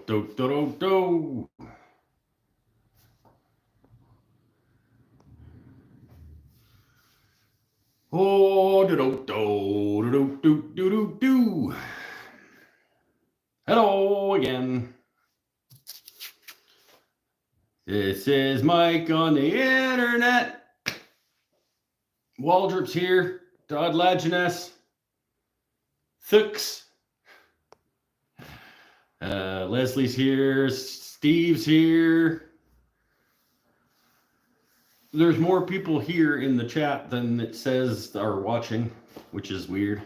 do, do, do, do. Oh, do, do, do, do, do, do, do, do. Hello again. This is Mike on the internet. Waldrop's here. Todd Lajeunesse. Thooks. Leslie's here. Steve's here. There's more people here in the chat than it says are watching, which is weird.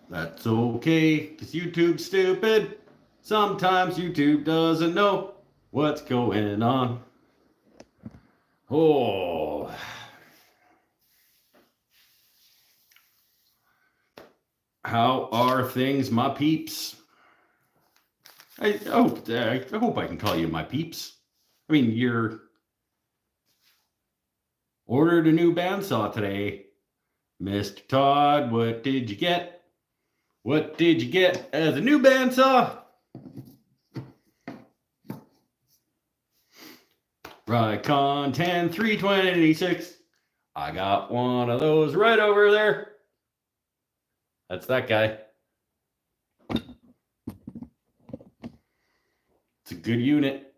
That's okay, because YouTube's stupid. Sometimes YouTube doesn't know what's going on. Oh. How are things, my peeps? I hope I can call you my peeps. I mean, you're ordered a new bandsaw today. Mr. Todd, what did you get? What did you get as a new bandsaw? Raycon 10326. I got one of those right over there. That's that guy. It's a good unit.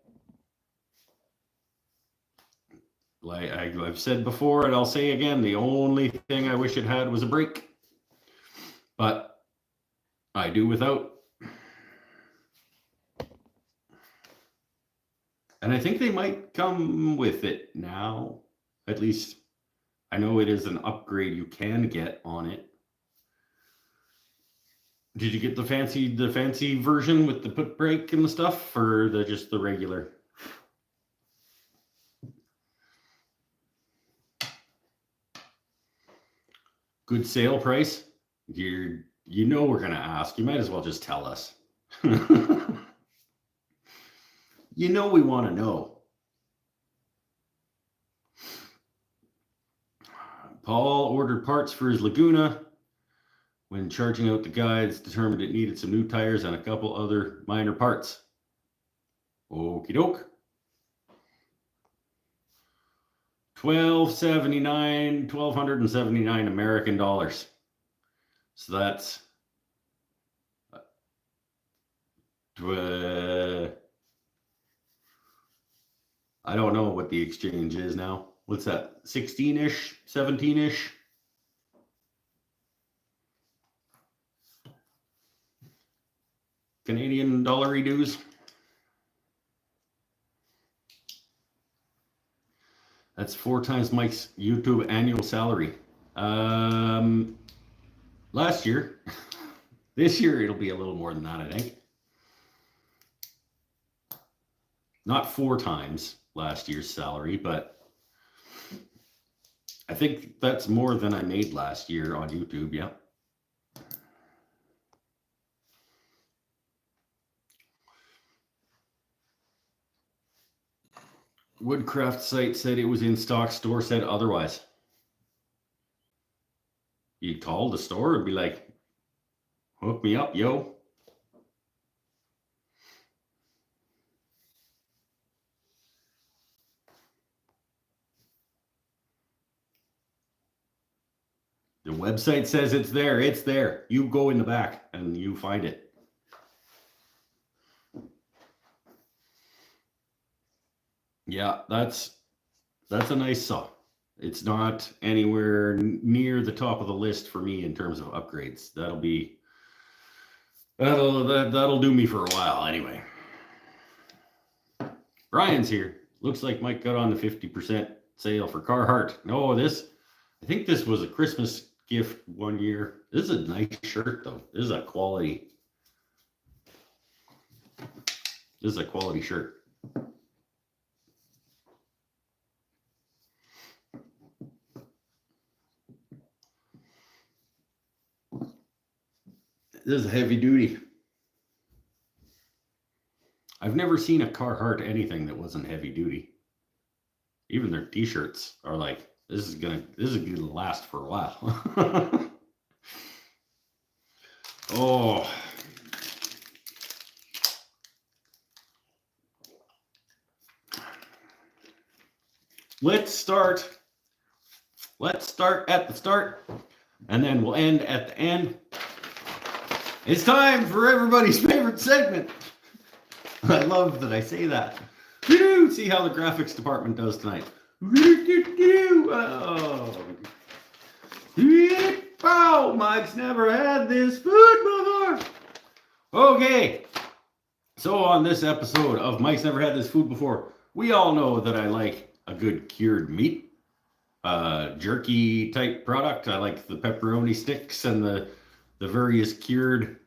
Like I've said before, and I'll say again, the only thing I wish it had was a brake. But I do without. And I think they might come with it now. At least I know it is an upgrade you can get on it. Did you get the fancy version with the put brake and the stuff, or just the regular? Good sale price? You know we're gonna ask. You might as well just tell us. You know we want to know. Paul ordered parts for his Laguna. When charging out the guides, determined it needed some new tires and a couple other minor parts. Okie doke. $1,279 American dollars. So that's I don't know what the exchange is now. What's that? 16-ish, 17-ish? Canadian dollar dues. That's 4 times Mike's YouTube annual salary. Last year. This year it'll be a little more than that, I think. Not 4 times last year's salary, but I think that's more than I made last year on YouTube, yeah. Woodcraft site said it was in stock, store said otherwise. You'd call the store and be like, hook me up, yo. The website says it's there. It's there. You go in the back and you find it. Yeah, that's a nice saw. It's not anywhere near the top of the list for me in terms of upgrades. That'll do me for a while anyway. Brian's here. Looks like Mike got on the 50% sale for Carhartt. No, I think this was a Christmas gift one year. This is a nice shirt though. This is a quality shirt. This is heavy duty. I've never seen a Carhartt anything that wasn't heavy duty. Even their t-shirts are like, this is gonna last for a while. Oh, let's start at the start, and then we'll end at the end. It's time for everybody's favorite segment. I love that I say that. See how the graphics department does tonight. Oh, Mike's never had this food before. Okay, so on this episode of Mike's Never Had This Food Before, we all know that I like a good cured meat, jerky type product. I like the pepperoni sticks and the various cured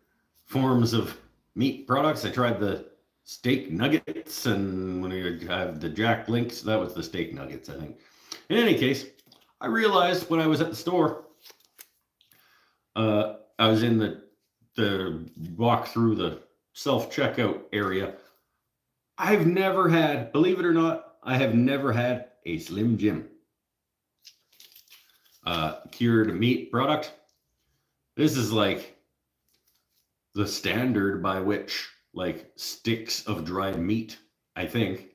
forms of meat products. I tried the steak nuggets, and when I have the Jack Links, that was the steak nuggets, I think. In any case, I realized when I was at the store, I was in the walk through the self-checkout area. I've never had, believe it or not, I have never had a Slim Jim cured meat product. This is like the standard by which like sticks of dried meat, I think.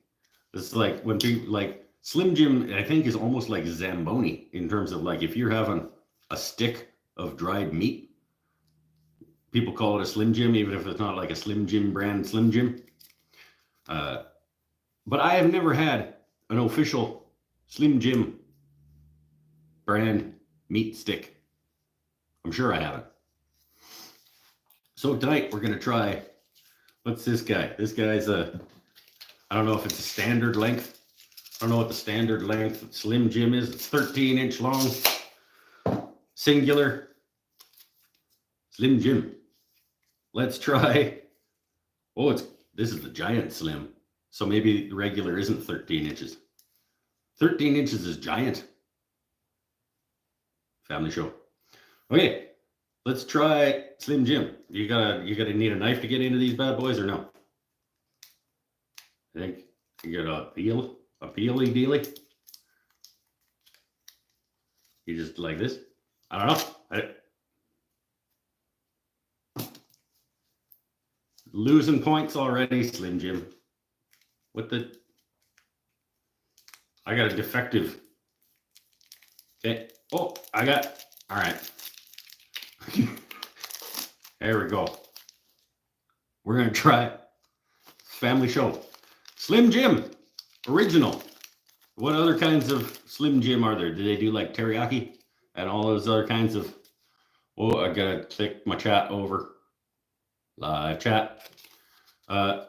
It's like when people like Slim Jim, I think, is almost like Zamboni in terms of like if you're having a stick of dried meat, people call it a Slim Jim, even if it's not like a Slim Jim brand Slim Jim. But I have never had an official Slim Jim brand meat stick. I'm sure I haven't. So tonight we're going to try, what's this guy? This guy's I don't know if it's a standard length. I don't know what the standard length of Slim Jim is. It's 13-inch long, singular Slim Jim. Let's try. Oh, this is the giant Slim. So maybe the regular isn't 13 inches. 13 inches is giant. Family show. Okay, let's try Slim Jim. You gotta need a knife to get into these bad boys, or no? I think you got a peely dealy. You just like this. I don't know. Losing points already, Slim Jim. What the? I got a defective. Okay. Oh, all right. There we go. We're going to try family show. Slim Jim, original. What other kinds of Slim Jim are there? Do they do like teriyaki and all those other kinds of? Oh, I got to click my chat over. Live chat. Do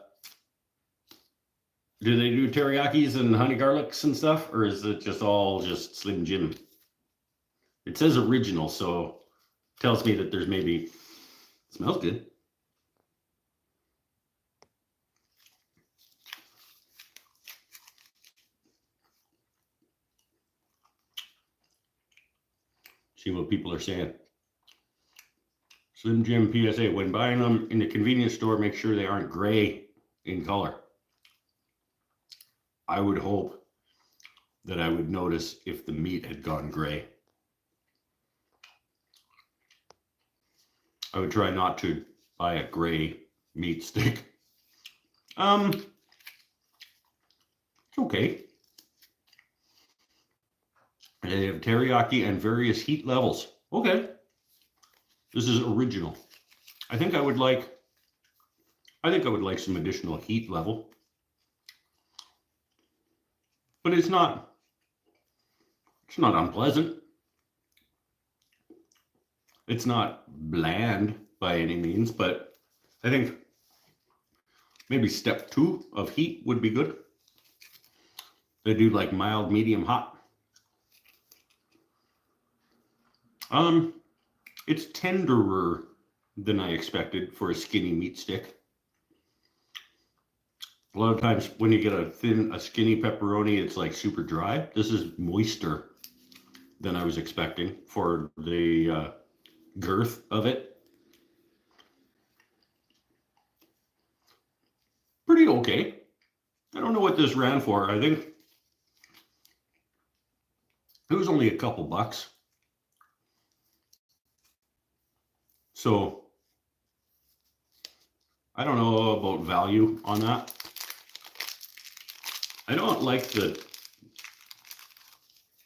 they do teriyakis and honey garlics and stuff, or is it just all just Slim Jim? It says original, so it tells me that there's maybe, it smells good. See what people are saying. Slim Jim PSA, when buying them in the convenience store, make sure they aren't gray in color. I would hope that I would notice if the meat had gone gray. I would try not to buy a gray meat stick. It's okay. And they have teriyaki and various heat levels. Okay. This is original. I think I would like some additional heat level. But it's not unpleasant. It's not bland by any means, but I think maybe step 2 of heat would be good. They do like mild, medium, hot. It's tenderer than I expected for a skinny meat stick. A lot of times when you get a skinny pepperoni, it's like super dry. This is moister than I was expecting for the girth of it. Pretty okay. I don't know what this ran for. I think it was only a couple bucks. So I don't know about value on that. I don't like the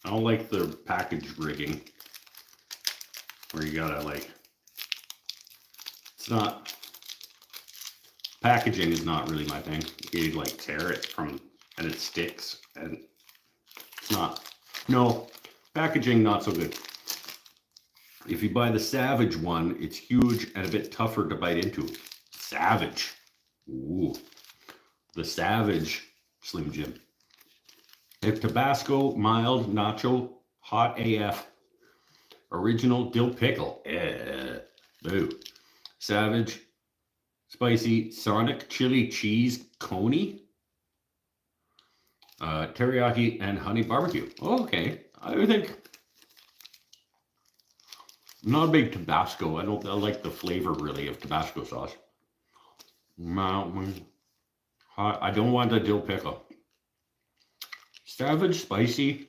I don't like the package rigging where you gotta like, it's not, packaging is not really my thing. You like tear it from, and it sticks, and it's not, no, packaging not so good. If you buy the Savage one, it's huge and a bit tougher to bite into. Savage. Ooh. The Savage Slim Jim. If Tabasco, mild, nacho, hot AF, original dill pickle. Boo. Savage, spicy, Sonic chili cheese coney. Teriyaki and honey barbecue. Oh, okay. I think I'm not a big Tabasco. I like the flavor really of Tabasco sauce. Hot. I don't want the dill pickle. Savage, spicy.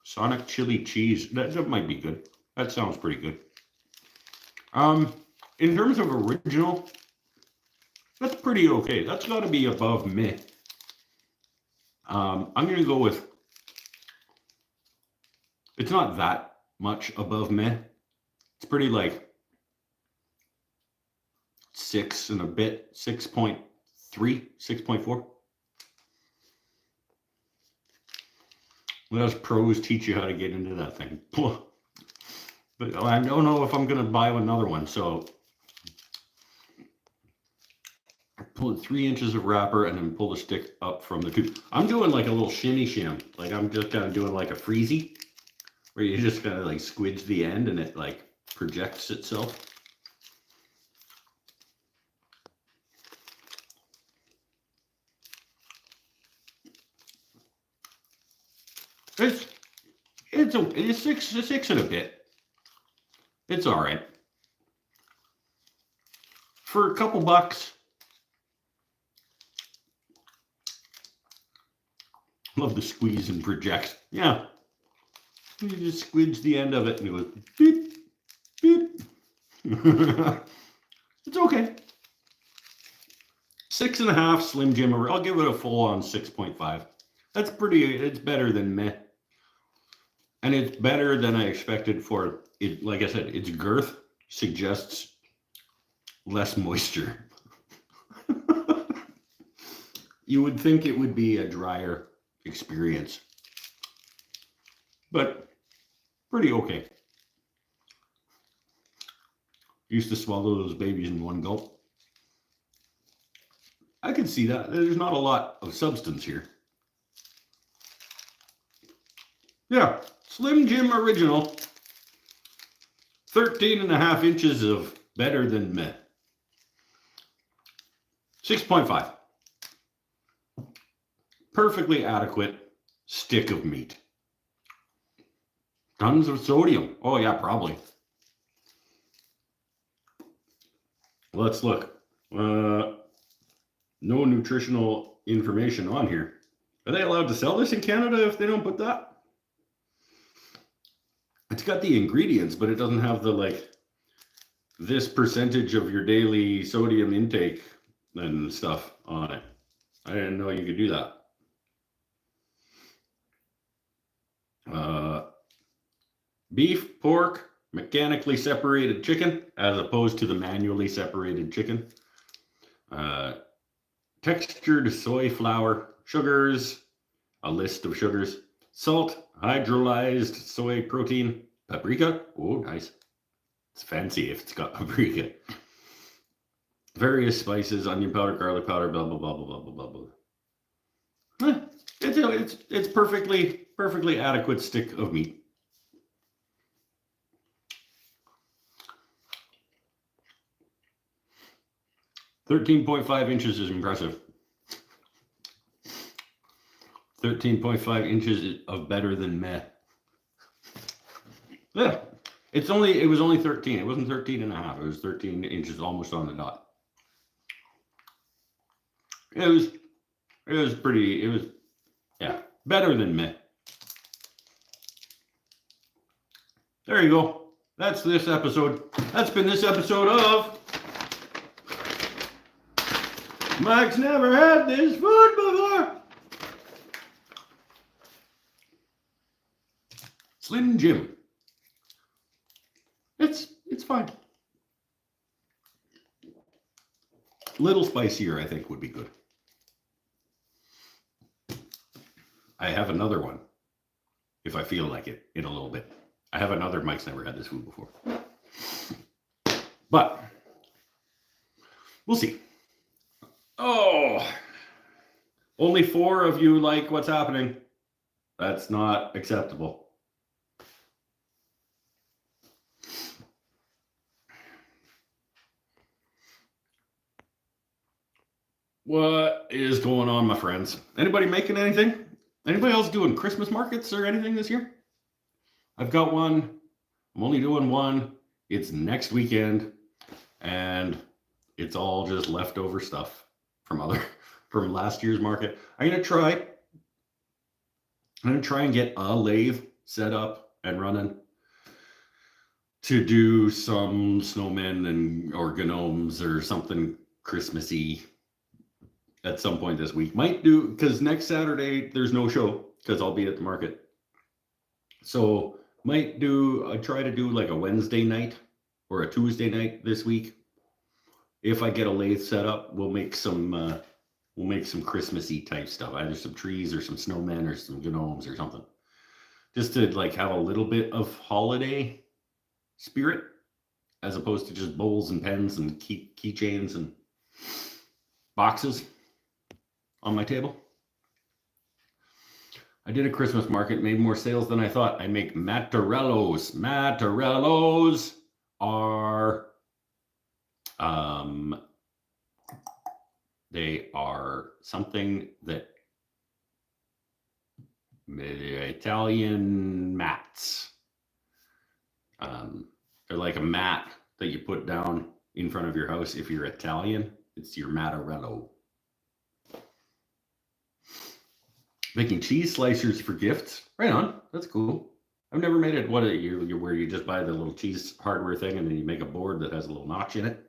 Sonic chili cheese. That might be good. That sounds pretty good. In terms of original, that's pretty okay. That's got to be above meh. I'm going to go with, it's not that much above meh. It's pretty like 6 and a bit, 6.3, 6.4. Let us pros teach you how to get into that thing. But I don't know if I'm going to buy another one, so pull 3 inches of wrapper and then pull the stick up from the tube. I'm doing like a little shimmy shim. Like I'm just kind of doing like a freezy, where you just kind of like squidge the end and it like projects itself. It's six and a bit. It's all right. For a couple bucks. Love the squeeze and project. Yeah. You just squidge the end of it and it goes beep, beep. It's okay. 6.5 Slim Jim. I'll give it a full on 6.5. That's pretty, it's better than meh. And it's better than I expected for it. Like I said, its girth suggests less moisture. You would think it would be a drier experience, but pretty okay. Used to swallow those babies in one gulp. I can see that. There's not a lot of substance here. Yeah, Slim Jim Original. 13.5 inches of better than meh. 6.5. Perfectly adequate stick of meat. Tons of sodium. Oh yeah, probably. Let's look. No nutritional information on here. Are they allowed to sell this in Canada if they don't put that? It's got the ingredients, but it doesn't have the like this percentage of your daily sodium intake and stuff on it. I didn't know you could do that. Beef, pork, mechanically separated chicken, as opposed to the manually separated chicken. Textured soy flour, sugars, a list of sugars, salt, hydrolyzed soy protein, paprika. Oh, nice. It's fancy if it's got paprika. Various spices, onion powder, garlic powder, blah, blah, blah, blah, blah, blah, blah. It's perfectly adequate stick of meat. $13.5 inches is impressive. 13.5 inches of better than meh. Yeah, it was only 13. It wasn't 13.5. It was 13 inches, almost on the dot. It was yeah, better than meh. There you go. That's this episode. That's been this episode of Mike's Never Had This Food Before. Slim Jim. It's fine. A little spicier, I think, would be good. I have another one, if I feel like it, in a little bit. I have another Mike's Never Had This Food Before. But we'll see. Oh, only 4 of you like what's happening. That's not acceptable. What is going on, my friends? Anybody making anything? Anybody else doing Christmas markets or anything this year? I've got one. I'm only doing one. It's next weekend, and it's all just leftover stuff from last year's market. I'm gonna try and get a lathe set up and running to do some snowmen or gnomes or something Christmassy at some point this week. Might do, because next Saturday there's no show because I'll be at the market. So might try to do like a Wednesday night or a Tuesday night this week. If I get a lathe set up, we'll make some Christmassy type stuff, either some trees or some snowmen or some gnomes or something, just to like have a little bit of holiday spirit as opposed to just bowls and pens and keychains and boxes on my table. I did a Christmas market, made more sales than I thought. I make mattarellos. Mattarellos are they are something that Italian mats. They're like a mat that you put down in front of your house. If you're Italian, it's your mattarello. Making cheese slicers for gifts. Right on. That's cool. I've never made it. Where you just buy the little cheese hardware thing and then you make a board that has a little notch in it.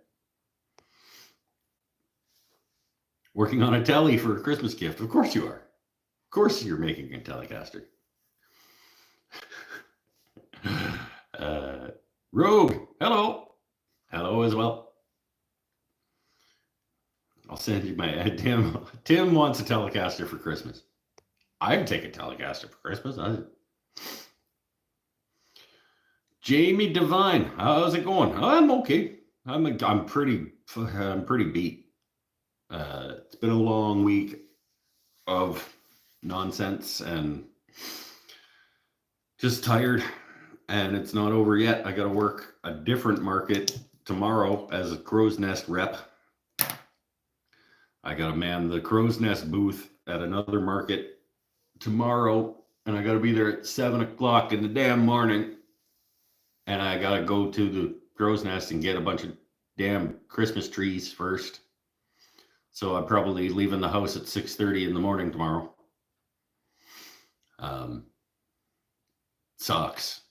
Working on a telly for a Christmas gift. Of course you are. Of course you're making a Telecaster. Rogue, hello. Hello as well. I'll send you my Tim. Tim wants a Telecaster for Christmas. I'd take a Telecaster for Christmas. Jamie Devine, how's it going? I'm okay. I'm pretty beat. It's been a long week of nonsense and just tired, and it's not over yet. I got to work a different market tomorrow as a Crow's Nest rep. I got to man the Crow's Nest booth at another market tomorrow, and I got to be there at 7 o'clock in the damn morning, and I got to go to the Crow's Nest and get a bunch of damn Christmas trees first. So I'm probably leaving the house at 6:30 in the morning tomorrow. Sucks.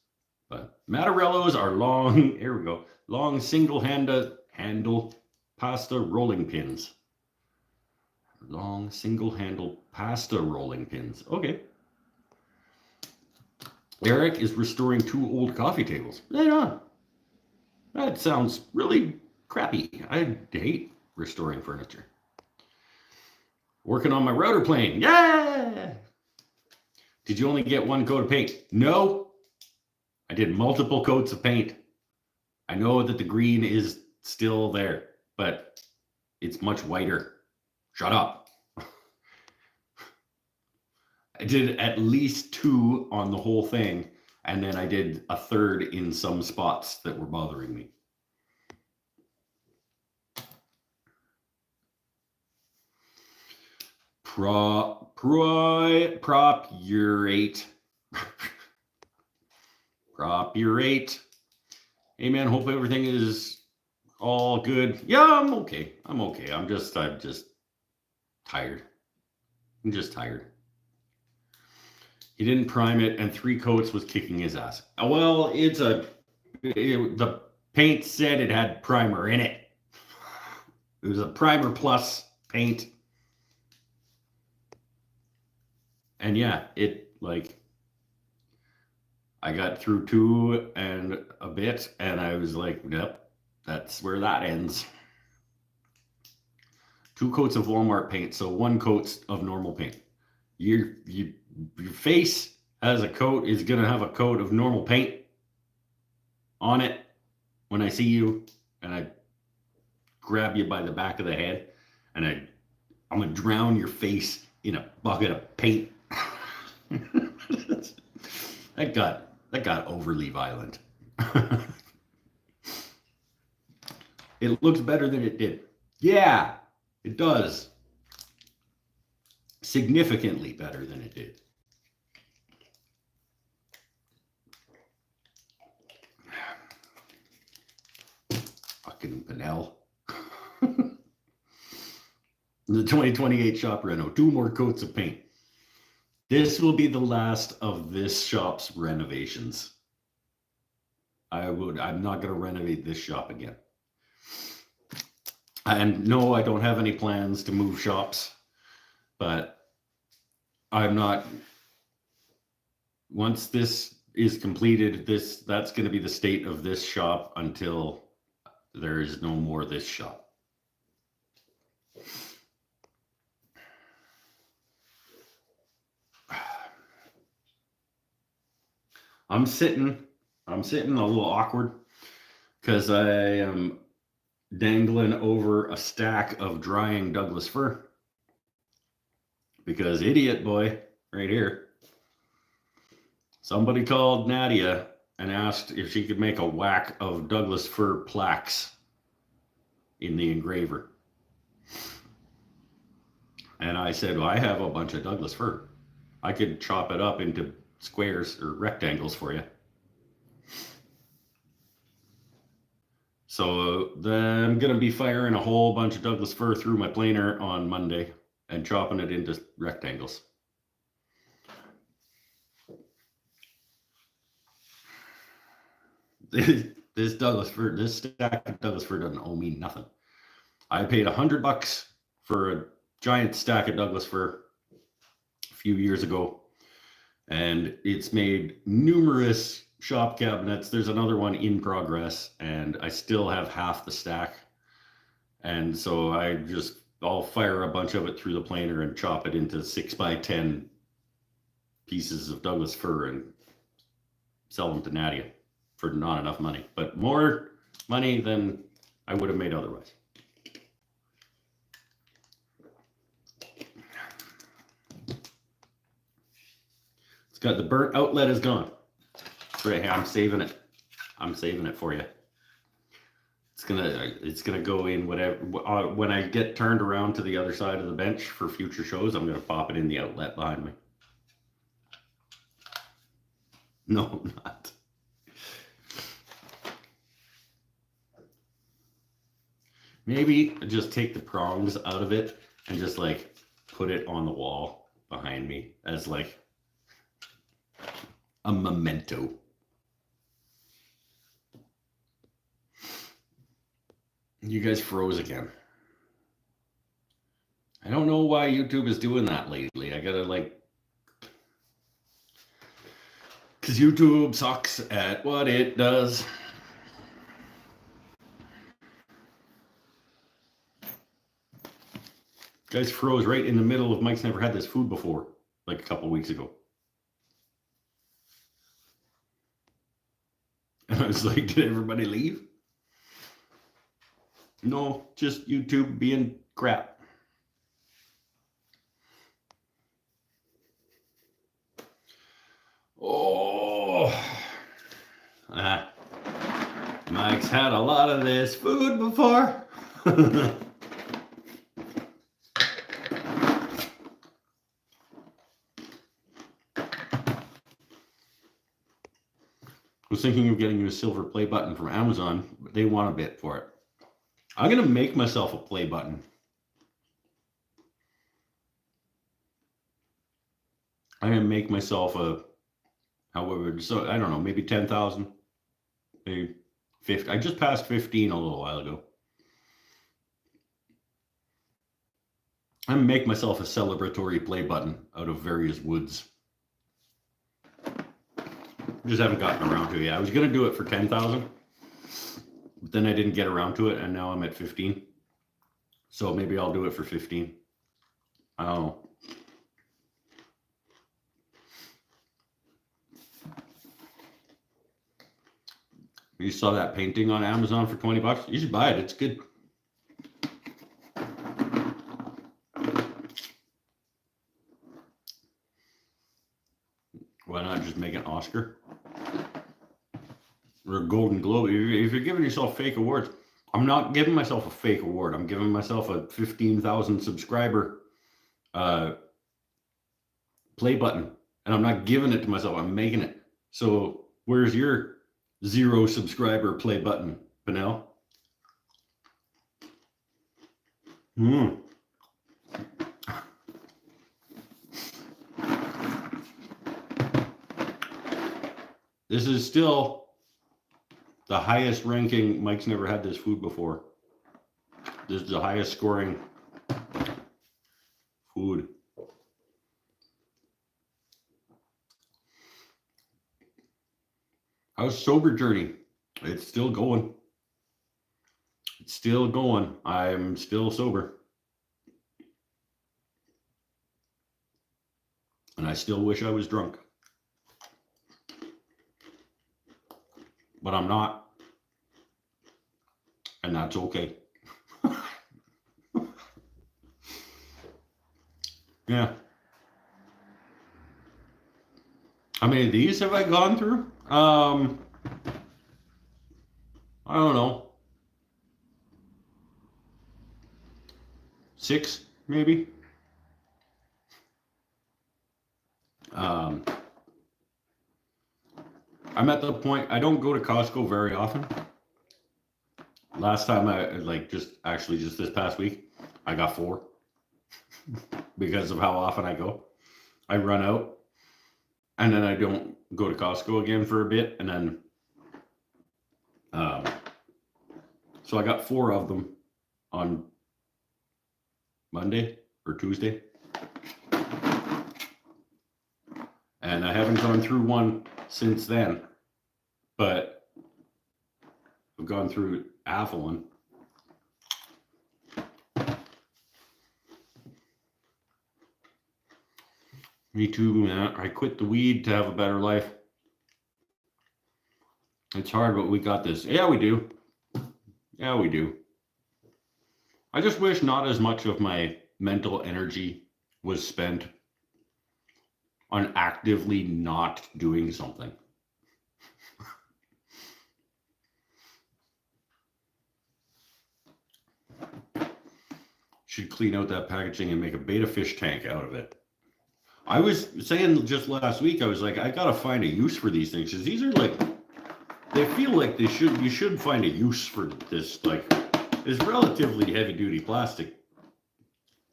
But mattarellos are long, here we go, long single-handle pasta rolling pins. Long single-handle pasta rolling pins. Okay. Eric is restoring 2 old coffee tables. Right on. That sounds really crappy. I hate restoring furniture. Working on my router plane. Yeah! Did you only get 1 coat of paint? No. I did multiple coats of paint. I know that the green is still there, but it's much whiter. Shut up. I did at least 2 on the whole thing, and then I did a 3rd in some spots that were bothering me. Propurate. Propurate. Hey man, hope everything is all good. Yeah, I'm okay. I'm just tired. I'm just tired. He didn't prime it, and 3 coats was kicking his ass. Well, the paint said it had primer in it. It was a primer plus paint. And yeah, I got through 2 and a bit, and I was like, yep, that's where that ends. 2 coats of Walmart paint, so 1 coat of normal paint. Your face has a coat, is gonna have a coat of normal paint on it when I see you, and I grab you by the back of the head, and I'm gonna drown your face in a bucket of paint. that got overly violent. It looks better than it did. Yeah, it does. Significantly better than it did. Fucking Pinnell. The 2028 shop reno. 2 more coats of paint. This will be the last of this shop's renovations. I'm not going to renovate this shop again. And no, I don't have any plans to move shops, but I'm not. Once this is completed, that's going to be the state of this shop until there is no more this shop. I'm sitting a little awkward because I am dangling over a stack of drying Douglas fir. Because idiot boy, right here, somebody called Nadia and asked if she could make a whack of Douglas fir plaques in the engraver. And I said, well, I have a bunch of Douglas fir. I could chop it up into squares or rectangles for you. So then I'm going to be firing a whole bunch of Douglas fir through my planer on Monday and chopping it into rectangles. This Douglas fir, this stack of Douglas fir doesn't owe me nothing. I paid $100 for a giant stack of Douglas fir a few years ago, and it's made numerous shop cabinets. There's another one in progress, and I still have half the stack. And so I'll fire a bunch of it through the planer and chop it into 6x10 pieces of Douglas fir and sell them to Nadia for not enough money, but more money than I would have made otherwise. It's got the burnt outlet is gone. It's right here. I'm saving it. I'm saving it for you. It's gonna go in whatever when I get turned around to the other side of the bench for future shows. I'm gonna pop it in the outlet behind me. No, I'm not. Maybe just take the prongs out of it and just like put it on the wall behind me as like a memento. You guys froze again. I don't know why YouTube is doing that lately. I gotta because YouTube sucks at what it does. Guys froze right in the middle of Mike's never had this food before, like a couple weeks ago. And I was like, did everybody leave? No, just YouTube being crap. Oh, Mike's had a lot of this food before. I was thinking of getting you a silver play button from Amazon, but they want a bit for it. I'm going to make myself a play button. I'm going to make myself however, so I don't know, maybe 10,000, maybe 50. I just passed 15 a little while ago. I'm going to make myself a celebratory play button out of various woods. Just haven't gotten around to it yet. I was gonna do it for 10,000, but then I didn't get around to it, and now I'm at 15. So maybe I'll do it for 15. I don't know. You saw that painting on Amazon for 20 bucks? You should buy it. It's good. Why not just make an Oscar? Or a Golden Globe? If you're giving yourself fake awards, I'm not giving myself a fake award. I'm giving myself a 15,000 subscriber play button. And I'm not giving it to myself. I'm making it. So where's your 0 subscriber play button, Pinnell? This is still the highest ranking. Mike's never had this food before. This is the highest scoring food. How's sober journey? It's still going. It's still going. I'm still sober. And I still wish I was drunk. But I'm not. And that's okay. Yeah. How many of these have I gone through? I don't know. 6, maybe. I'm at the point, I don't go to Costco very often. Last time just this past week, I got 4 because of how often I go. I run out and then I don't go to Costco again for a bit. And then, so I got 4 of them on Monday or Tuesday. And I haven't gone through one since then, but I've gone through half of one. Me too, man. I quit the weed to have a better life. It's hard, but we got this. Yeah, we do. Yeah, we do. I just wish not as much of my mental energy was spent on actively not doing something. Should clean out that packaging and make a betta fish tank out of it. I was saying just last week, I was like, I gotta find a use for these things, because these are like, they feel like you should find a use for this, like, this relatively heavy duty plastic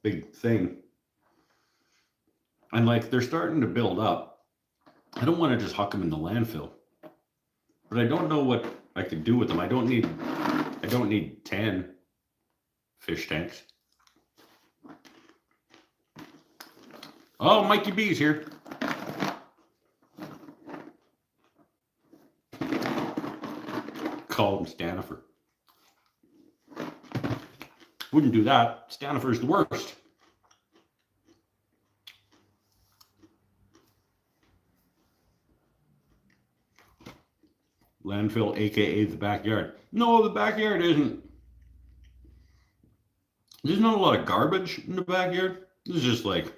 big thing. And like, they're starting to build up. I don't want to just huck them in the landfill, but I don't know what I could do with them. I don't need 10 fish tanks. Oh, Mikey B's here. Call him Stanifer. Wouldn't do that. Stanifer's the worst. Landfill, aka the backyard. No, the backyard isn't. There's not a lot of garbage in the backyard. This is just like,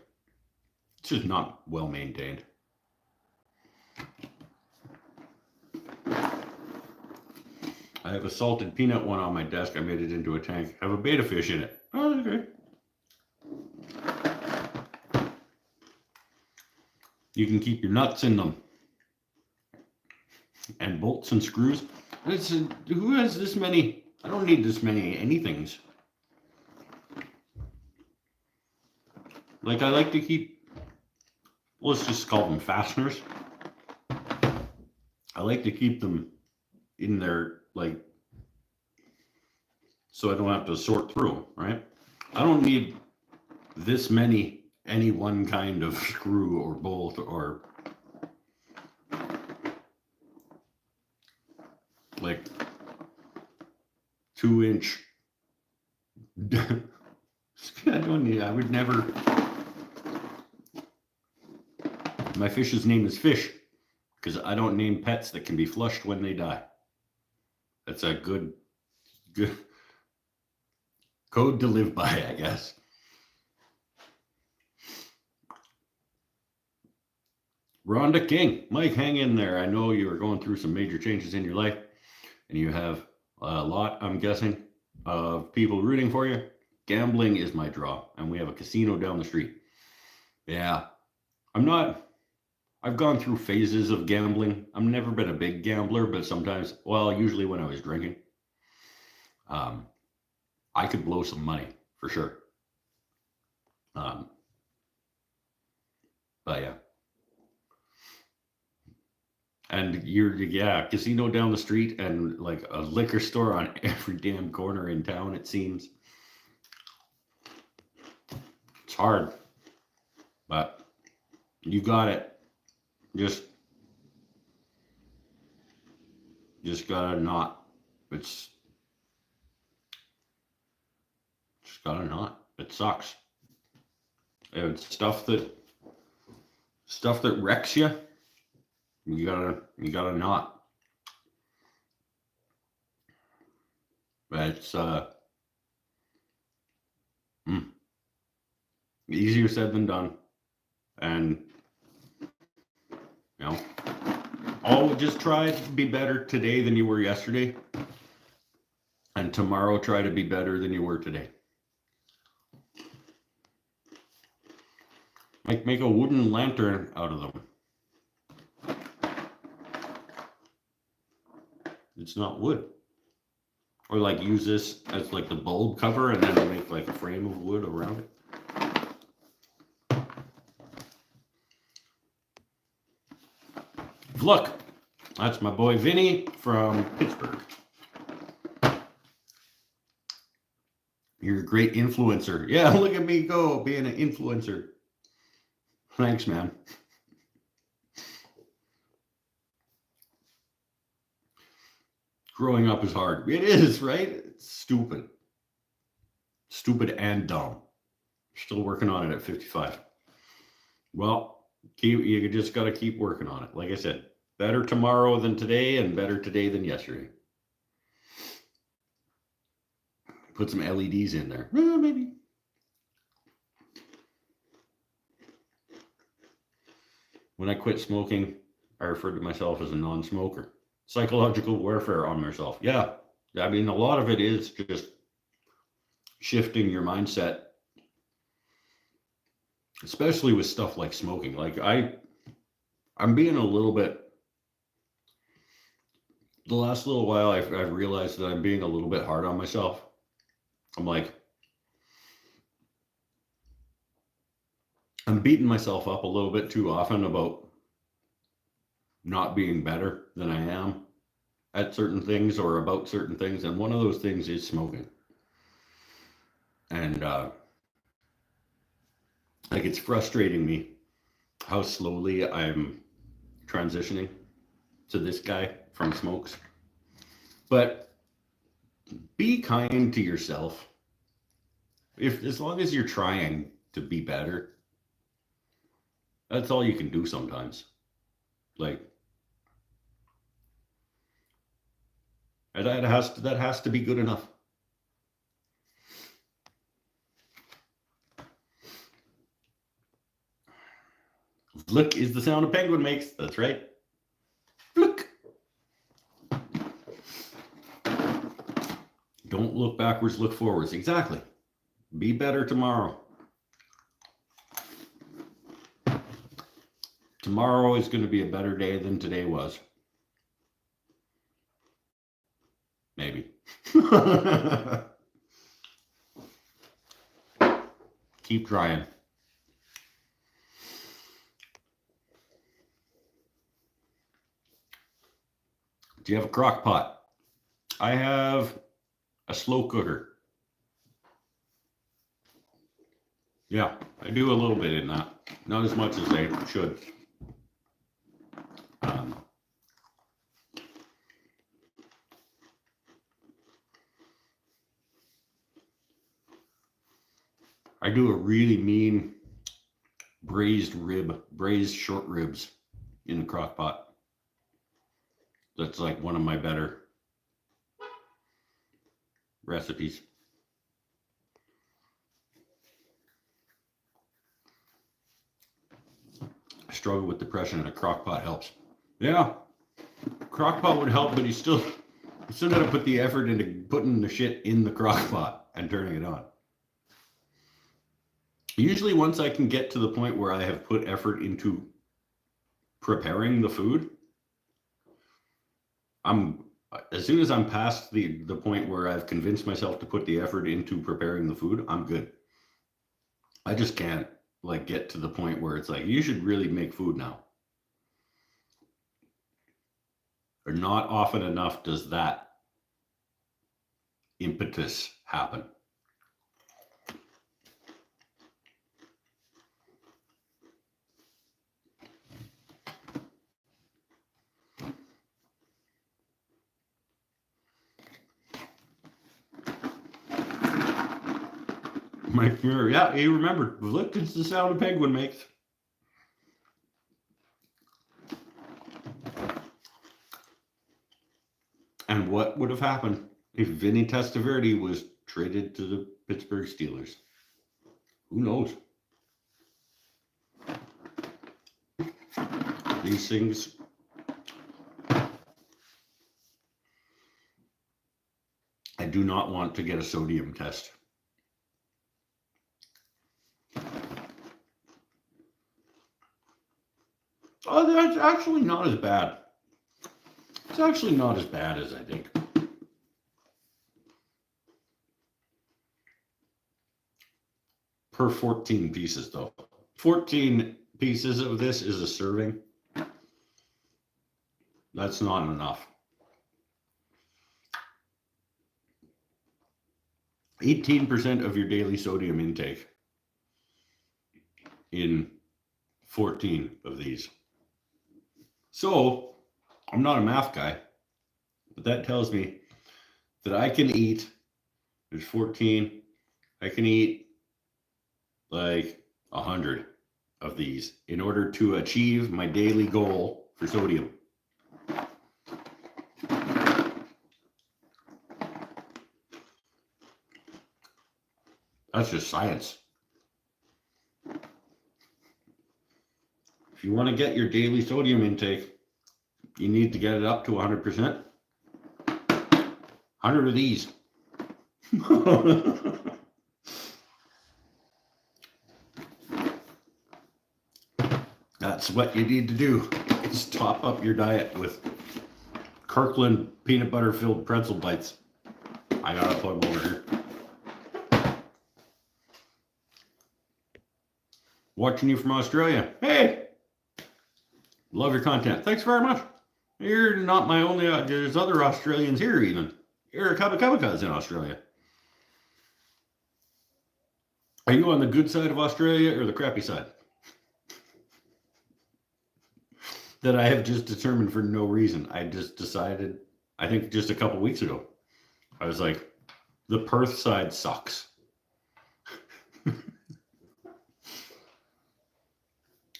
it's just not well maintained. I have a salted peanut one on my desk. I made it into a tank. I have a betta fish in it. Oh, okay. You can keep your nuts in them. And bolts and screws. Who has this many? I don't need this many anythings. Like, I like to keep, let's just call them fasteners. I like to keep them in there, like, so I don't have to sort through, right? I don't need this many, any one kind of screw or bolt or like 2-inch. I would never. My fish's name is Fish because I don't name pets that can be flushed when they die. That's a good code to live by, I guess. Rhonda King, Mike, hang in there. I know you are going through some major changes in your life, and you have a lot, I'm guessing, of people rooting for you. Gambling is my draw, and we have a casino down the street. Yeah, I've gone through phases of gambling. I've never been a big gambler, but sometimes, well, usually when I was drinking, I could blow some money for sure. But yeah. And casino down the street and like a liquor store on every damn corner in town, it seems. It's hard, but you got it. Just gotta not. It's just gotta not. It sucks. It's stuff that wrecks you. You gotta not. But it's easier said than done. And just try to be better today than you were yesterday. And tomorrow try to be better than you were today. Like make a wooden lantern out of them. It's not wood. Or like use this as like the bulb cover and then make like a frame of wood around it. Look, that's my boy Vinny from Pittsburgh. You're a great influencer. Yeah, look at me go, being an influencer. Thanks, man. Growing up is hard. It is, right? It's stupid. Stupid and dumb. Still working on it at 55. Well, you just got to keep working on it. Like I said, better tomorrow than today and better today than yesterday. Put some LEDs in there. Well, maybe. When I quit smoking, I referred to myself as a non-smoker. Psychological warfare on myself. Yeah. I mean, a lot of it is just shifting your mindset, especially with stuff like smoking. Like I'm being a little bit, the last little while I've realized that I'm being a little bit hard on myself. I'm like, I'm beating myself up a little bit too often about not being better than I am at certain things or about certain things. And one of those things is smoking. And like it's frustrating me how slowly I'm transitioning to this guy from smokes. But be kind to yourself. As long as you're trying to be better, that's all you can do sometimes. Like that has to be good enough. Look is the sound a penguin makes. That's right. Look. Don't look backwards, look forwards. Exactly. Be better tomorrow. Tomorrow is going to be a better day than today was. Maybe. Keep trying. Do you have a crock pot? I have a slow cooker. Yeah, I do a little bit in that. Not as much as I should. I do a really mean braised short ribs in the crock pot. That's like one of my better recipes. I struggle with depression and a crock pot helps. Yeah, crock pot would help, but you still got to put the effort into putting the shit in the crock pot and turning it on. Usually once I can get to the point where I have put effort into preparing the food, as soon as I'm past the point where I've convinced myself to put the effort into preparing the food, I'm good. I just can't like get to the point where it's like, you should really make food now. Or not often enough does that impetus happen. Mike Muir, yeah, he remembered. Look, it's the sound a penguin makes. And what would have happened if Vinny Testaverde was traded to the Pittsburgh Steelers? Who knows? These things. I do not want to get a sodium test. Oh, that's actually not as bad. It's actually not as bad as I think. Per 14 pieces, though. 14 pieces of this is a serving. That's not enough. 18% of your daily sodium intake in 14 of these. So, I'm not a math guy, but that tells me that I can eat, there's 14, I can eat like 100 of these in order to achieve my daily goal for sodium. That's just science. If you want to get your daily sodium intake, you need to get it up to 100%. 100 of these. That's what you need to do. Just top up your diet with Kirkland peanut butter filled pretzel bites. I gotta put them over here. Watching you from Australia. Hey! Love your content. Thanks very much. You're not my only, there's other Australians here even. You're a Kabakabakas in Australia. Are you on the good side of Australia or the crappy side? That I have just determined for no reason. I just decided, I think just a couple weeks ago, I was like, the Perth side sucks.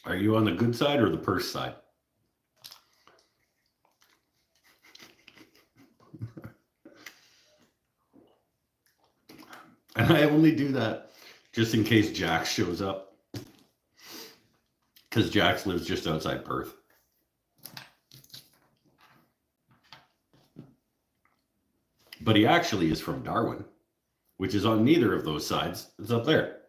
Are you on the good side or the Perth side? And I only do that just in case Jax shows up. Because Jax lives just outside Perth. But he actually is from Darwin, which is on neither of those sides. It's up there.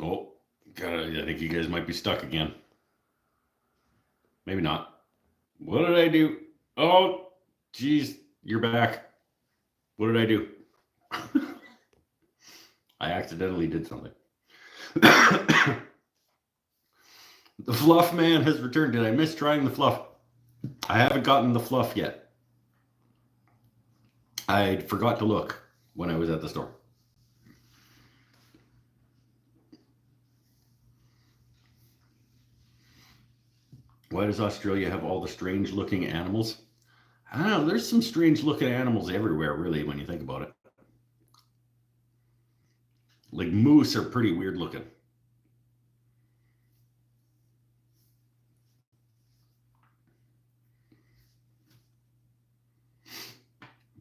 Oh, I think you guys might be stuck again. Maybe not. What did I do? Oh, geez, you're back. What did I do? I accidentally did something. The fluff man has returned. Did I miss trying the fluff? I haven't gotten the fluff yet. I forgot to look when I was at the store. Why does Australia have all the strange looking animals? I don't know. There's some strange looking animals everywhere, really, when you think about it. Like moose are pretty weird looking.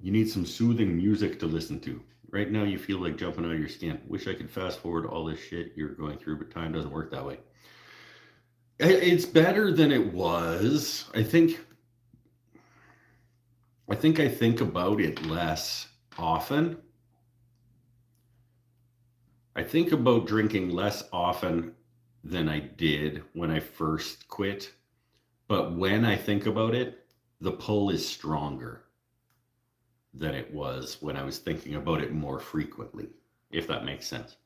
You need some soothing music to listen to. Right now, you feel like jumping out of your skin. Wish I could fast forward all this shit you're going through, but time doesn't work that way. It's better than it was. I think I think about it less often. I think about drinking less often than I did when I first quit. But when I think about it, the pull is stronger than it was when I was thinking about it more frequently, if that makes sense.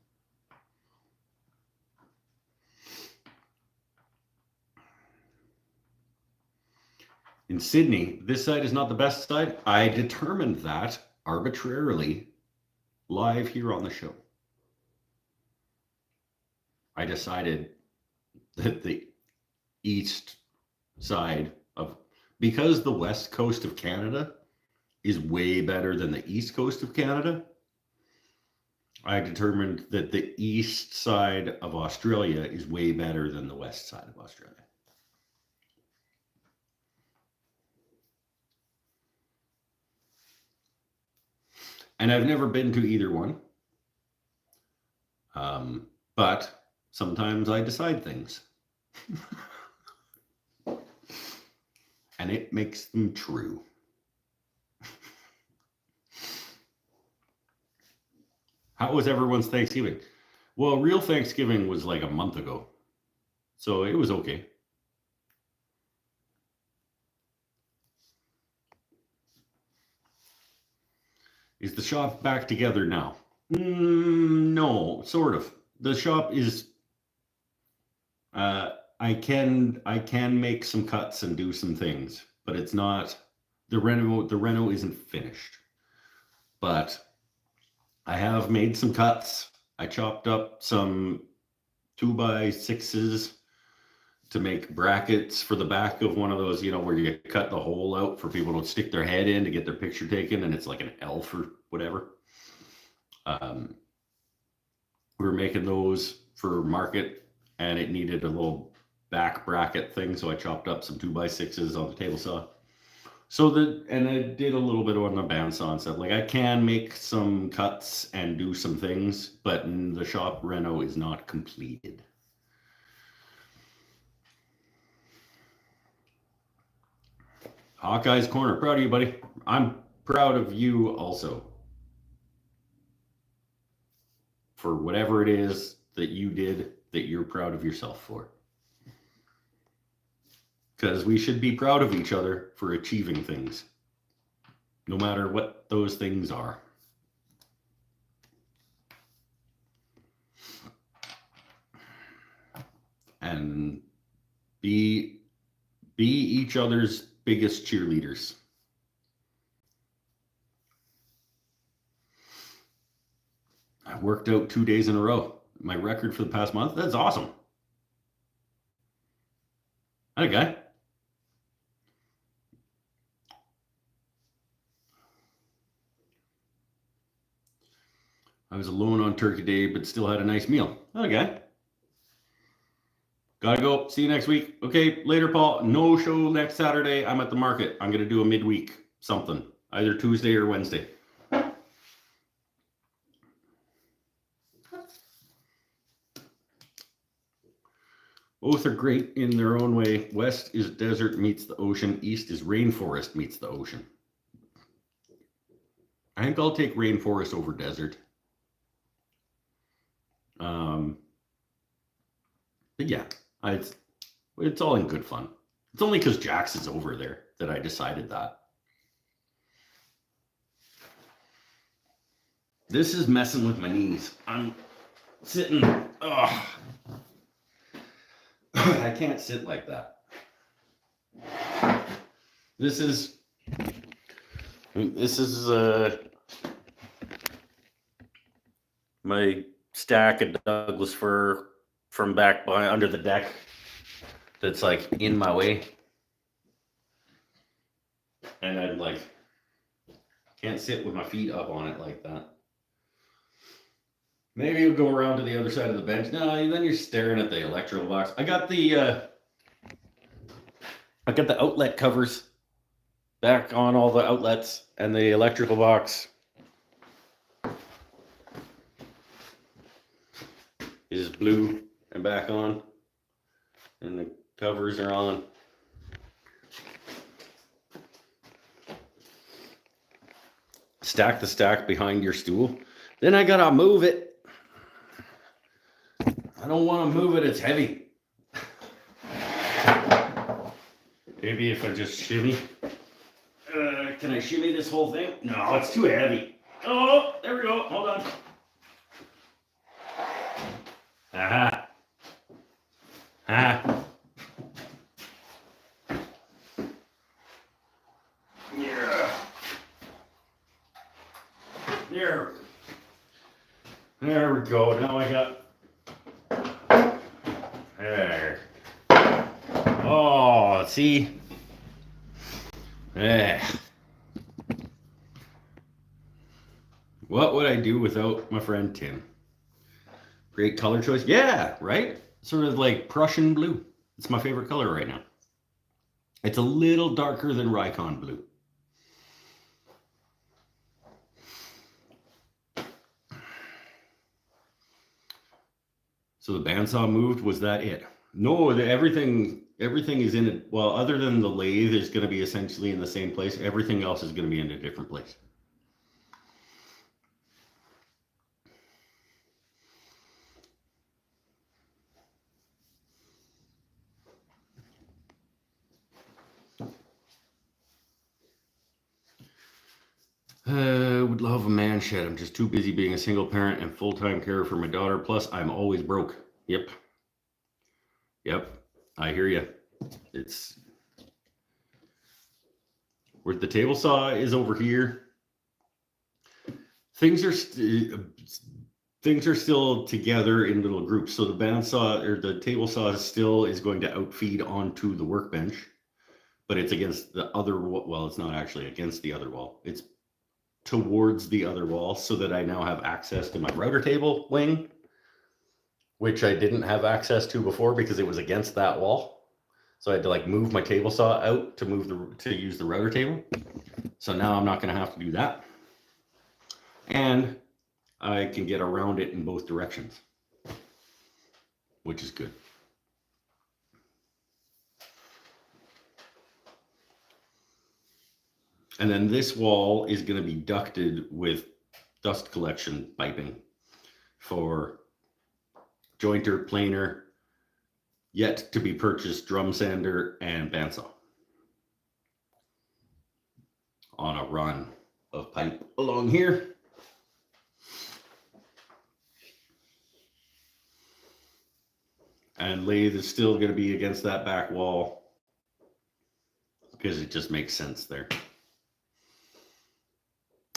In Sydney, this side is not the best side. I determined that arbitrarily live here on the show. I decided that the east side of, because the west coast of Canada is way better than the east coast of Canada, I determined that the east side of Australia is way better than the west side of Australia. And I've never been to either one. But sometimes I decide things. And it makes them true. How was everyone's Thanksgiving? Well, real Thanksgiving was like a month ago. So it was okay. Is the shop back together now? No, sort of. The shop is. I can make some cuts and do some things, but it's not. The reno isn't finished. But I have made some cuts. I chopped up some 2x6s to make brackets for the back of one of those, where you cut the hole out for people to stick their head in to get their picture taken, and it's like an elf or whatever. We were making those for market, and it needed a little back bracket thing, so I chopped up some 2x6s on the table saw. And I did a little bit on the bandsaw and stuff. Like, I can make some cuts and do some things, but the shop reno is not completed. Hawkeye's Corner, proud of you, buddy. I'm proud of you also. For whatever it is that you did that you're proud of yourself for. Because we should be proud of each other for achieving things, no matter what those things are. And be each other's biggest cheerleaders. I worked out 2 days in a row. My record for the past month. That's awesome. Hi, guy. I was alone on Turkey Day, but still had a nice meal. Okay. Gotta go. See you next week. Okay, later, Paul. No show next Saturday. I'm at the market. I'm going to do a midweek something, either Tuesday or Wednesday. Both are great in their own way. West is desert meets the ocean. East is rainforest meets the ocean. I think I'll take rainforest over desert. But yeah, it's all in good fun. It's only because Jax is over there that I decided that. This is messing with my knees. I'm sitting. Ugh. I can't sit like that. This is my stack of Douglas fir from back by under the deck that's like in my way. And I'm like, can't sit with my feet up on it like that. Maybe you'll go around to the other side of the bench. No, then you're staring at the electrical box. I got the outlet covers back on all the outlets, and the electrical box is blue and back on, and the covers are on. Stack the stack behind your stool. Then I gotta move it. I don't want to move it, it's heavy. Maybe if I just shimmy. Can I shimmy this whole thing? No, it's too heavy. Oh, there we go. Hold on. Aha. Ah. Yeah. There we go. Now I got. There. Oh, see? What would I do without my friend Tim? Great color choice. Yeah, right? Sort of like Prussian blue. It's my favorite color right now. It's a little darker than Rikon blue. So the bandsaw moved, was that it? No, everything is in it. Well, other than the lathe is going to be essentially in the same place. Everything else is going to be in a different place. Would love a man shed. I'm just too busy being a single parent and full-time carer for my daughter. Plus, I'm always broke. Yep. I hear you. It's where the table saw is over here. Things are still together in little groups. So the bandsaw or the table saw still is going to outfeed onto the workbench, but it's against the other wall. Well, it's not actually against the other wall. It's towards the other wall so that I now have access to my router table wing, which I didn't have access to before because it was against that wall. So I had to like move my table saw out to use the router table. So now I'm not going to have to do that. And I can get around it in both directions, which is good. And then this wall is going to be ducted with dust collection piping for jointer, planer, yet to be purchased drum sander and bandsaw on a run of pipe along here. And lathe is still going to be against that back wall because it just makes sense there.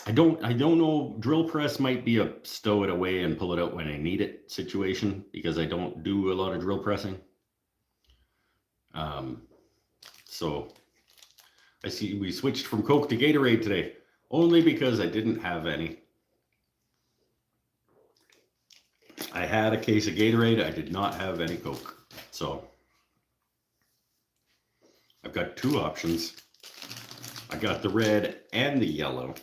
I don't know. Drill press might be a stow it away and pull it out when I need it situation because I don't do a lot of drill pressing. So I see we switched from Coke to Gatorade today only because I didn't have any. I had a case of Gatorade. I did not have any Coke. So I've got two options. I got the red and the yellow.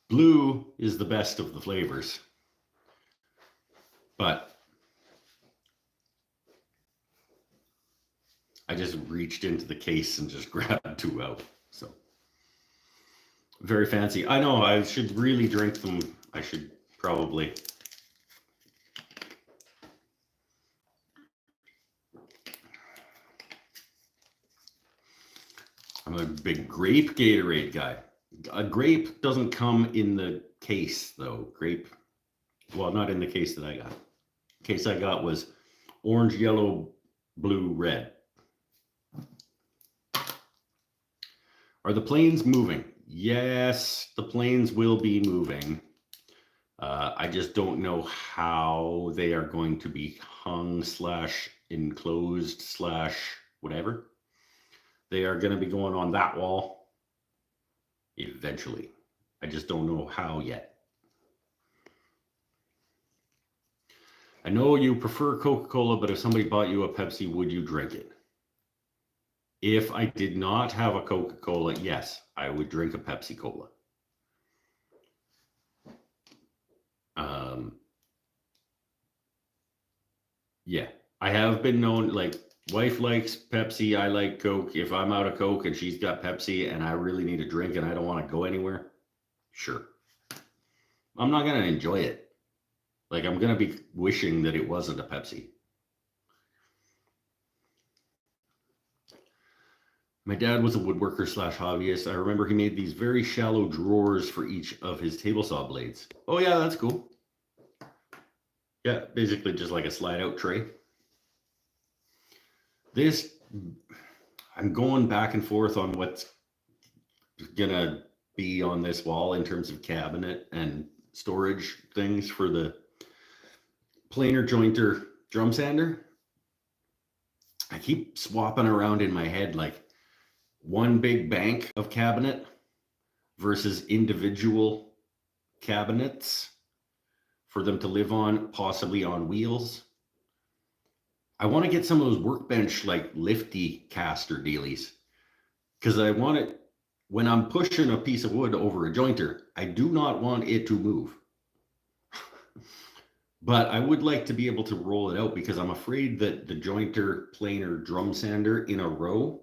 Blue is the best of the flavors, but I just reached into the case and just grabbed two out. So very fancy. I know I should really drink them. I should probably. I'm a big grape Gatorade guy. A grape doesn't come in the case though. Grape, well, not in the case that I got. The case I got was orange, yellow, blue, red. Are the planes moving? Yes, the planes will be moving. I just don't know how they are going to be hung slash enclosed slash whatever. They are going to be going on that wall eventually. I just don't know how yet. I know you prefer Coca-Cola, but if somebody bought you a Pepsi, would you drink it? If I did not have a Coca-Cola, yes, I would drink a Pepsi-Cola. Yeah, I have been known, like, wife likes Pepsi, I like Coke. If I'm out of Coke and she's got Pepsi and I really need a drink and I don't want to go anywhere, sure. I'm not going to enjoy it. Like, I'm going to be wishing that it wasn't a Pepsi. My dad was a woodworker slash hobbyist. I remember he made these very shallow drawers for each of his table saw blades. Oh yeah, that's cool. Yeah, basically just like a slide out tray. This, I'm going back and forth on what's gonna be on this wall in terms of cabinet and storage things for the planer jointer drum sander. I keep swapping around in my head like one big bank of cabinet versus individual cabinets for them to live on, possibly on wheels. I want to get some of those workbench like lifty caster dealies because I want it when I'm pushing a piece of wood over a jointer. I do not want it to move. But I would like to be able to roll it out because I'm afraid that the jointer, planer, drum sander in a row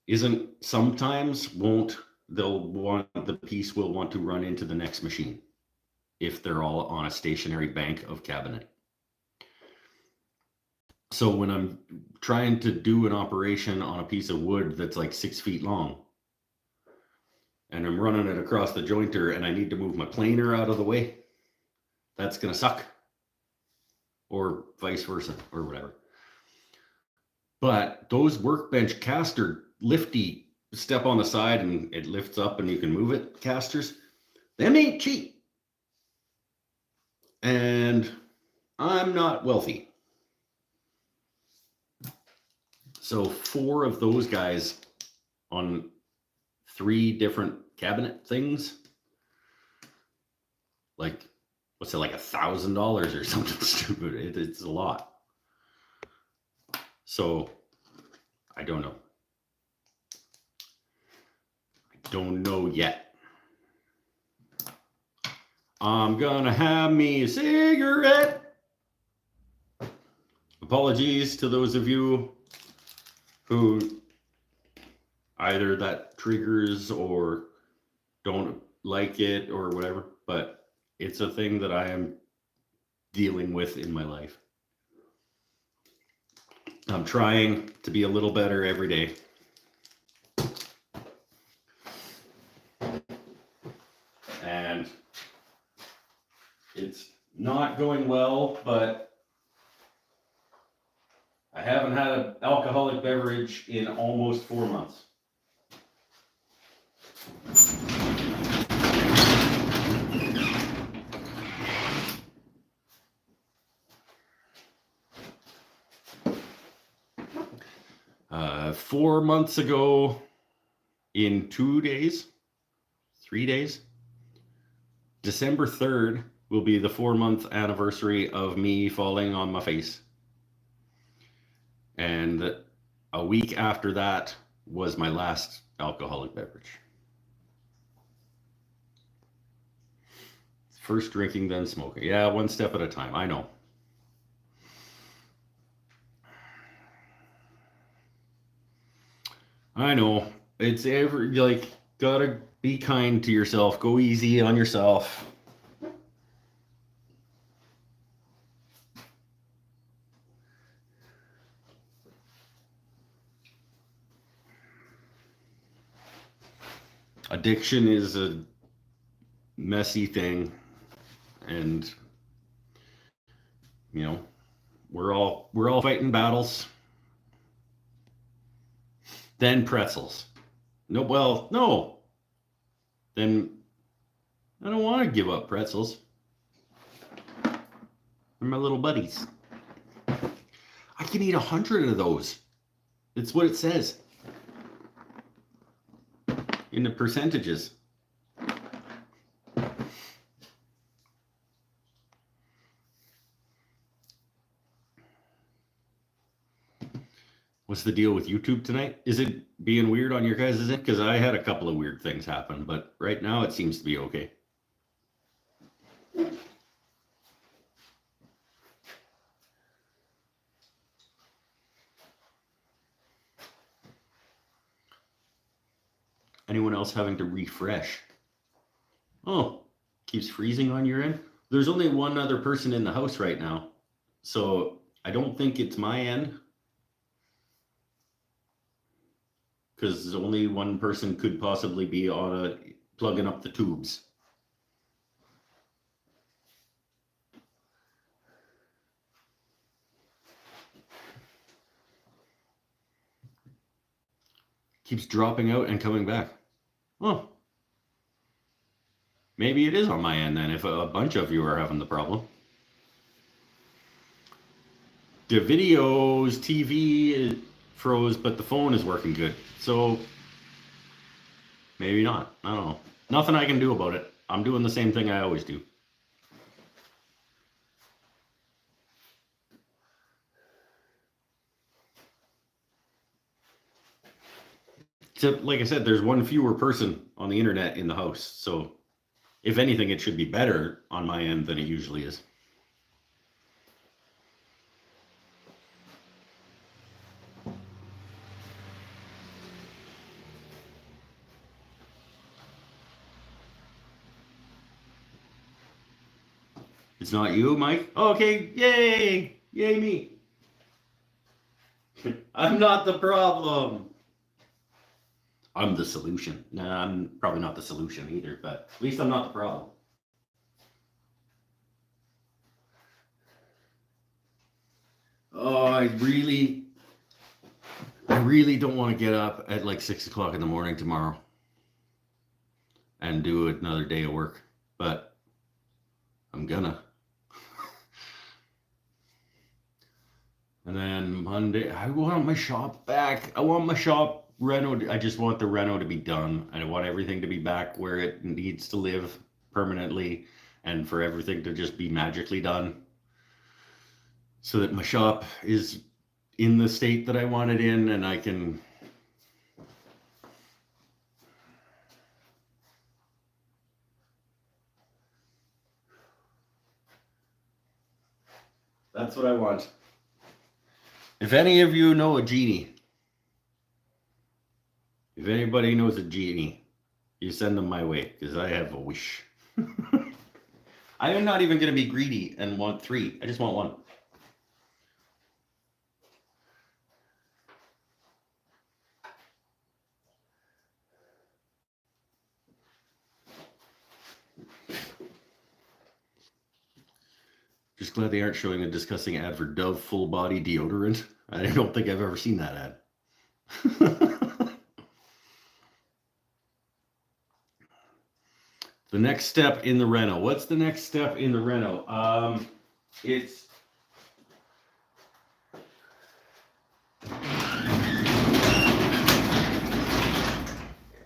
isn't sometimes won't they'll want the piece will want to run into the next machine if they're all on a stationary bank of cabinet. So when I'm trying to do an operation on a piece of wood that's like 6 feet long and I'm running it across the jointer and I need to move my planer out of the way, that's going to suck. Or vice versa or whatever. But those workbench caster lifty step on the side and it lifts up and you can move it casters, them ain't cheap. And I'm not wealthy. So 4 of those guys on 3 different cabinet things, like, what's it, like $1,000 or something stupid. It's a lot. So I don't know. I don't know yet. I'm gonna have me a cigarette. Apologies to those of you who either that triggers or don't like it or whatever, but it's a thing that I am dealing with in my life. I'm trying to be a little better every day. And it's not going well, but I haven't had an alcoholic beverage in almost 4 months. Four months ago, in 2 days, 3 days, December 3rd will be the 4-month anniversary of me falling on my face. And a week after that was my last alcoholic beverage. First drinking, then smoking. Yeah, one step at a time. I know. I know. It's like, gotta be kind to yourself. Go easy on yourself. Addiction is a messy thing, and you know, we're all fighting battles. Then pretzels. No. Then I don't want to give up pretzels. They're my little buddies. I can eat 100 of those. It's what it says in the percentages. What's the deal with YouTube tonight? Is it being weird on your guys' end? Because I had a couple of weird things happen, but right now it seems to be okay. Anyone else having to refresh? Oh, keeps freezing on your end? There's only one other person in the house right now, so I don't think it's my end. Because only one person could possibly be on plugging up the tubes. Keeps dropping out and coming back. Oh. Maybe it is on my end then, if a bunch of you are having the problem. The videos, TV froze, but the phone is working good. So maybe not. I don't know. Nothing I can do about it. I'm doing the same thing I always do. Except, like I said, there's one fewer person on the internet in the house. So if anything, it should be better on my end than it usually is. It's not you, Mike? Okay, yay! Yay me! I'm not the problem. I'm the solution. Nah, I'm probably not the solution either, but at least I'm not the problem. Oh, I really don't want to get up at like 6 o'clock in the morning tomorrow and do another day of work, but I'm gonna. And then Monday, I want my shop back. I want my shop reno. I just want the reno to be done. I want everything to be back where it needs to live permanently and for everything to just be magically done so that my shop is in the state that I want it in and I can that's what I want. If any of you know a genie, if anybody knows a genie, you send them my way because I have a wish. I am not even going to be greedy and want 3. I just want 1. Just glad they aren't showing a disgusting ad for Dove full body deodorant. I don't think I've ever seen that ad. The next step in the reno. What's the next step in the reno? It's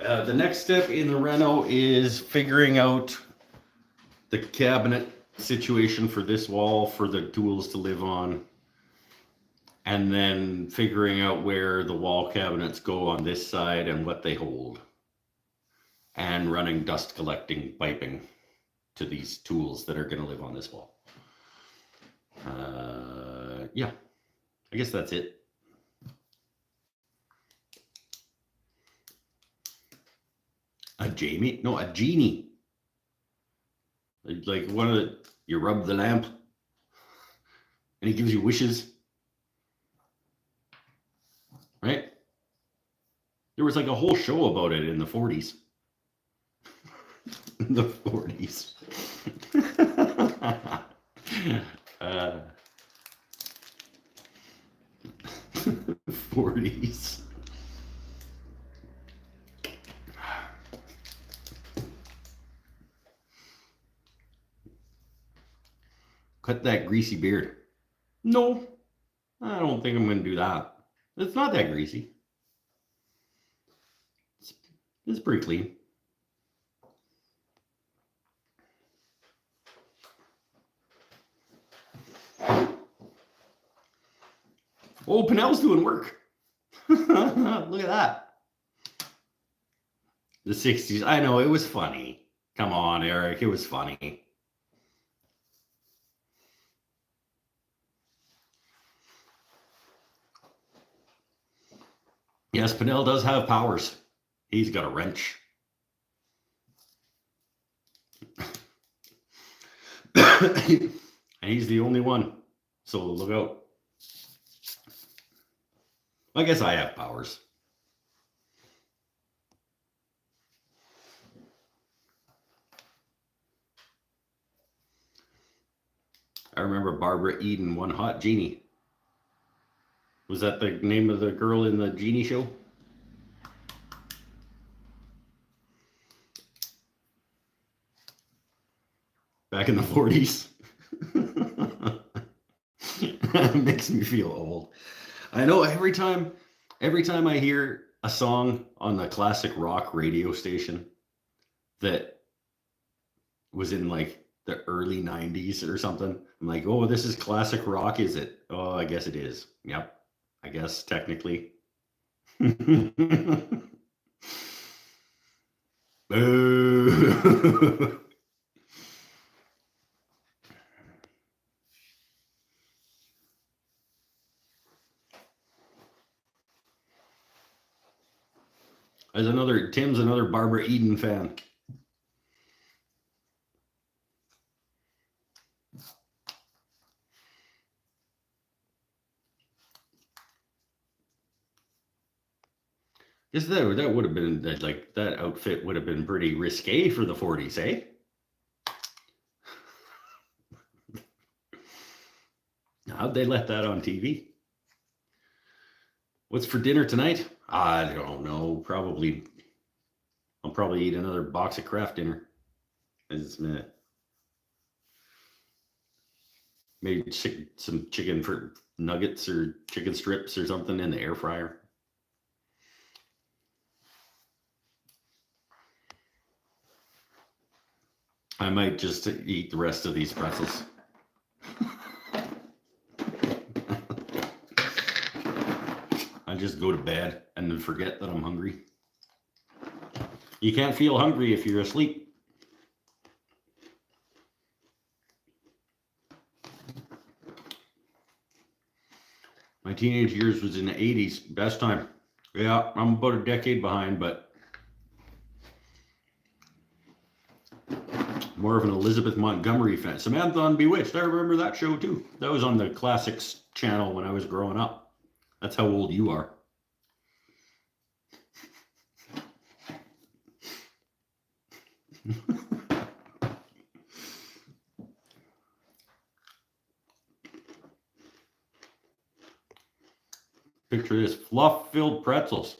the next step in the reno is figuring out the cabinet situation for this wall for the tools to live on, and then figuring out where the wall cabinets go on this side and what they hold, and running dust collecting piping to these tools that are going to live on this wall. Yeah, I guess that's it. A Jamie? No, a genie. Like one of the, you rub the lamp and he gives you wishes. Right? There was like a whole show about it in the 40s. The 40s. 40s. Cut that greasy beard. No, I don't think I'm going to do that. It's not that greasy. It's pretty clean. Oh, Pinnell's doing work. Look at that. The 60s. I know, it was funny. Come on, Eric. It was funny. Yes, Pinnell does have powers. He's got a wrench. And he's the only one. So look out. I guess I have powers. I remember Barbara Eden, One Hot Genie. Was that the name of the girl in the Genie show? Back in the 40s. It makes me feel old. I know every time I hear a song on the classic rock radio station that was in like the early 90s or something, I'm like, oh, this is classic rock, is it? Oh, I guess it is. Yep. I guess technically. Boo. Tim's another Barbara Eden fan. Guess that would have been like that outfit would have been pretty risque for the 40s, eh? How'd they let that on TV? What's for dinner tonight? I don't know. I'll probably eat another box of Kraft dinner. Maybe some chicken for nuggets or chicken strips or something in the air fryer. I might just eat the rest of these pretzels. I just go to bed and then forget that I'm hungry. You can't feel hungry if you're asleep. My teenage years was in the 80s. Best time. Yeah, I'm about a decade behind, but more of an Elizabeth Montgomery fan. Samantha on Bewitched. I remember that show too. That was on the Classics channel when I was growing up. That's how old you are. Picture this, fluff-filled pretzels.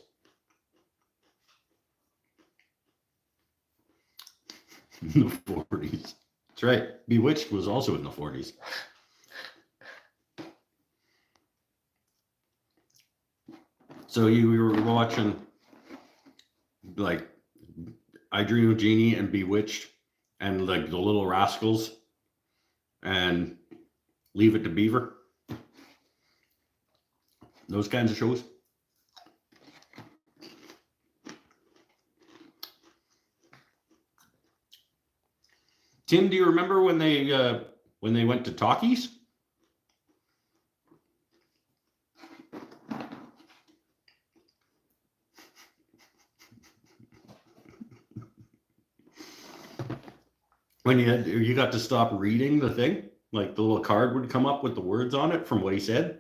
In the 40s. That's right. Bewitched was also in the 40s. So you were watching like I Dream of Jeannie and Bewitched and like The Little Rascals and Leave It to Beaver. Those kinds of shows. Tim, do you remember when they went to talkies? When you got to stop reading the thing, like the little card would come up with the words on it from what he said.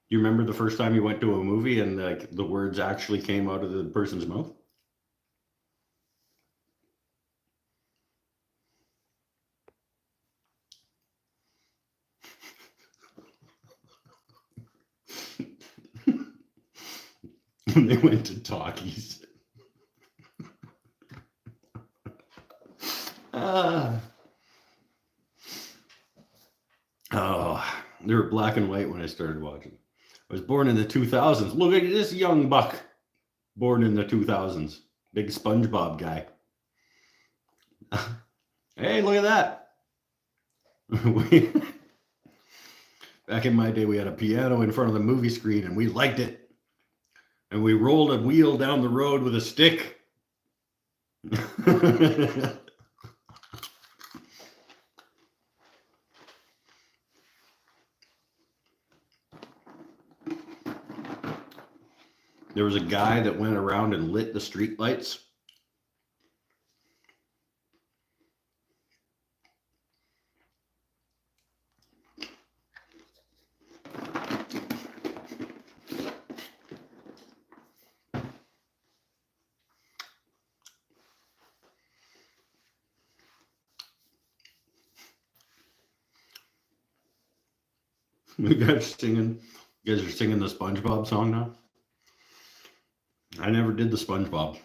You remember the first time you went to a movie and like the words actually came out of the person's mouth? When they went to talkies. Oh, they were black and white when I started watching. I was born in the 2000s. Look at this young buck, born in the 2000s. Big SpongeBob guy. Hey, look at that. Back in my day, we had a piano in front of the movie screen, and we liked it. And we rolled a wheel down the road with a stick. There was a guy that went around and lit the street lights. You guys are singing the SpongeBob song now? I never did the SpongeBob.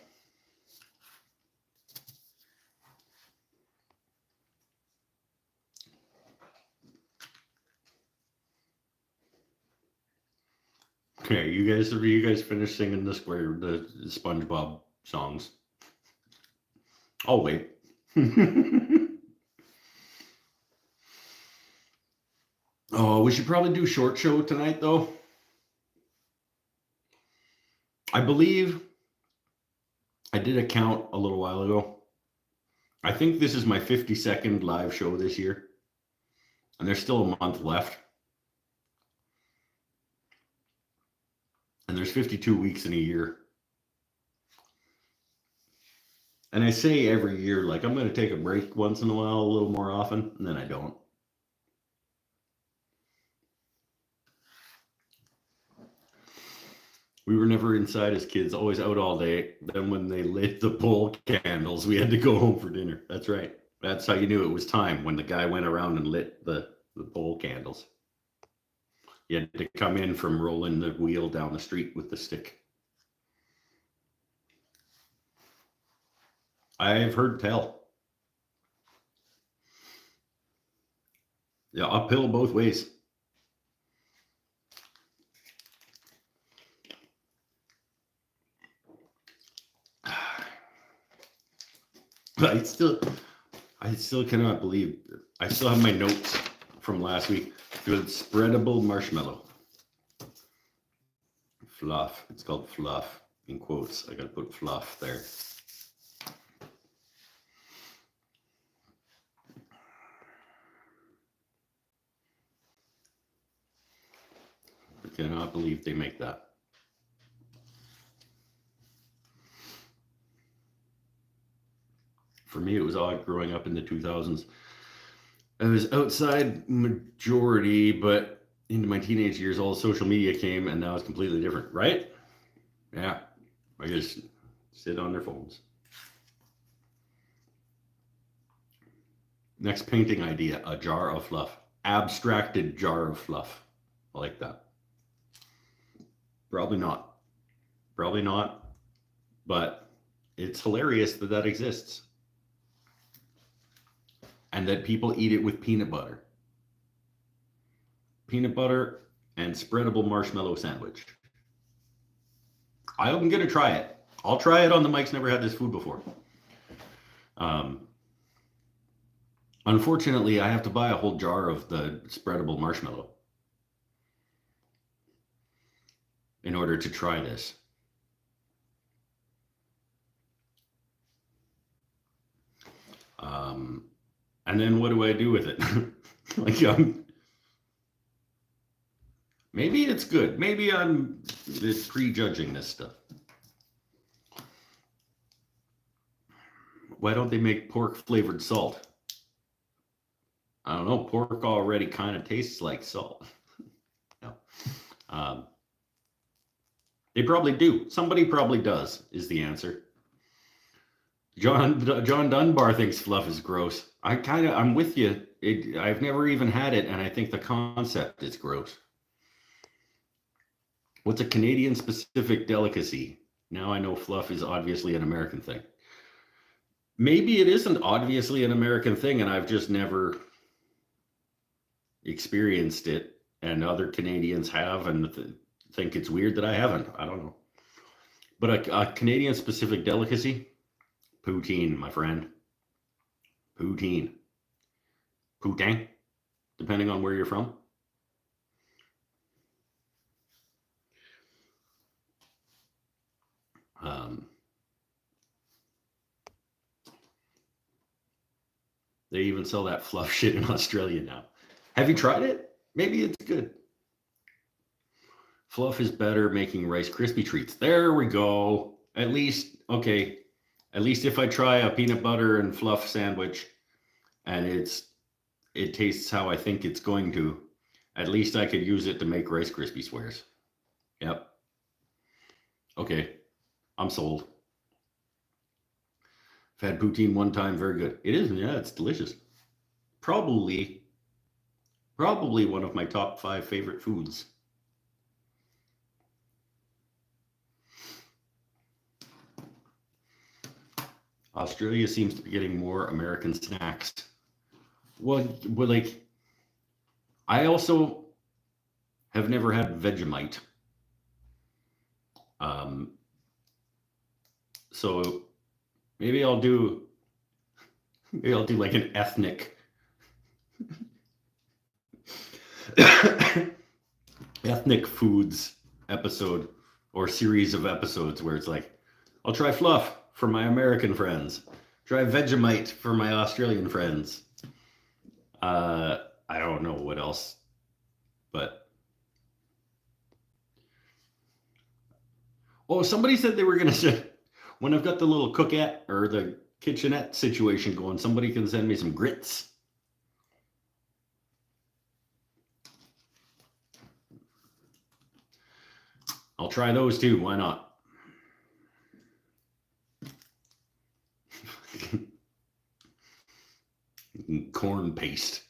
Okay, you guys finish singing the SpongeBob songs. I'll wait. Oh, we should probably do short show tonight, though. I believe I did a count a little while ago. I think this is my 52nd live show this year, and there's still a month left. And there's 52 weeks in a year. And I say every year, like, I'm going to take a break once in a while, a little more often, and then I don't. We were never inside as kids, always out all day. Then when they lit the bowl candles, we had to go home for dinner. That's right. That's how you knew it was time, when the guy went around and lit the bowl candles. You had to come in from rolling the wheel down the street with the stick. I've heard tell. Yeah, uphill both ways. I still cannot believe I still have my notes from last week. Good spreadable marshmallow. Fluff. It's called fluff in quotes. I gotta put fluff there. I cannot believe they make that. For me, it was odd growing up in the 2000s. I was outside majority, but into my teenage years, all social media came, and now it's completely different, right? Yeah, I just sit on their phones. Next painting idea, a jar of fluff. Abstracted jar of fluff. I like that. Probably not, but it's hilarious that exists. And that people eat it with peanut butter. Peanut butter and spreadable marshmallow sandwich. I'm going to try it. I'll try it on the Mike's Never Had This Food Before. Unfortunately, I have to buy a whole jar of the spreadable marshmallow in order to try this. And then what do I do with it? Like, maybe it's good. Maybe I'm prejudging this stuff. Why don't they make pork flavored salt? I don't know. Pork already kind of tastes like salt. No. They probably do. Somebody probably does, is the answer. John Dunbar thinks fluff is gross. I'm with you. I've never even had it, and I think the concept is gross. What's a Canadian specific delicacy? Now I know fluff is obviously an American thing. Maybe it isn't obviously an American thing, and I've just never experienced it, and other Canadians have, and think it's weird that I haven't. I don't know. But a Canadian specific delicacy, poutine, my friend. Poutine. Poutine, depending on where you're from. They even sell that fluff shit in Australia now. Have you tried it? Maybe it's good. Fluff is better making Rice Krispie treats. There we go. At least, okay. At least if I try a peanut butter and fluff sandwich and it tastes how I think it's going to, at least I could use it to make Rice Krispie squares. Yep. Okay. I'm sold. I've had poutine one time, very good. It is, yeah, it's delicious. Probably one of my top 5 favorite foods. Australia seems to be getting more American snacks. Well, like, I also have never had Vegemite. So maybe I'll do like an ethnic ethnic foods episode or series of episodes where it's like, I'll try fluff for my American friends, try Vegemite for my Australian friends. I don't know what else, but somebody said they were gonna send, when I've got the little cookette or the kitchenette situation going, somebody can send me some grits. I'll try those too. Why not? Corn paste.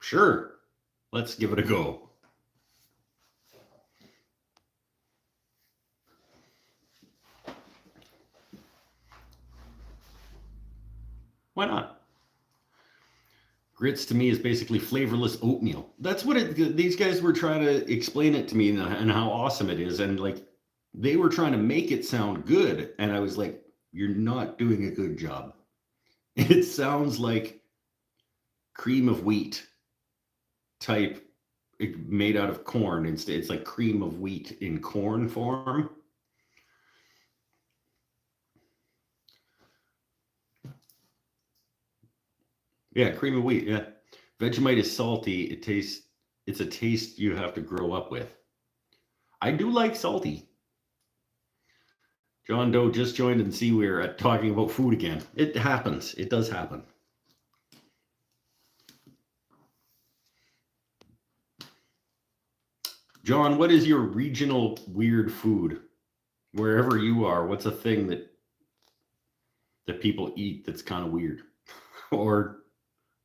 Sure. Let's give it a go. Why not? Grits to me is basically flavorless oatmeal. That's what these guys were trying to explain it to me and how awesome it is. And like, they were trying to make it sound good. And I was like, you're not doing a good job. It sounds like cream of wheat type made out of corn. Instead, it's like cream of wheat in corn form. Yeah, cream of wheat. Yeah. Vegemite is salty. It's a taste you have to grow up with. I do like salty. John Doe just joined and see we're talking about food again. It happens. It does happen. John, what is your regional weird food? Wherever you are, what's a thing that people eat that's kind of weird? Or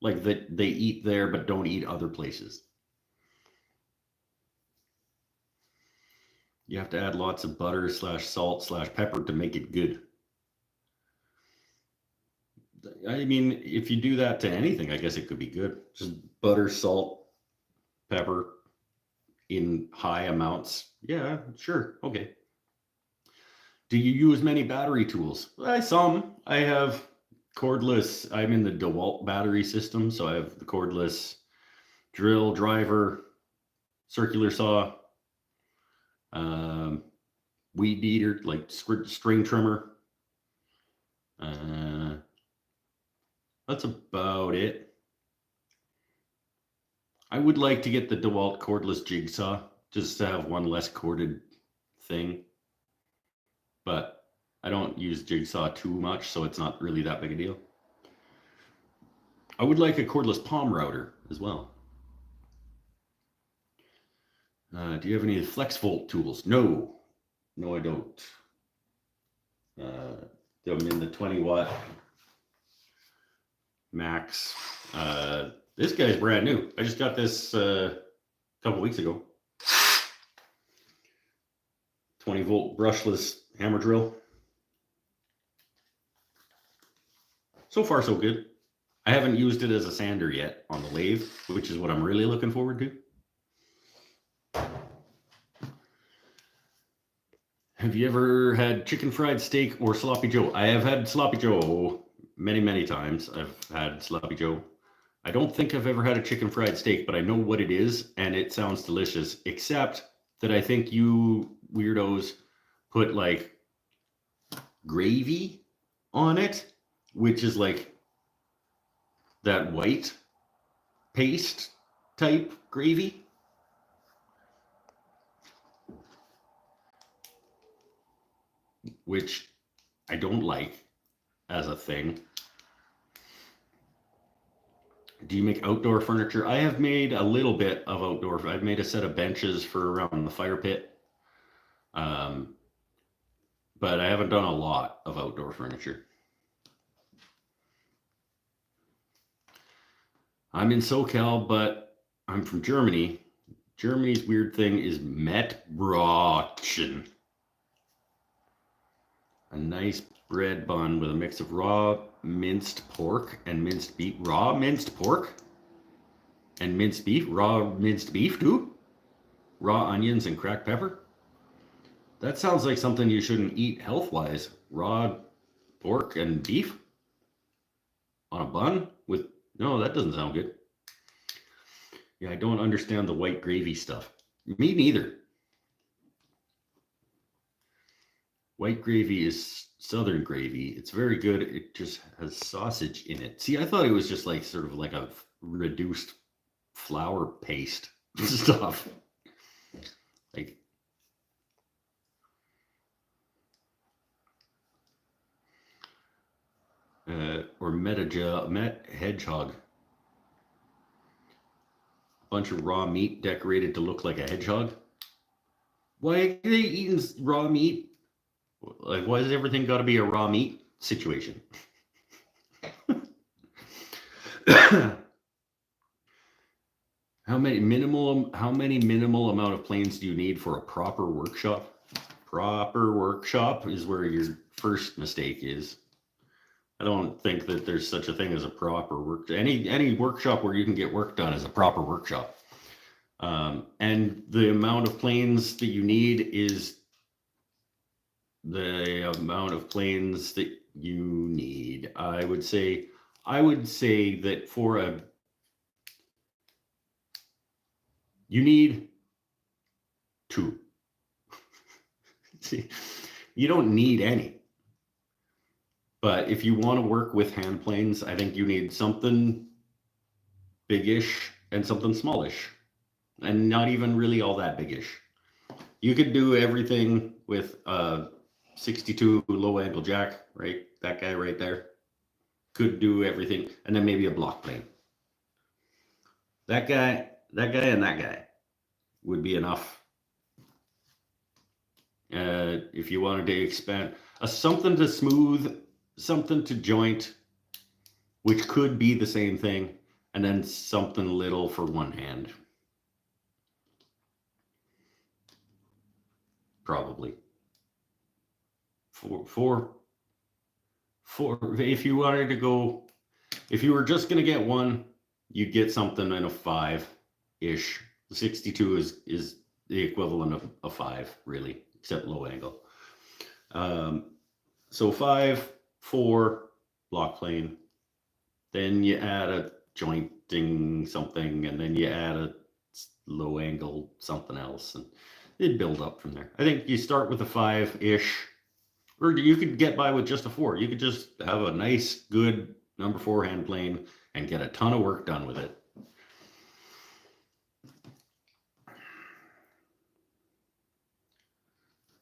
like that they eat there but don't eat other places? You have to add lots of butter / salt / pepper to make it good. I mean, if you do that to anything, I guess it could be good. Just butter, salt, pepper in high amounts. Yeah, sure. Okay. Do you use many battery tools? Some. I have cordless. I'm in the DeWalt battery system, so I have the cordless drill, driver, circular saw, weed eater, like string trimmer. That's about it. I would like to get the DeWalt cordless jigsaw just to have one less corded thing. But I don't use jigsaw too much, so it's not really that big a deal. I would like a cordless palm router as well. Do you have any flex volt tools? No, I don't. I'm in the 20-watt max. This guy's brand new. I just got this a couple weeks ago. 20-volt brushless hammer drill. So far, so good. I haven't used it as a sander yet on the lathe, which is what I'm really looking forward to. Have you ever had chicken fried steak or sloppy joe? I have had sloppy joe many, many times. I've had sloppy joe. I don't think I've ever had a chicken fried steak, but I know what it is, and it sounds delicious, except that I think you weirdos put like gravy on it, which is like that white paste type gravy. Which I don't like as a thing. Do you make outdoor furniture? I have made a little bit of outdoor. I've made a set of benches for around the fire pit. But I haven't done a lot of outdoor furniture. I'm in SoCal, but I'm from Germany. Germany's weird thing is Mettbrötchen. A nice bread bun with a mix of raw minced pork and minced beef. Raw minced pork and minced beef. Raw minced beef too. Raw onions and cracked pepper. That sounds like something you shouldn't eat health-wise. Raw pork and beef on a bun with... No, that doesn't sound good. Yeah, I don't understand the white gravy stuff. Me neither. White gravy is Southern gravy. It's very good. It just has sausage in it. See, I thought it was just like sort of like a reduced flour paste stuff. Like... or Met hedgehog. Bunch of raw meat decorated to look like a hedgehog. Why are they eating raw meat? Like, why has everything got to be a raw meat situation? How many minimal amount of planes do you need for a proper workshop? Proper workshop is where your first mistake is. I don't think that there's such a thing as a proper work. Any workshop where you can get work done is a proper workshop. And the amount of planes that you need is the amount of planes that you need. I would say that for you need 2. See, you don't need any. But if you want to work with hand planes, I think you need something biggish and something smallish, and not even really all that biggish. You could do everything with a 62 low angle jack, right? That guy right there could do everything, and then maybe a block plane. That guy, and that guy would be enough. If you wanted to expand, something to smooth, something to joint, which could be the same thing, and then something little for one hand. Probably. For if you wanted to go, if you were just going to get one, you'd get something in a 5-ish. 62 is the equivalent of a 5, really, except low angle. So 5, 4 block plane, then you add a jointing something, and then you add a low angle something else, and it'd build up from there. I think you start with a 5-ish, or you could get by with just a 4. You could just have a nice, good number 4 hand plane and get a ton of work done with it.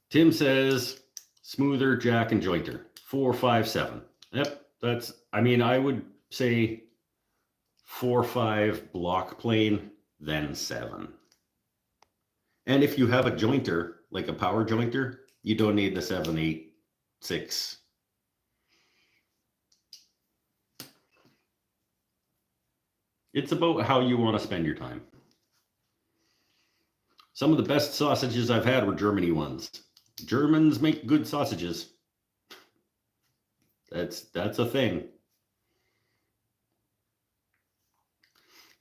Tim says smoother jack and jointer. 4, 5, 7. Yep, that's, I mean, I would say 4, 5 block plane, then 7. And if you have a jointer, like a power jointer, you don't need the 7, 8, 6. It's about how you want to spend your time. Some of the best sausages I've had were Germany ones. Germans make good sausages. That's a thing.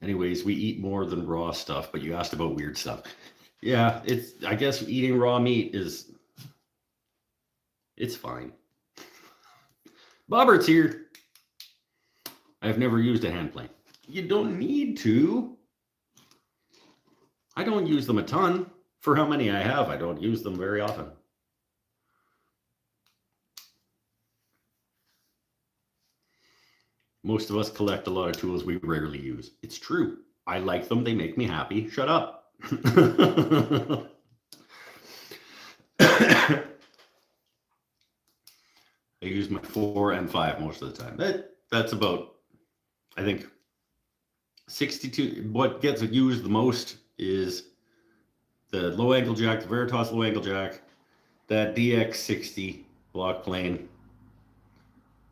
Anyways, we eat more than raw stuff, but you asked about weird stuff. Yeah, I guess eating raw meat it's fine. Bobbert's here. I've never used a hand plane. You don't need to. I don't use them a ton. For how many I have, I don't use them very often. Most of us collect a lot of tools we rarely use. It's true. I like them. They make me happy. Shut up. I use my 4 and 5 most of the time. That's about, I think, 62. What gets used the most is the low angle jack, the Veritas low angle jack, that DX60 block plane,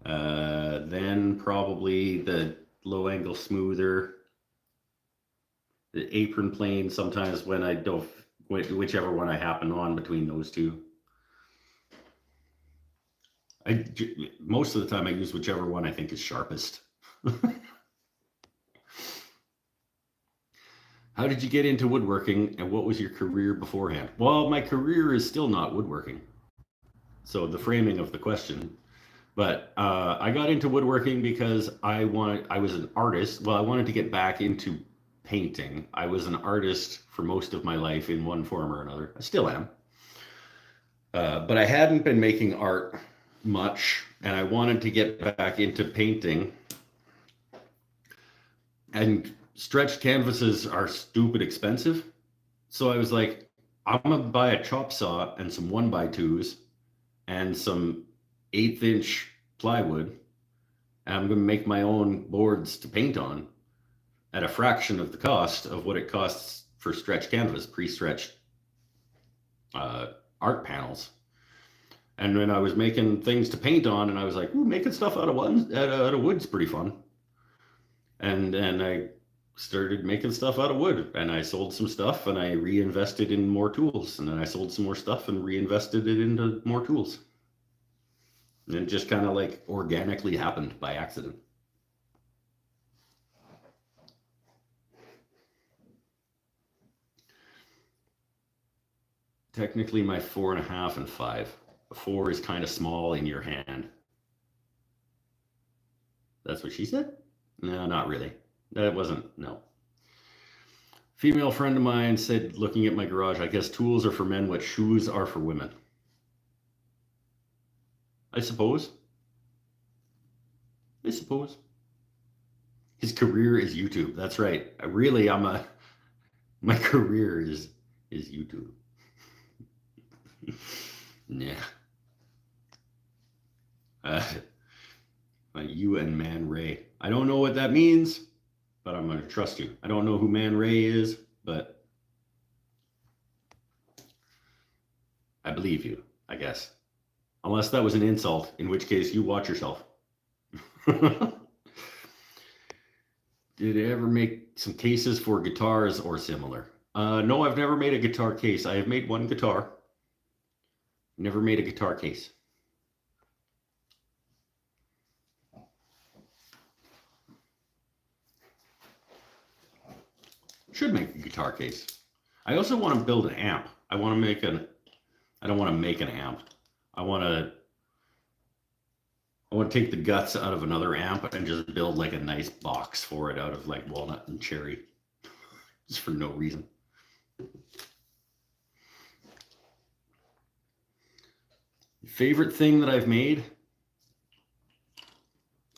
then probably the low angle smoother, the apron plane sometimes when I don't, whichever one I happen on between those two. Most of the time I use whichever one I think is sharpest. How did you get into woodworking and what was your career beforehand? Well, my career is still not woodworking. So the framing of the question, but I got into woodworking because I was an artist. Well, I wanted to get back into painting. I was an artist for most of my life in one form or another. I still am. But I hadn't been making art much, and I wanted to get back into painting. And stretched canvases are stupid expensive. So I was like, I'm going to buy a chop saw and some 1x2s and some 1/8-inch plywood. And I'm going to make my own boards to paint on at a fraction of the cost of what it costs for stretched canvas, pre-stretched art panels. And when I was making things to paint on, and I was like, ooh, making stuff out of wood's pretty fun. And I started making stuff out of wood, and I sold some stuff and I reinvested in more tools, and then I sold some more stuff and reinvested it into more tools. And it just kind of like organically happened by accident. Technically my 4.5 and 5. 4 is kind of small in your hand. That's what she said? No, not really. That wasn't, no. Female friend of mine said, looking at my garage, I guess tools are for men what shoes are for women. I suppose. His career is YouTube. That's right. My career is YouTube. Yeah. You and Man Ray. I don't know what that means, but I'm going to trust you. I don't know who Man Ray is, but I believe you, I guess. Unless that was an insult, in which case you watch yourself. Did I ever make some cases for guitars or similar? No, I've never made a guitar case. I have made one guitar. Never made a guitar case. Should make a guitar case. I also want to build an amp. I don't want to make an amp. I want to take the guts out of another amp and just build like a nice box for it out of like walnut and cherry. Just for no reason. Favorite thing that I've made?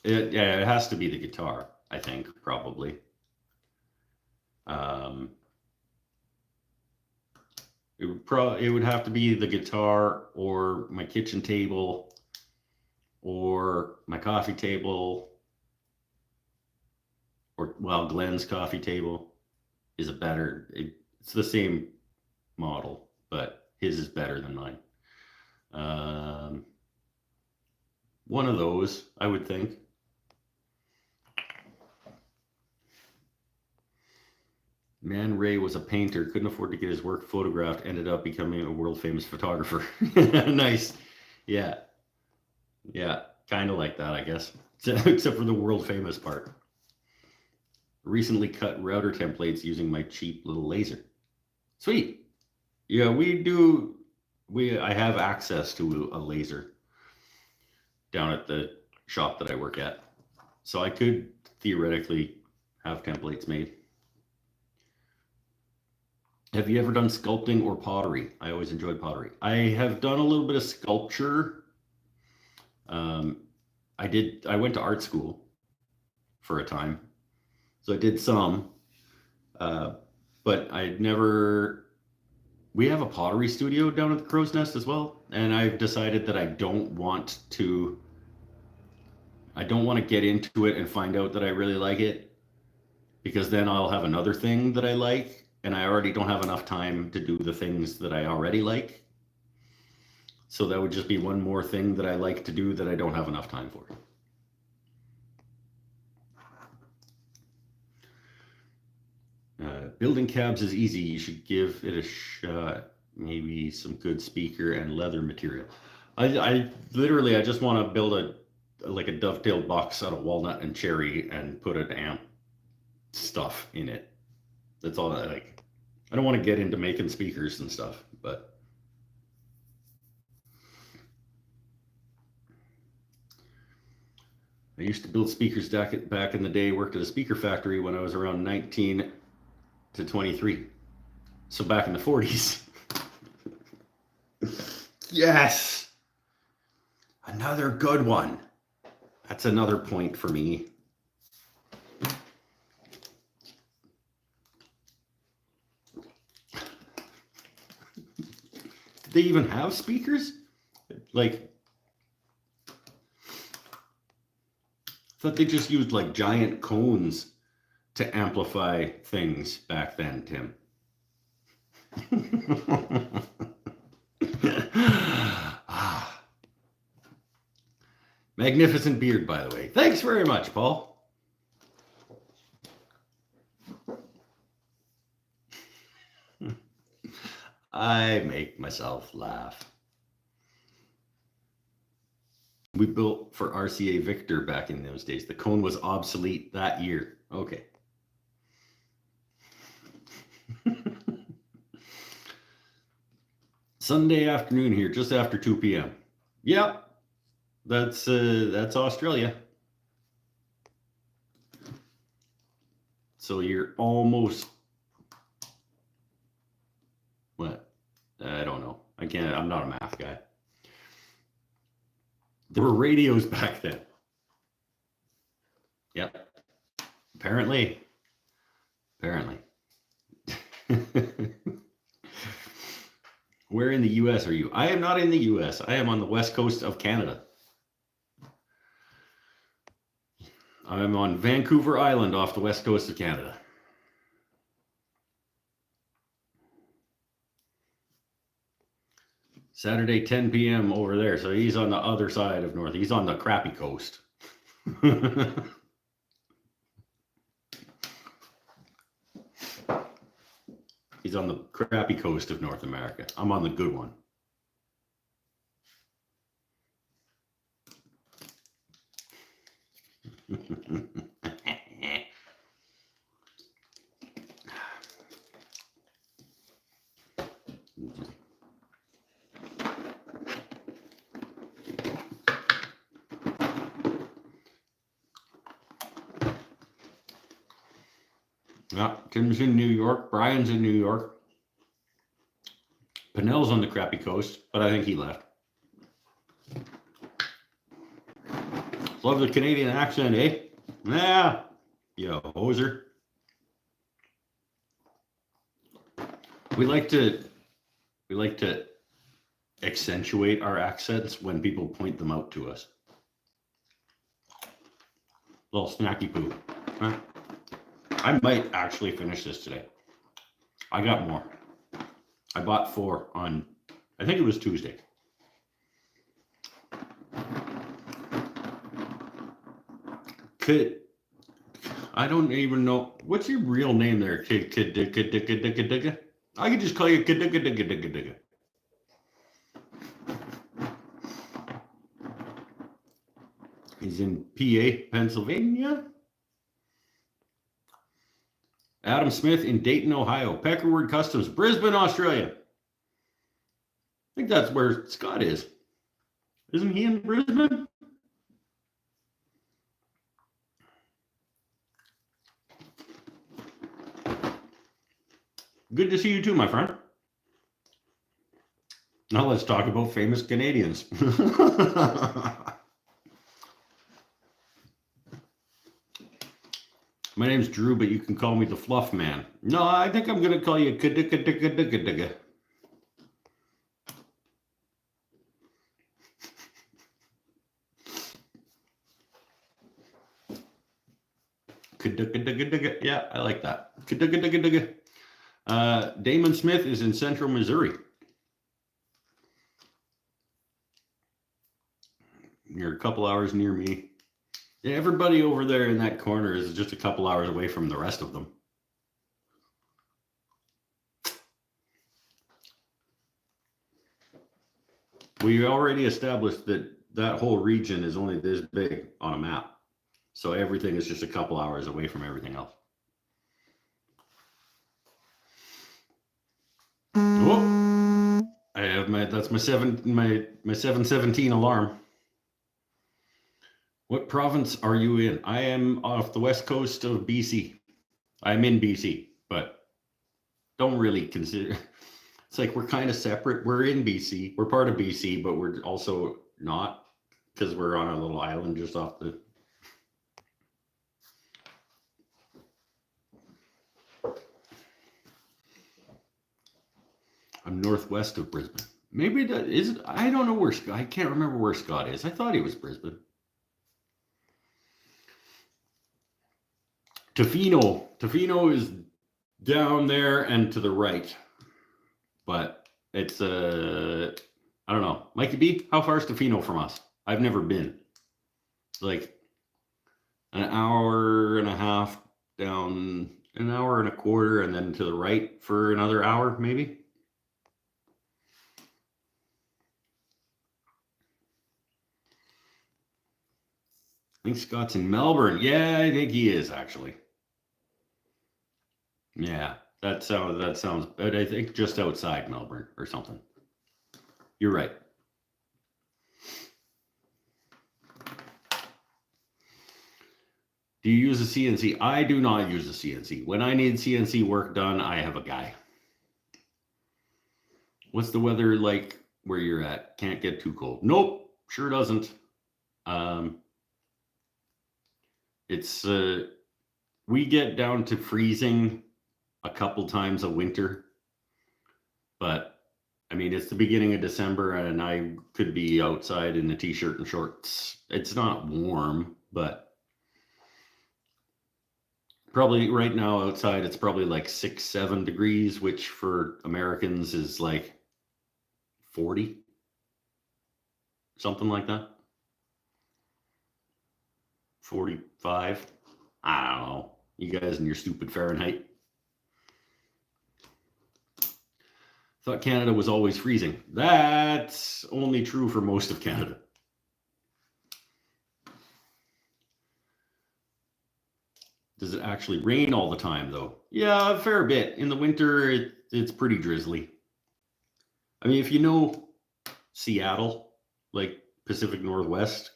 It has to be the guitar, I think, probably. It would have to be the guitar or my kitchen table or my coffee table, or well, Glenn's coffee table is it's the same model, but his is better than mine. One of those, I would think. Man Ray was a painter, couldn't afford to get his work photographed, ended up becoming a world famous photographer. Nice. Yeah, kind of like that, I guess, except for the world famous part. recently cut router templates using my cheap little laser. Sweet. Yeah, we do. I have access to a laser down at the shop that I work at. So I could theoretically have templates made. Have you ever done sculpting or pottery? I always enjoyed pottery. I have done a little bit of sculpture. I went to art school for a time. So I did some, but I never. We have a pottery studio down at the Crow's Nest as well, and I've decided that I don't want to. I don't want to get into it and find out that I really like it, because then I'll have another thing that I like, and I already don't have enough time to do the things that I already like. So that would just be one more thing that I like to do that I don't have enough time for. Building cabs is easy. You should give it a shot. Maybe some good speaker and leather material. I literally, I just want to build a dovetailed box out of walnut and cherry and put an amp stuff in it. That's all I like. I don't want to get into making speakers and stuff, but I used to build speakers back in the day. Worked at a speaker factory when I was around 19 to 23. So back in the 40s. Yes. Another good one. That's another point for me. Did they even have speakers? Like, I thought they just used like giant cones to amplify things back then, Tim. Magnificent beard, by the way. Thanks very much, Paul. I make myself laugh. We built for RCA Victor back in those days. The cone was obsolete that year. Okay. Sunday afternoon here, just after 2 p.m. Yep, that's Australia. So you're almost, what? I don't know. I'm not a math guy. There were radios back then. Yep. Apparently. Where in the U.S. are you? I am not in the U.S. I am on the west coast of Canada. I'm on Vancouver Island off the west coast of Canada. Saturday, 10 p.m. over there. So he's on the other side of North. He's on the crappy coast. He's on the crappy coast of North America. I'm on the good one. Yeah, Tim's in New York. Brian's in New York. Pinnell's on the crappy coast, but I think he left. Love the Canadian accent, eh? Yeah, you hoser. We like to accentuate our accents when people point them out to us. Little snacky poo. Huh? I might actually finish this today. I got more. I bought 4 on, I think it was Tuesday. I don't even know. What's your real name there? I could just call you Kiddigga. He's in PA, Pennsylvania. Adam Smith in Dayton, Ohio. Peckerwood Customs, Brisbane, Australia. I think that's where Scott is. Isn't he in Brisbane? Good to see you too, my friend. Now let's talk about famous Canadians. My name's Drew, but you can call me the Fluff Man. No, I think I'm going to call you Kadika. Yeah, I like that. Damon Smith is in Central Missouri. You're a couple hours near me. Yeah, everybody over there in that corner is just a couple hours away from the rest of them. We already established that that whole region is only this big on a map. So everything is just a couple hours away from everything else. Oh, I have that's my 717 alarm. What province are you in? I am off the west coast of BC. I'm in BC, but don't really consider. It's like we're kind of separate. We're in BC. We're part of BC, but we're also not because we're on a little island just off the. I'm northwest of Brisbane. Maybe that is. I don't know where Scott. I can't remember where Scott is. I thought he was Brisbane. Tofino is down there and to the right, but it's I don't know. Mikey B, how far is Tofino from us? I've never been. Like an hour and a half down, an hour and a quarter, and then to the right for another hour, maybe. I think Scott's in Melbourne. Yeah, I think he is actually. Yeah, that sounds. But I think just outside Melbourne or something. You're right. Do you use a CNC? I do not use a CNC. When I need CNC work done, I have a guy. What's the weather like where you're at? Can't get too cold. Nope, sure doesn't. It's we get down to freezing a couple times a winter, but I mean it's the beginning of December and I could be outside in a t-shirt and shorts. It's not warm, but probably right now outside it's probably like 6-7 degrees, which for Americans is like 40, something like that. 45. I don't know. You guys and your stupid Fahrenheit. Thought Canada was always freezing. That's only true for most of Canada. Does it actually rain all the time, though? Yeah, a fair bit. In the winter, it's pretty drizzly. I mean, if you know Seattle, like Pacific Northwest,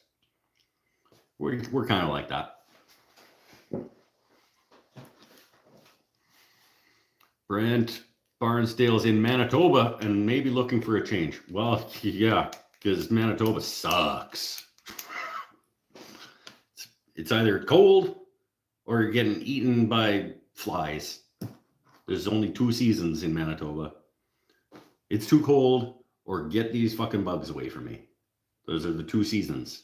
we're kind of like that. Brent Barnsdale's in Manitoba and maybe looking for a change. Well, yeah, because Manitoba sucks. It's either cold or you're getting eaten by flies. There's only 2 seasons in Manitoba. It's too cold or get these fucking bugs away from me. Those are the 2 seasons.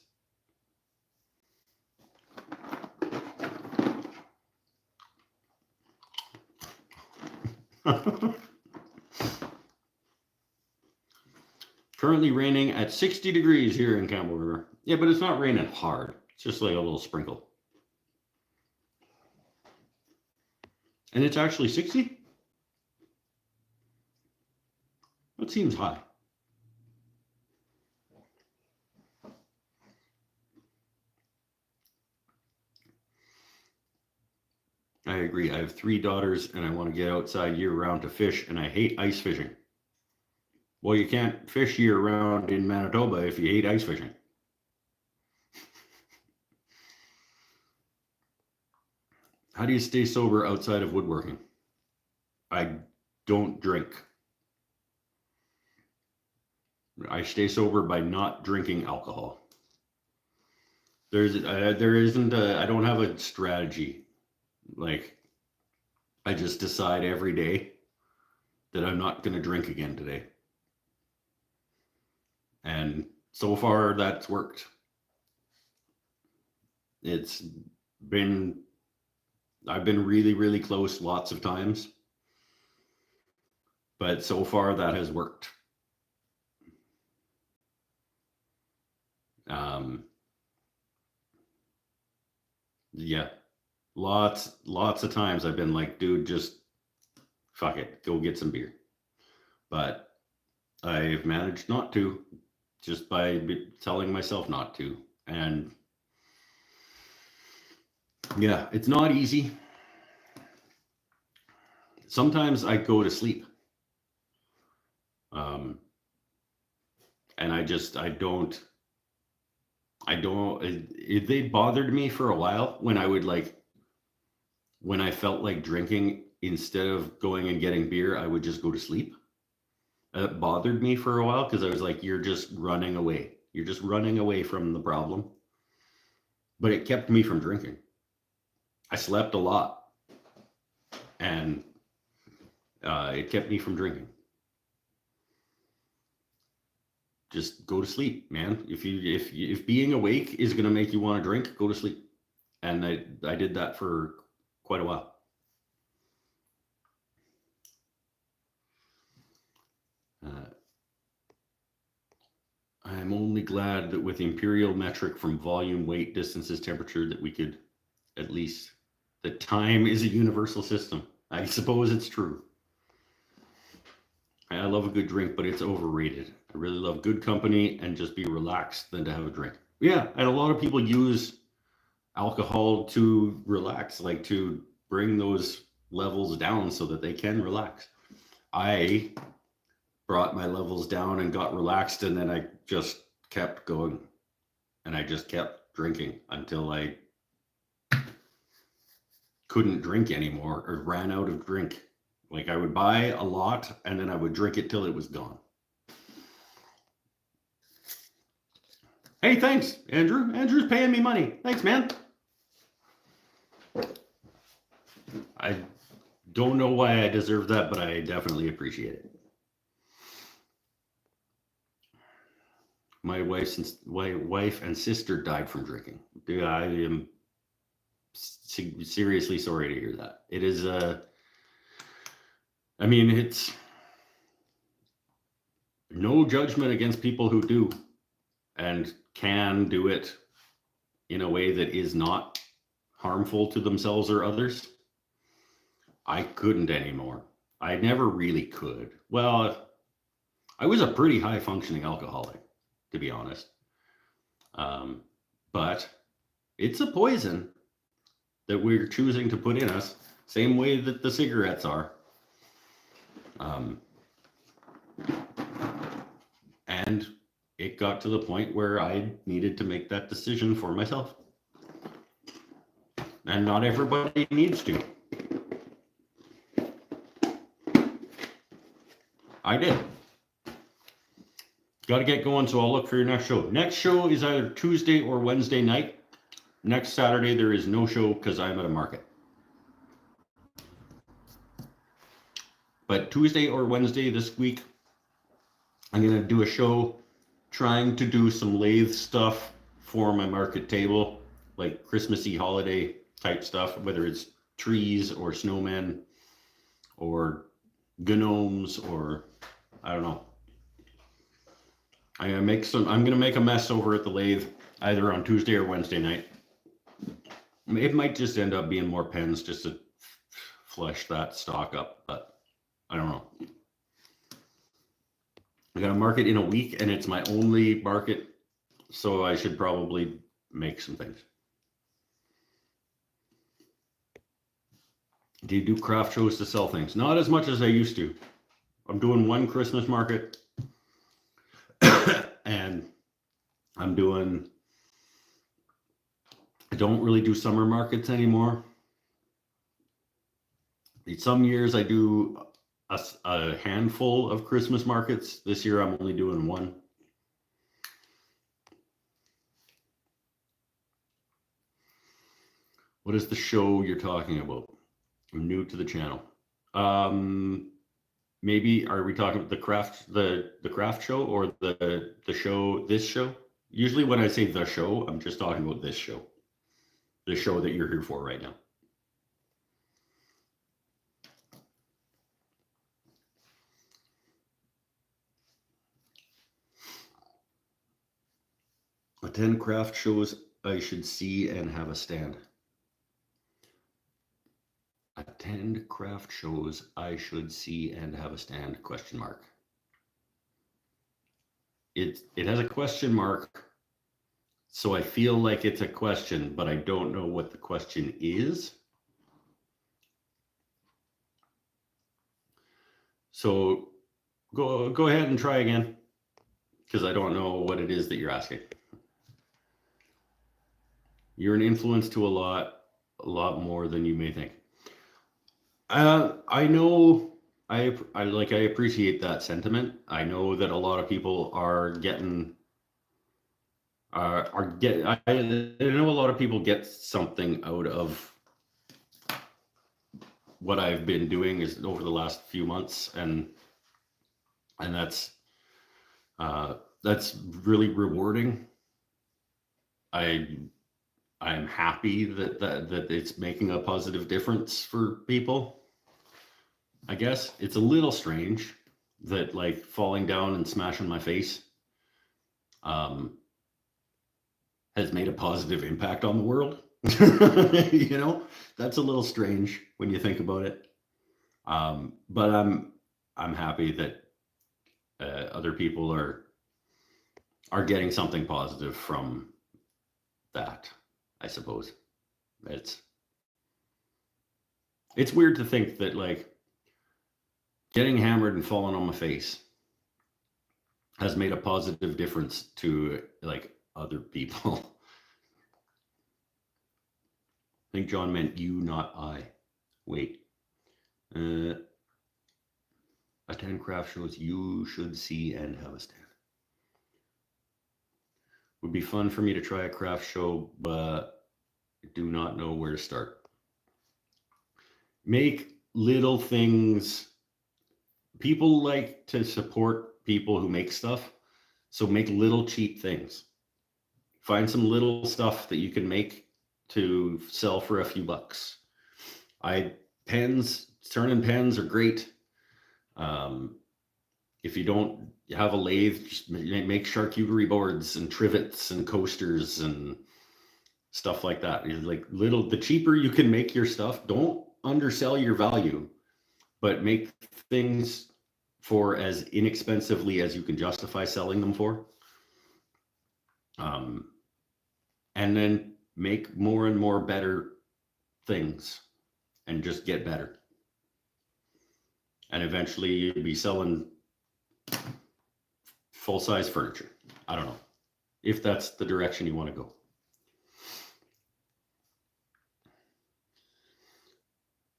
Currently raining at 60 degrees here in Campbell River. Yeah, but it's not raining hard. It's just like a little sprinkle. And it's actually 60? That seems high. I agree. I have 3 daughters and I want to get outside year round to fish, and I hate ice fishing. Well, you can't fish year round in Manitoba if you hate ice fishing. How do you stay sober outside of woodworking? I don't drink. I stay sober by not drinking alcohol. There isn't I don't have a strategy. Like, I just decide every day that I'm not going to drink again today. And so far that's worked. I've been really, really close lots of times, but so far that has worked. Yeah, lots of times I've been like, dude, just fuck it, go get some beer. But I've managed not to, just by telling myself not to. And yeah, it's not easy. Sometimes I go to sleep. And they bothered me for a while when I felt like drinking, instead of going and getting beer, I would just go to sleep. It bothered me for a while because I was like, you're just running away. You're just running away from the problem. But it kept me from drinking. I slept a lot. And it kept me from drinking. Just go to sleep, man. If being awake is going to make you want to drink, go to sleep. And I did that for quite a while. I'm only glad that with imperial metric from volume, weight, distances, temperature, that we could at least, that time is a universal system. I suppose it's true. I love a good drink, but it's overrated. I really love good company and just be relaxed than to have a drink. Yeah, and a lot of people use alcohol to relax, like to bring those levels down so that they can relax. I brought my levels down and got relaxed, and then I just kept going. And I just kept drinking until I couldn't drink anymore or ran out of drink. Like, I would buy a lot and then I would drink it till it was gone. Hey, thanks, Andrew. Andrew's paying me money. Thanks, man. I don't know why I deserve that, but I definitely appreciate it. My wife and sister died from drinking. Dude, I am seriously sorry to hear that. It is I mean, it's no judgment against people who do and can do it in a way that is not harmful to themselves or others. I couldn't anymore. I never really could. Well, I was a pretty high functioning alcoholic, to be honest. But it's a poison that we're choosing to put in us, same way that the cigarettes are. And it got to the point where I needed to make that decision for myself. And not everybody needs to. I did. Got to get going, so I'll look for your next show. Next show is either Tuesday or Wednesday night. Next Saturday, there is no show because I'm at a market. But Tuesday or Wednesday this week, I'm going to do a show trying to do some lathe stuff for my market table, like Christmassy holiday type stuff, whether it's trees or snowmen or gnomes or I don't know. I'm going to make a mess over at the lathe either on Tuesday or Wednesday night. It might just end up being more pens just to flesh that stock up, but I don't know. I got a market in a week and it's my only market, so I should probably make some things. Do do craft shows to sell things. Not as much as I used to. I'm doing one Christmas market and I don't really do summer markets anymore. Some years I do a handful of Christmas markets. This year I'm only doing one. What is the show you're talking about? I'm new to the channel. Maybe are we talking about the craft show or the show, this show? Usually when I say the show, I'm just talking about this show. The show that you're here for right now. Attend craft shows I should see and have a stand. Attend craft shows I should see and have a stand, question mark. It has a question mark, so I feel like it's a question, but I don't know what the question is. So go ahead and try again, because I don't know what it is that you're asking. You're an influence to a lot more than you may think. I know I appreciate that sentiment. I know that a lot of people are getting I know a lot of people get something out of what I've been doing is over the last few months, and that's really rewarding. I'm happy that it's making a positive difference for people. I guess it's a little strange that like falling down and smashing my face has made a positive impact on the world. You know, that's a little strange when you think about it. But I'm happy that other people are getting something positive from that. I suppose it's weird to think that like getting hammered and falling on my face has made a positive difference to like other people. I think John meant you, not I. Wait. Attend craft shows you should see and have a stand. Would be fun for me to try a craft show, but I do not know where to start. Make little things. People like to support people who make stuff, so make little cheap things. Find some little stuff that you can make to sell for a few bucks. Turning pens are great. If you don't have a lathe, just make charcuterie boards and trivets and coasters and stuff like that. Like the cheaper you can make your stuff, don't undersell your value, but make things for as inexpensively as you can justify selling them for. And then make more and more better things and just get better. And eventually you'll be selling full-size furniture. I don't know if that's the direction you want to go.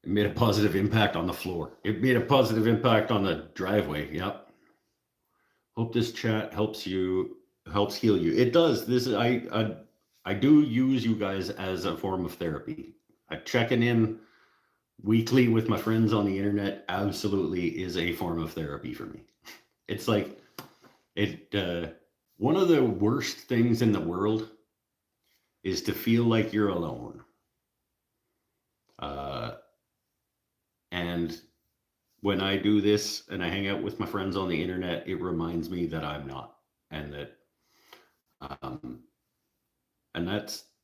It made a positive impact on the floor. It made a positive impact on the driveway. Yep. Hope this chat helps heal you. It does. I do use you guys as a form of therapy. Checking in weekly with my friends on the internet absolutely is a form of therapy for me. It's like one of the worst things in the world is to feel like you're alone. And when I do this and I hang out with my friends on the internet, it reminds me that I'm not, and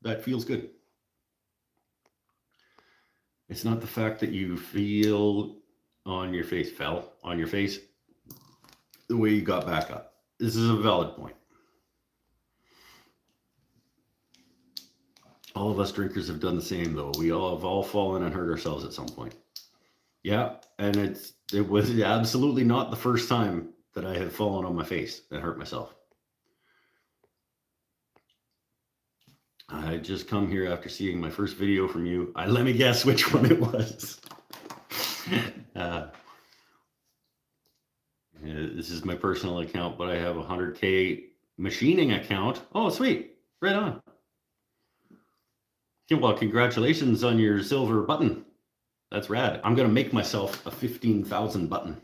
that feels good. It's not the fact that you fell on your face the way you got back up. This is a valid point. All of us drinkers have done the same, though. We all have fallen and hurt ourselves at some point. Yeah, and it was absolutely not the first time that I have fallen on my face and hurt myself. I just come here after seeing my first video from you. Let me guess which one it was. This is my personal account, but I have a 100K machining account. Oh, sweet. Right on. Yeah, well, congratulations on your silver button. That's rad. I'm going to make myself a 15,000 button.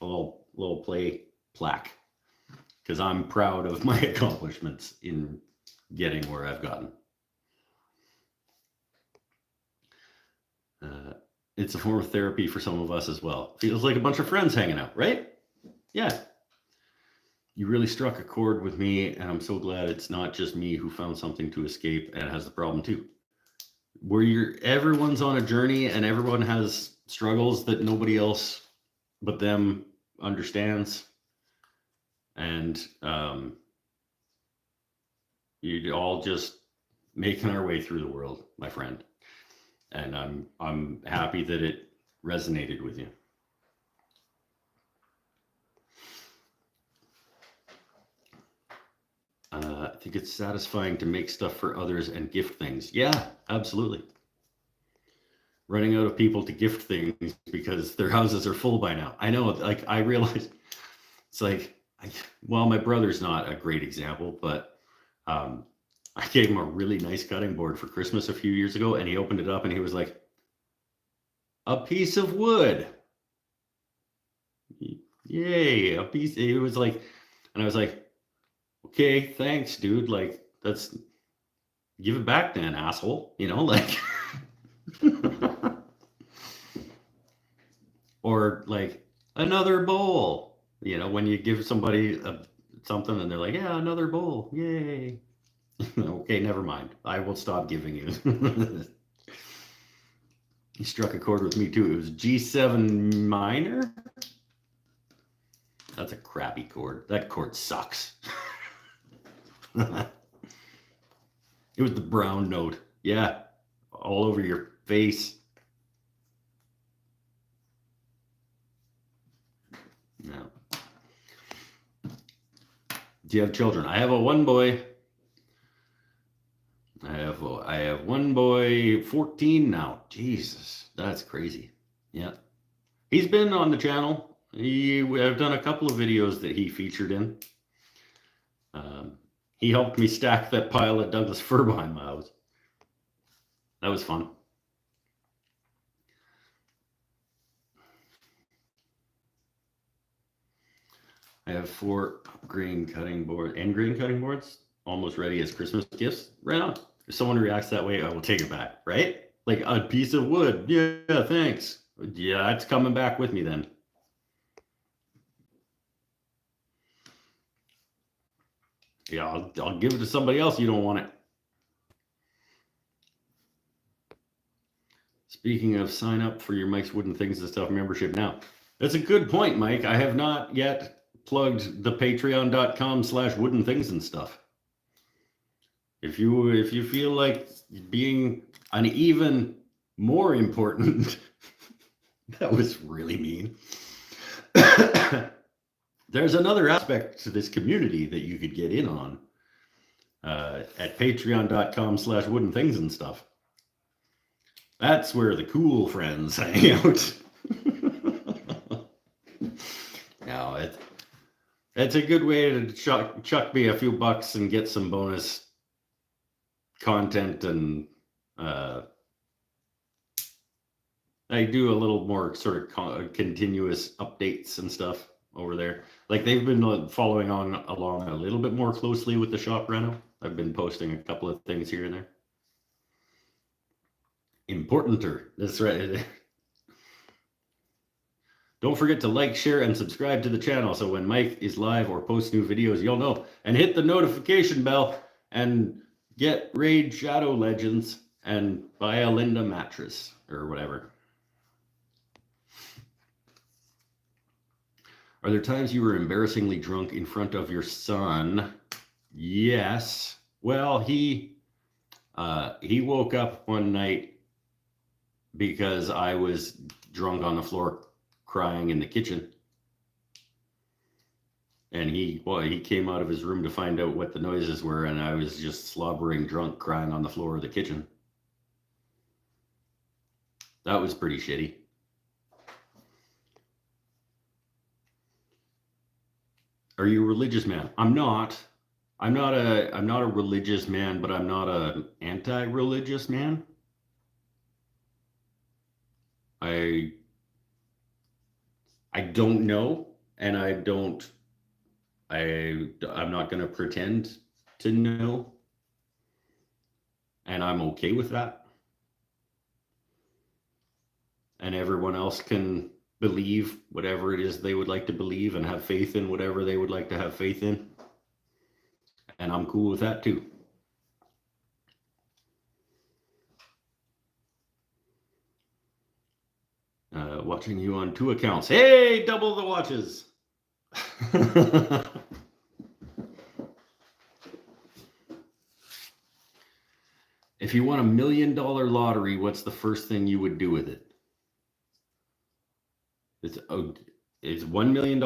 A little play plaque. Because I'm proud of my accomplishments in getting where I've gotten. It's a form of therapy for some of us as well. Feels like a bunch of friends hanging out, right? Yeah. You really struck a chord with me, and I'm so glad it's not just me who found something to escape and has the problem too. Where everyone's on a journey and everyone has struggles that nobody else but them understands, and you're all just making our way through the world, my friend. And I'm happy that it resonated with you. I think it's satisfying to make stuff for others and gift things. Yeah, absolutely. Running out of people to gift things because their houses are full by now. I know, like, I realize it's like, well, my brother's not a great example, but I gave him a really nice cutting board for Christmas a few years ago, and he opened it up and he was like, a piece of wood. Yay, a piece. It was like, and I was like, okay, thanks, dude. Like, that's, give it back then, asshole. You know, like, or like another bowl. You know, when you give somebody something and they're like, yeah, another bowl. Yay. Okay, never mind. I will stop giving you. He struck a chord with me too. It was G7 minor. That's a crappy chord. That chord sucks. It was the brown note. Yeah, all over your face. No. Do you have children? I have a one boy. I have one boy, 14 now. Jesus, that's crazy. Yeah. He's been on the channel. I've done a couple of videos that he featured in. He helped me stack that pile of Douglas fir behind my house. That was fun. I have 4 grain cutting boards, almost ready as Christmas gifts. Right on. If someone reacts that way, I will take it back, right? Like a piece of wood. Yeah, thanks. Yeah, it's coming back with me then. Yeah, I'll give it to somebody else. You don't want it. Speaking of, sign up for your Mike's Wooden Things and Stuff membership now. That's a good point, Mike. I have not yet plugged the patreon.com/wooden things and stuff. If you feel like being an even more important, that was really mean. There's another aspect to this community that you could get in on at patreon.com/wooden things and stuff. That's where the cool friends hang out. No, it's a good way to chuck me a few bucks and get some bonus content, and I do a little more sort of continuous updates and stuff over there. Like, they've been following along a little bit more closely with the shop reno. I've been posting a couple of things here and there. Importanter. That's right. Don't forget to like, share, and subscribe to the channel so when Mike is live or posts new videos, you'll know. And hit the notification bell and get Raid Shadow Legends and buy a Linda mattress or whatever. Are there times you were embarrassingly drunk in front of your son? Yes. Well, he woke up one night because I was drunk on the floor crying in the kitchen. And he came out of his room to find out what the noises were, and I was just slobbering drunk crying on the floor of the kitchen. That was pretty shitty. Are you a religious man? I'm not. I'm not a religious man, but I'm not an anti-religious man. I don't know, and I'm not going to pretend to know, and I'm okay with that. And everyone else can believe whatever it is they would like to believe and have faith in whatever they would like to have faith in. And I'm cool with that too. Watching you on 2 accounts. Hey, double the watches. If you won $1 million lottery, what's the first thing you would do with it? It's $1 million.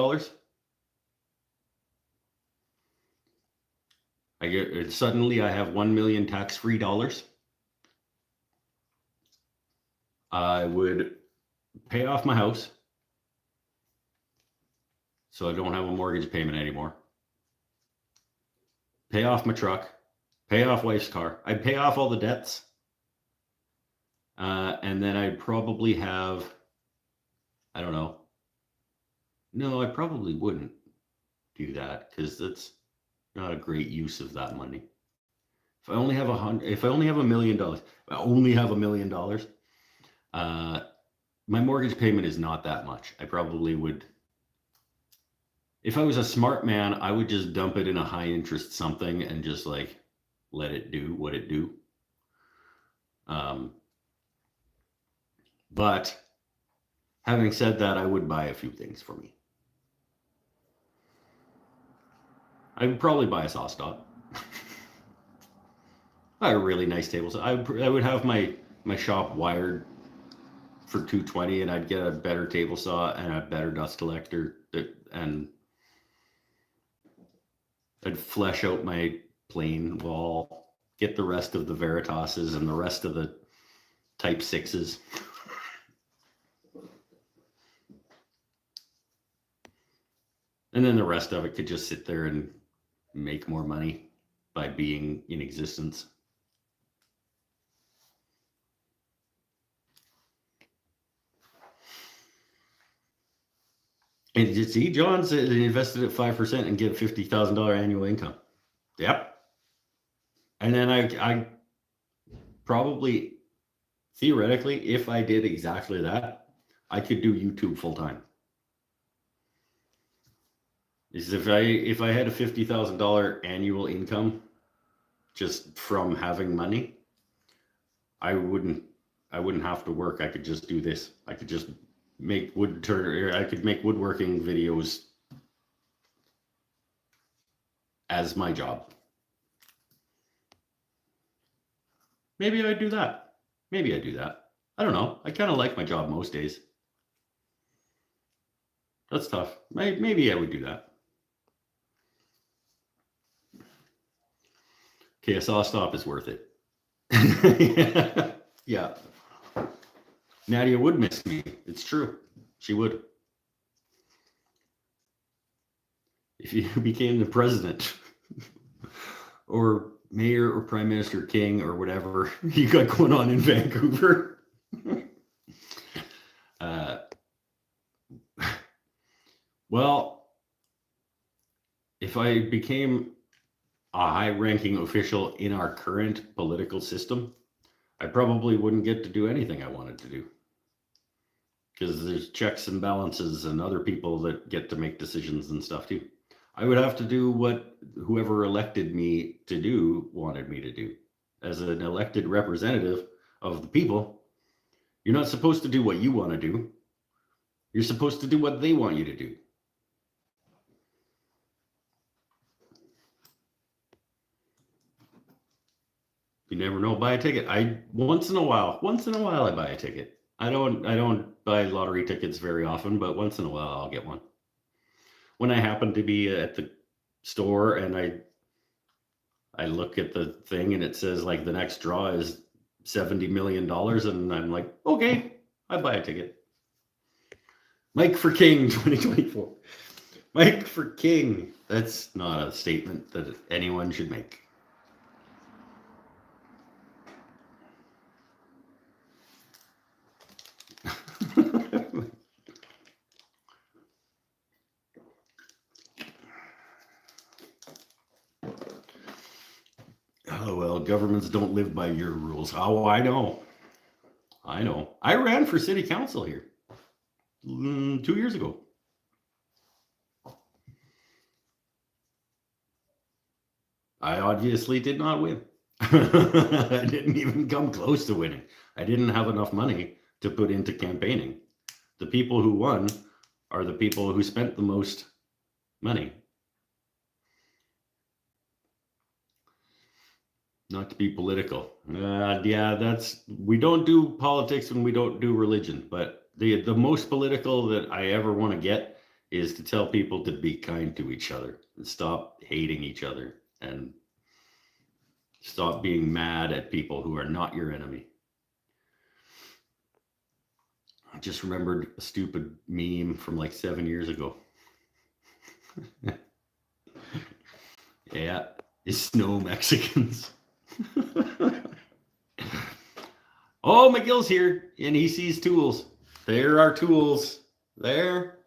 Suddenly I have 1 million tax-free dollars. I would pay off my house so I don't have a mortgage payment anymore. Pay off my truck. Pay off wife's car. I'd pay off all the debts. And then I'd probably have, I don't know. No, I probably wouldn't do that because that's not a great use of that money. If I only have $1 million, I only have $1 million. My mortgage payment is not that much. I probably would. If I was a smart man, I would just dump it in a high interest something and just like let it do what it do. But having said that, I would buy a few things for me. I would probably buy a saw stop. A really nice table. I would have my shop wired for 220, and I'd get a better table saw and a better dust collector, and I'd flesh out my plain wall, get the rest of the Veritoses and the rest of the Type 6s. And then the rest of it could just sit there and make more money by being in existence. And you see, John said he invested at 5% and get $50,000 annual income. Yep. And then I probably, theoretically, if I did exactly that, I could do YouTube full time. Is if I had a $50,000 annual income just from having money, I wouldn't have to work. I could just do this. I could just make I could make woodworking videos as my job. Maybe I'd do that. Maybe I'd do that. I don't know. I kind of like my job most days. That's tough. Maybe I would do that. Okay, a saw stop is worth it. Yeah. Nadia would miss me. It's true. She would. If you became the president or mayor or prime minister, king or whatever you got going on in Vancouver. Well, if I became a high-ranking official in our current political system, I probably wouldn't get to do anything I wanted to do. Because there's checks and balances and other people that get to make decisions and stuff too. I would have to do what whoever elected me to do wanted me to do. As an elected representative of the people, you're not supposed to do what you want to do. You're supposed to do what they want you to do. You never know, buy a ticket. Once in a while I buy a ticket. I don't buy lottery tickets very often, but once in a while I'll get one. When I happen to be at the store and I look at the thing and it says like the next draw is $70 million, and I'm like, okay, I buy a ticket. Mike for King 2024. Mike for King. That's not a statement that anyone should make. Oh, well, governments don't live by your rules. Oh, I know. I ran for city council here 2 years ago. I obviously did not win. I didn't even come close to winning. I didn't have enough money to put into campaigning. The people who won are the people who spent the most money. Not to be political. Yeah, we don't do politics and we don't do religion, but the most political that I ever want to get is to tell people to be kind to each other and stop hating each other and stop being mad at people who are not your enemy. I just remembered a stupid meme from like 7 years ago. Yeah, it's snow Mexicans. Oh, McGill's here and he sees tools. There are tools there,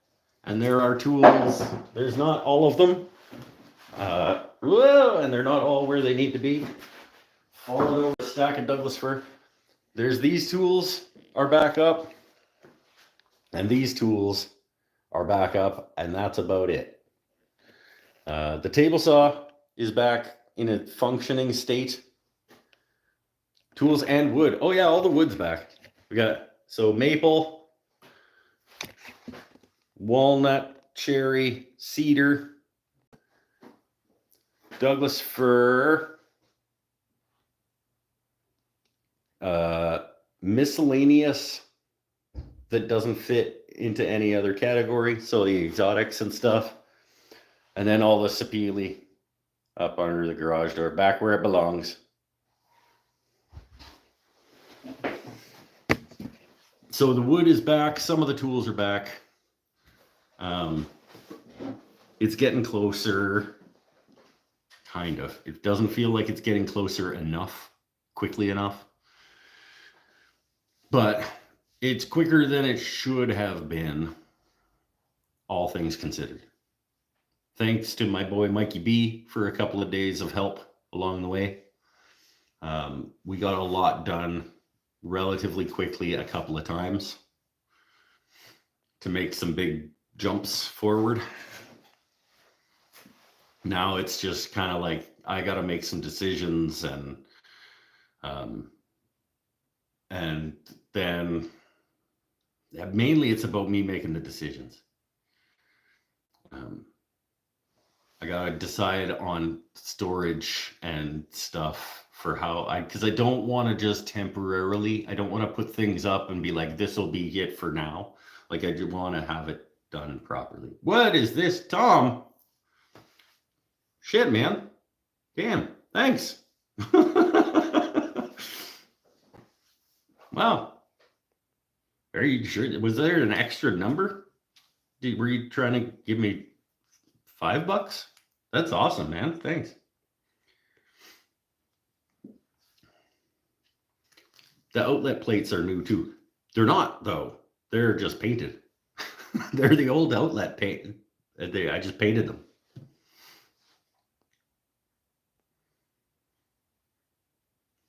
and there are tools. There's not all of them. And they're not all where they need to be. Falling over a stack of Douglas fir. There's these tools are back up, and these tools are back up, and that's about it. The table saw is back in a functioning state. Tools and wood. Oh yeah, all the wood's back. We got maple, walnut, cherry, cedar, Douglas fir, miscellaneous that doesn't fit into any other category. So the exotics and stuff. And then all the sapele up under the garage door, back where it belongs. So the wood is back. Some of the tools are back. It's getting closer. Kind of. It doesn't feel like it's getting closer enough, quickly enough. But it's quicker than it should have been, all things considered. Thanks to my boy Mikey B for a couple of days of help along the way. We got a lot done relatively quickly a couple of times to make some big jumps forward. Now it's just kind of like I got to make some decisions, and then mainly it's about me making the decisions. I got to decide on storage and stuff for because I don't want to just temporarily, I don't want to put things up and be like, this will be it for now. Like I do want to have it done properly. What is this, Tom? Shit, man. Damn, thanks. Wow. Are you sure? Was there an extra number? Were you trying to give me $5? That's awesome, man. Thanks. The outlet plates are new too. They're not though. They're just painted. They're the old outlet paint. I just painted them.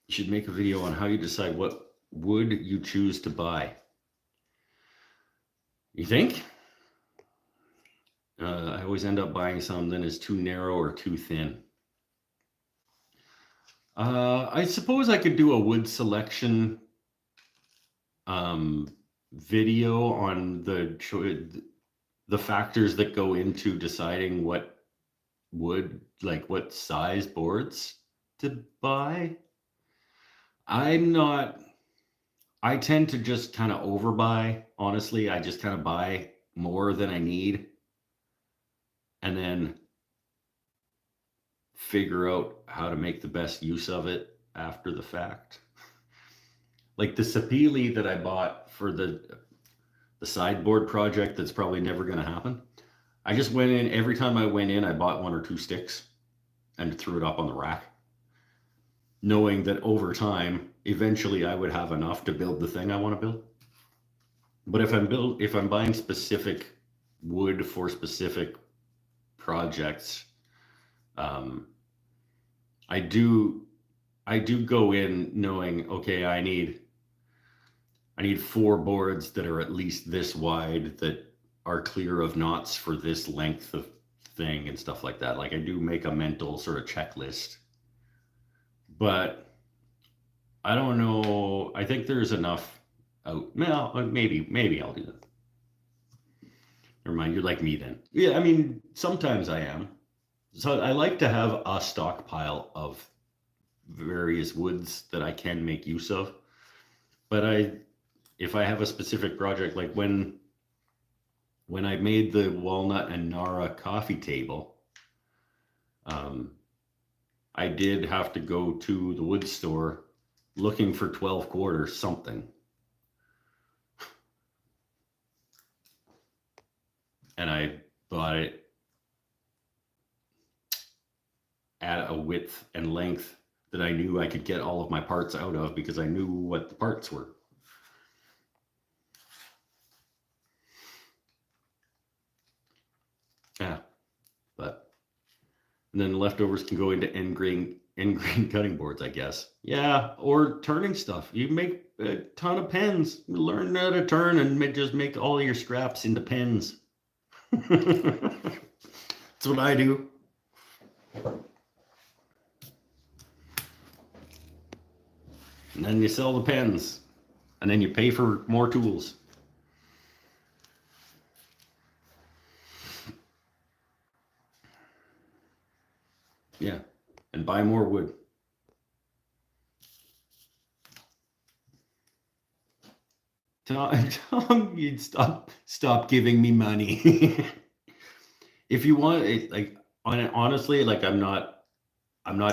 You should make a video on how you decide what wood you choose to buy. You think? I always end up buying something that is too narrow or too thin. I suppose I could do a wood selection video on the factors that go into deciding what wood, like what size boards to buy. I'm not I tend to just kind of overbuy. Honestly, I just kind of buy more than I need and then figure out how to make the best use of it after the fact. Like the sapili that I bought for the sideboard project that's probably never going to happen. I just went in, every time I went in, I bought 1 or 2 sticks and threw it up on the rack, knowing that over time, eventually I would have enough to build the thing I want to build. But if I'm buying specific wood for specific projects, um, I do go in knowing, okay, I need 4 boards that are at least this wide that are clear of knots for this length of thing and stuff like that. Like I do make a mental sort of checklist, but I don't know. I think there's enough out. Well, maybe I'll do that. Never mind. You're like me then. Yeah, I mean, sometimes I am. So I like to have a stockpile of various woods that I can make use of. But if I have a specific project, like when I made the walnut and Nara coffee table, I did have to go to the wood store looking for 12 quarters something. And I bought it at a width and length that I knew I could get all of my parts out of because I knew what the parts were. Yeah, but and then the leftovers can go into end grain cutting boards, I guess. Yeah, or turning stuff. You make a ton of pens. Learn how to turn and just make all your scraps into pens. That's what I do. And then you sell the pens, and then you pay for more tools. Yeah, and buy more wood. Tom, you'd stop giving me money. If you want it, like honestly, like I'm not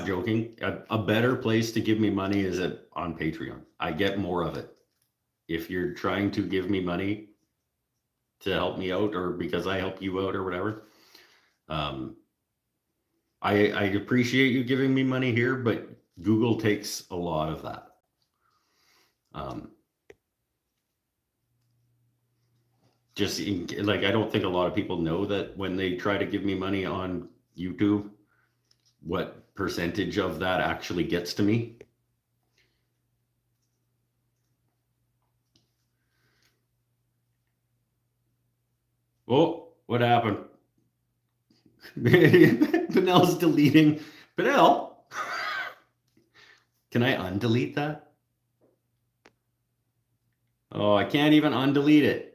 joking. A better place to give me money is on Patreon. I get more of it. If you're trying to give me money to help me out or because I help you out or whatever, I appreciate you giving me money here, but Google takes a lot of that. Like I don't think a lot of people know that when they try to give me money on YouTube, what percentage of that actually gets to me. Oh, what happened? Benel's deleting. Benel, can I undelete that? Oh, I can't even undelete it.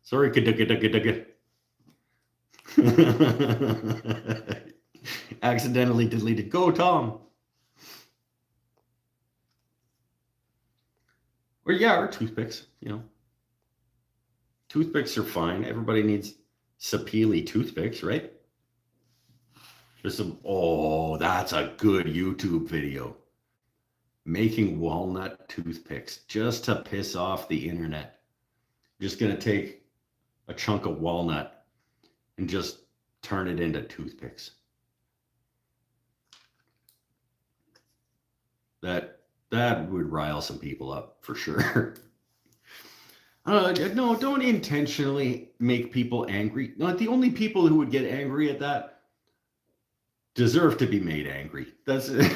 Sorry, accidentally deleted. Go, Tom. Or toothpicks, Toothpicks are fine. Everybody needs sapili toothpicks, right? That's a good YouTube video. Making walnut toothpicks just to piss off the internet. Just going to take a chunk of walnut and just turn it into toothpicks. That would rile some people up for sure. No, don't intentionally make people angry. No, the only people who would get angry at that deserve to be made angry. That's it.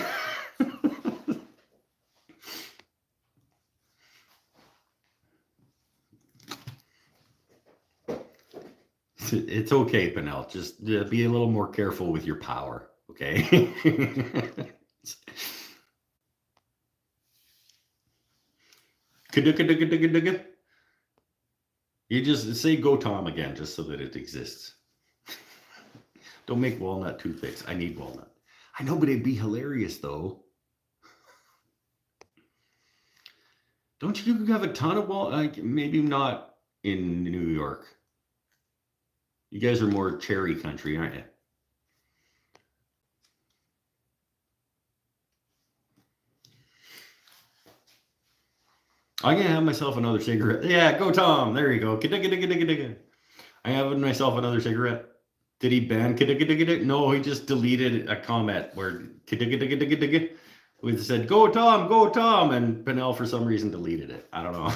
It's okay, Penel. Just be a little more careful with your power, okay? You just say go Tom again just so that it exists. Don't make walnut toothpicks. I need walnut. I know, but it'd be hilarious though. Don't you have a ton of wall? Like maybe not in New York. You guys are more cherry country, aren't you? I'm gonna have myself another cigarette. Yeah, go Tom. There you go. I have myself another cigarette. Did he ban? No, he just deleted a comment where we said go Tom, and Pinnell for some reason deleted it. I don't know.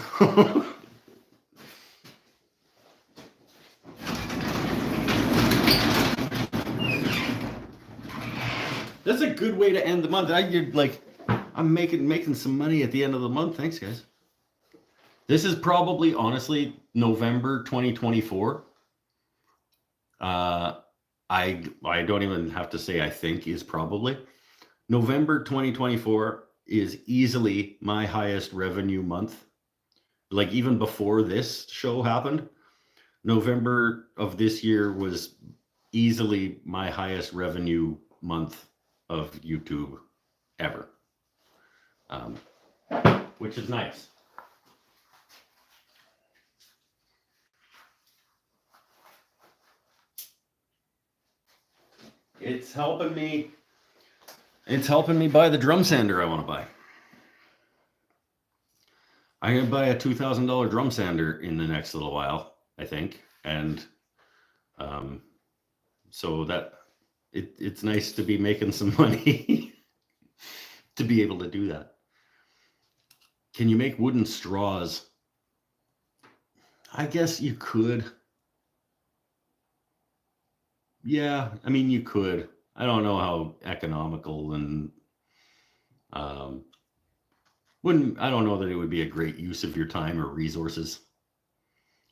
That's a good way to end the month. I'm making some money at the end of the month. Thanks, guys. This is probably honestly November 2024. I don't even have to say I think is probably November 2024 is easily my highest revenue month. Like even before this show happened, November of this year was easily my highest revenue month of YouTube ever, which is nice. It's helping me. It's helping me buy the drum sander I want to buy. I'm gonna buy a $2,000 drum sander in the next little while, I think, and so that it's nice to be making some money to be able to do that. Can you make wooden straws? I guess you could. Yeah, I mean you could. I don't know how economical and I don't know that it would be a great use of your time or resources.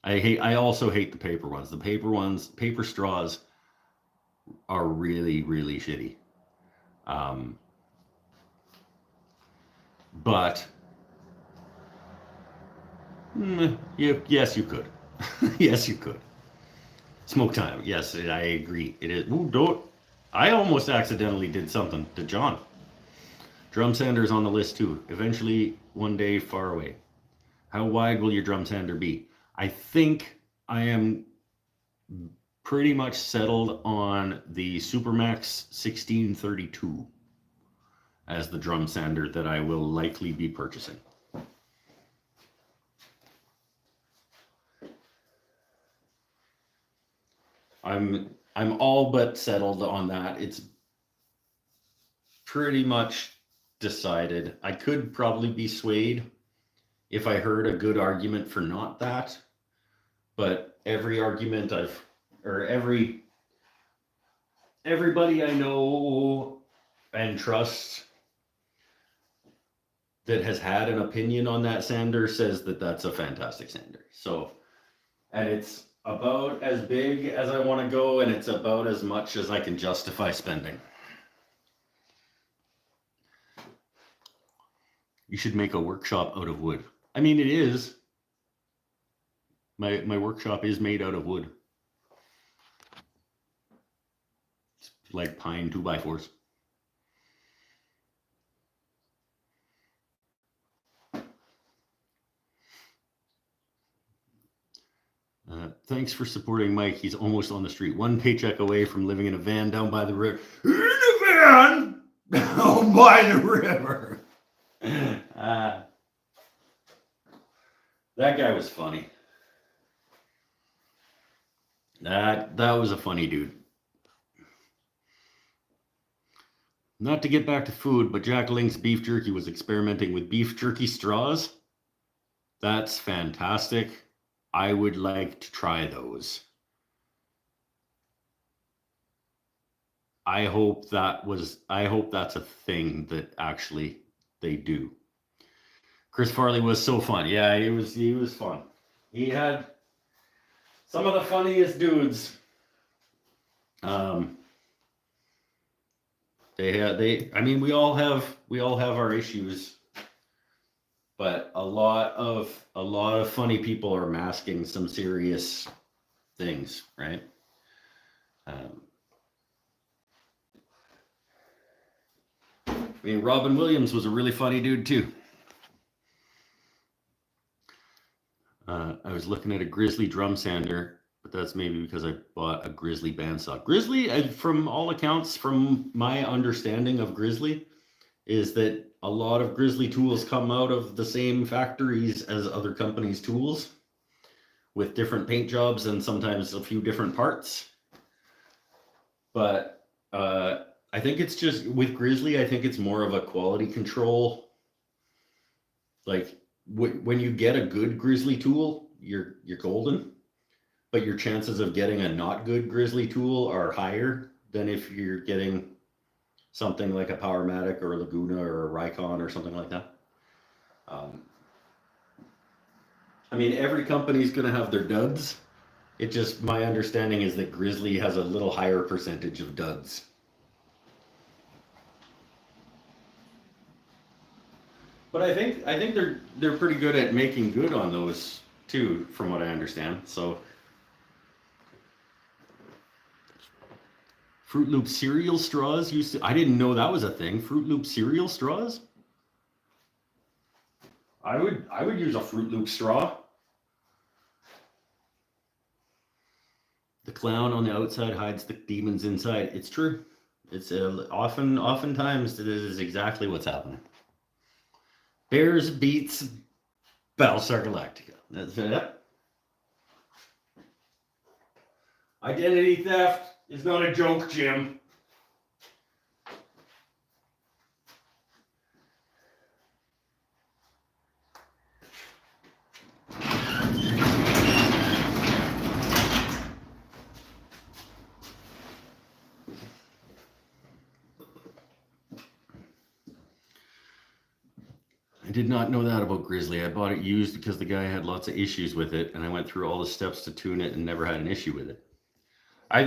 I also hate the paper ones. The paper straws are really, really shitty. But yes, you could. Yes, you could. Smoke time. Yes, I agree. It is. Ooh, don't. I almost accidentally did something to John. Drum sander's on the list too. Eventually, one day far away. How wide will your drum sander be? I think I am pretty much settled on the Supermax 1632 as the drum sander that I will likely be purchasing. I'm all but settled on that. It's pretty much decided. I could probably be swayed if I heard a good argument for not that, but every argument everybody I know and trust that has had an opinion on that sander says that that's a fantastic sander. So, and it's about as big as I want to go, and it's about as much as I can justify spending. You should make a workshop out of wood. I mean, it is. My workshop is made out of wood. It's like pine 2x4s. Thanks for supporting Mike. He's almost on the street. One paycheck away from living in a van down by the river. In a van down by the river. That guy was funny. That was a funny dude. Not to get back to food, but Jack Link's beef jerky was experimenting with beef jerky straws. That's fantastic. I would like to try those. I hope that's a thing that actually they do. Chris Farley was so fun. Yeah, he was fun. He had some of the funniest dudes. I mean, we all have our issues, but a lot of funny people are masking some serious things, right? I mean, Robin Williams was a really funny dude too. I was looking at a Grizzly drum sander, but that's maybe because I bought a Grizzly bandsaw. Grizzly, from all accounts, from my understanding of Grizzly, is that a lot of Grizzly tools come out of the same factories as other companies' tools, with different paint jobs and sometimes a few different parts. But I think it's just with Grizzly, I think it's more of a quality control. Like when you get a good Grizzly tool, you're golden. But your chances of getting a not good Grizzly tool are higher than if you're getting something like a Powermatic or a Laguna or a Rikon or something like that. I mean, every company's going to have their duds. It just, my understanding is that Grizzly has a little higher percentage of duds. But I think they're pretty good at making good on those too, from what I understand. So Fruit Loop cereal straws used to, I didn't know that was a thing. Fruit Loop cereal straws? I would use a Fruit Loop straw. The clown on the outside hides the demons inside. It's true. It's oftentimes it is exactly what's happening. Bears beats Battlestar Galactica. That's it. Identity theft is not a joke, Jim. I did not know that about Grizzly. I bought it used because the guy had lots of issues with it, and I went through all the steps to tune it and never had an issue with it.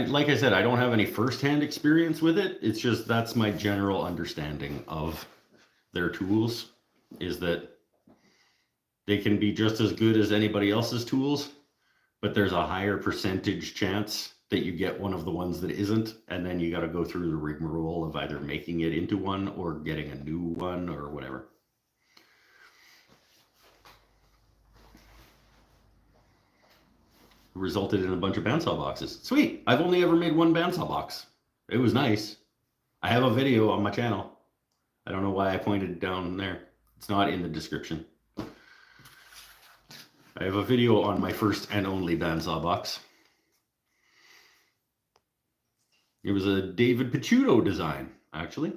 Like I said, I don't have any first-hand experience with it. It's just that's my general understanding of their tools, is that they can be just as good as anybody else's tools, but there's a higher percentage chance that you get one of the ones that isn't, and then you got to go through the rigmarole of either making it into one or getting a new one or whatever. Resulted in a bunch of bandsaw boxes. Sweet. I've only ever made one bandsaw box. It was nice. I have a video on my channel. I don't know why I pointed down there. It's not in the description. I have a video on my first and only bandsaw box. It was a David Picciuto design, actually.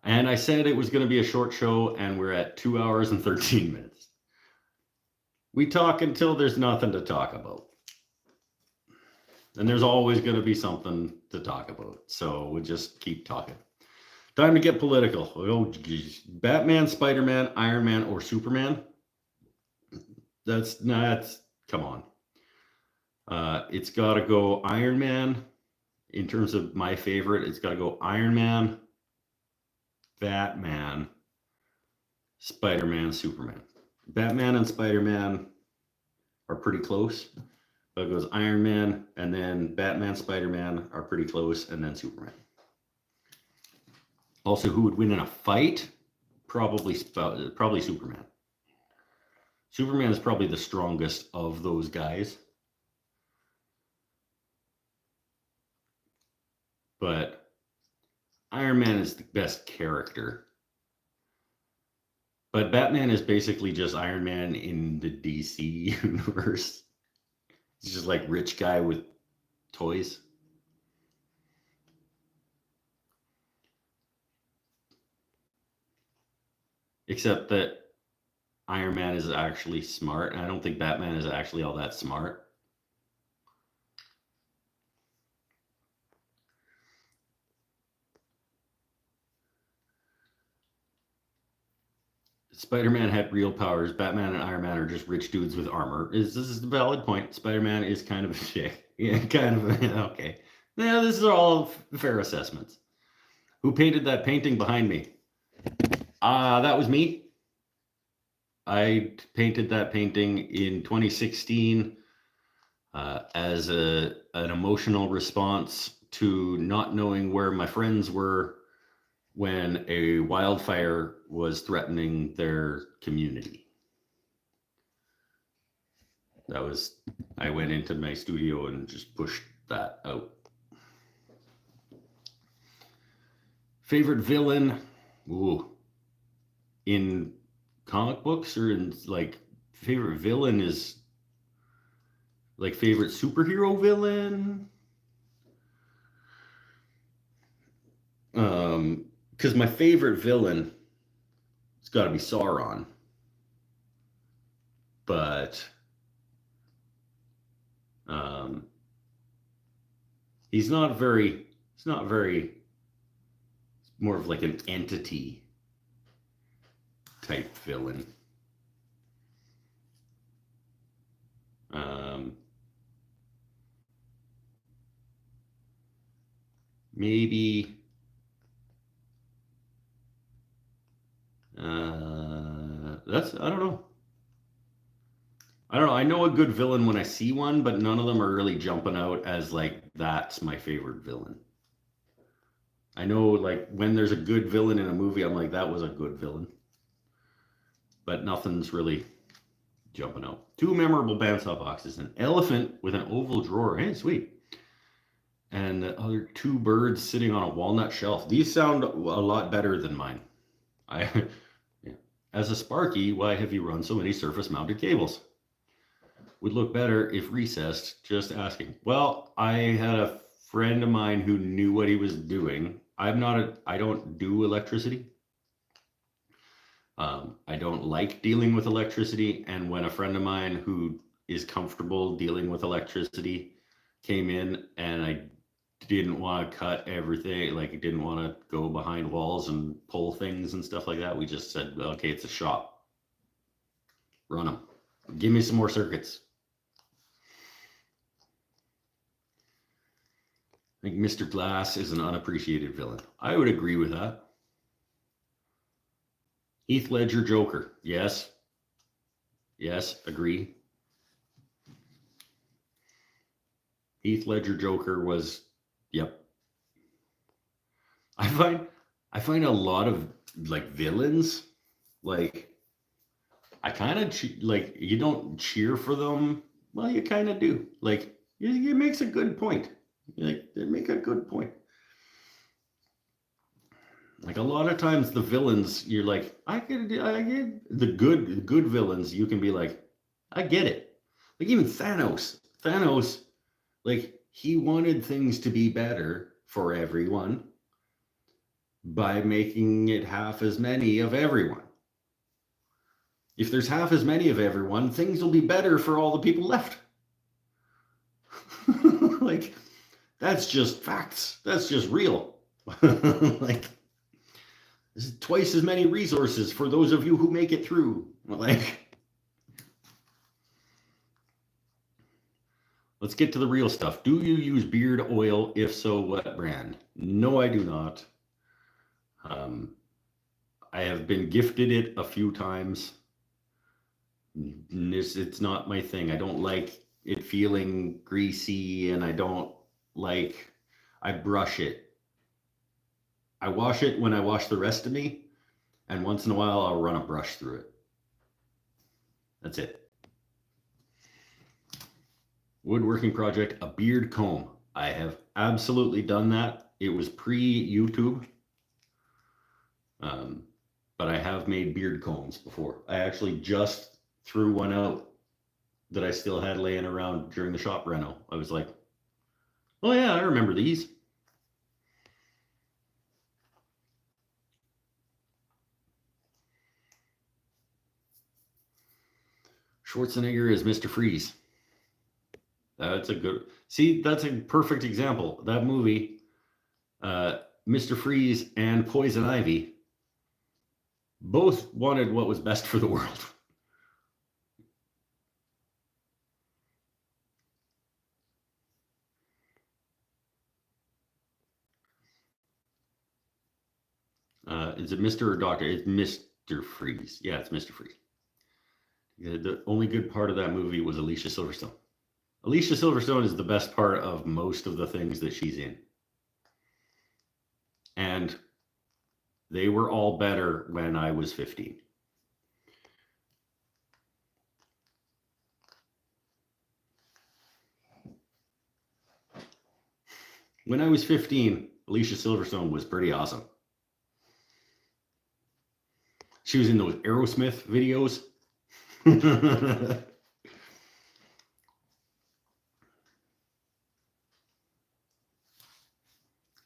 And I said it was going to be a short show, and we're at 2 hours and 13 minutes. We talk until there's nothing to talk about. And there's always going to be something to talk about. So we'll just keep talking. Time to get political. Oh, geez. Batman, Spider-Man, Iron Man, or Superman? That's come on. It's got to go Iron Man. In terms of my favorite, it's got to go Iron Man, Batman, Spider-Man, Superman. Batman and Spider-Man are pretty close. But it goes Iron Man, and then Batman, Spider-Man are pretty close, and then Superman. Also, who would win in a fight? Probably Superman. Superman is probably the strongest of those guys. But Iron Man is the best character. But Batman is basically just Iron Man in the DC universe. He's just like rich guy with toys. Except that Iron Man is actually smart, and I don't think Batman is actually all that smart. Spider-Man had real powers. Batman and Iron Man are just rich dudes with armor. This is the valid point. Spider-Man is kind of a shit. Yeah, kind of okay. Yeah, this is all fair assessments. Who painted that painting behind me? That was me. I painted that painting in 2016 as an emotional response to not knowing where my friends were when a wildfire was threatening their community. I went into my studio and just pushed that out. Favorite villain? Ooh. In comic books or in like favorite villain is like favorite superhero villain? Because my favorite villain has got to be Sauron. But he's not very more of like an entity type villain. Maybe I don't know. I know a good villain when I see one, but none of them are really jumping out as like that's my favorite villain. I know like when there's a good villain in a movie, I'm like that was a good villain. But nothing's really jumping out. 2 memorable bandsaw boxes: an elephant with an oval drawer. Hey, sweet. And the other 2 birds sitting on a walnut shelf. These sound a lot better than mine. As a Sparky, why have you run so many surface-mounted cables? Would look better if recessed, just asking. Well, I had a friend of mine who knew what he was doing. I don't do electricity. I don't like dealing with electricity. And when a friend of mine who is comfortable dealing with electricity came in and I didn't want to cut everything, like didn't want to go behind walls and pull things and stuff like that, we just said, okay, it's a shop. Run them. Give me some more circuits. I think Mr. Glass is an unappreciated villain. I would agree with that. Heath Ledger Joker. Yes. Yes, agree. Heath Ledger Joker was, yep. I find a lot of like villains, like I kind of like you don't cheer for them. Well, you kind of do. Like it makes a good point. Like they make a good point. Like a lot of times the villains, you're like, I get the good villains. You can be like, I get it. Like even Thanos, like he wanted things to be better for everyone by making it half as many of everyone. If there's half as many of everyone, things will be better for all the people left. Like that's just facts. That's just real. Like there's twice as many resources for those of you who make it through. Like, let's get to the real stuff. Do you use beard oil? If so, what brand? No, I do not. I have been gifted it a few times. It's not my thing. I don't like it feeling greasy, and I brush it. I wash it when I wash the rest of me, and once in a while I'll run a brush through it. That's it. Woodworking project, a beard comb. I have absolutely done that. It was pre-YouTube, but I have made beard combs before. I actually just threw one out that I still had laying around during the shop reno. I was like, oh yeah, I remember these. Schwarzenegger is Mr. Freeze. That's a perfect example. That movie, Mr. Freeze and Poison Ivy, both wanted what was best for the world. Is it Mr. or Doctor? It's Mr. Freeze. Yeah, it's Mr. Freeze. The only good part of that movie was Alicia Silverstone. Alicia Silverstone is the best part of most of the things that she's in. And They were all better when I was 15. When I was 15, Alicia Silverstone was pretty awesome. She was in those Aerosmith videos.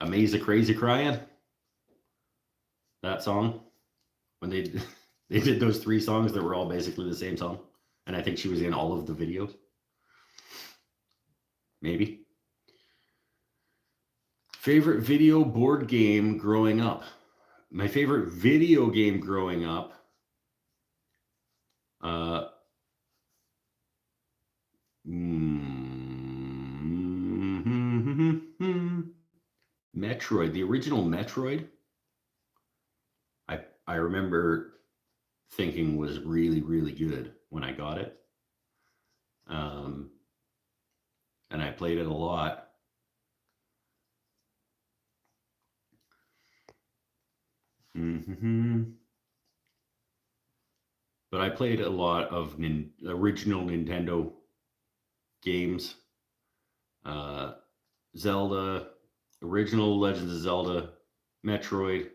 Amaze the Crazy Crying. That song. When they did those 3 songs that were all basically the same song. And I think she was in all of the videos. Maybe. Favorite video board game growing up. My favorite video game growing up, Metroid, the original Metroid. I remember thinking was really, really good when I got it. And I played it a lot. But I played a lot of original Nintendo games. Zelda, original Legends of Zelda, Metroid.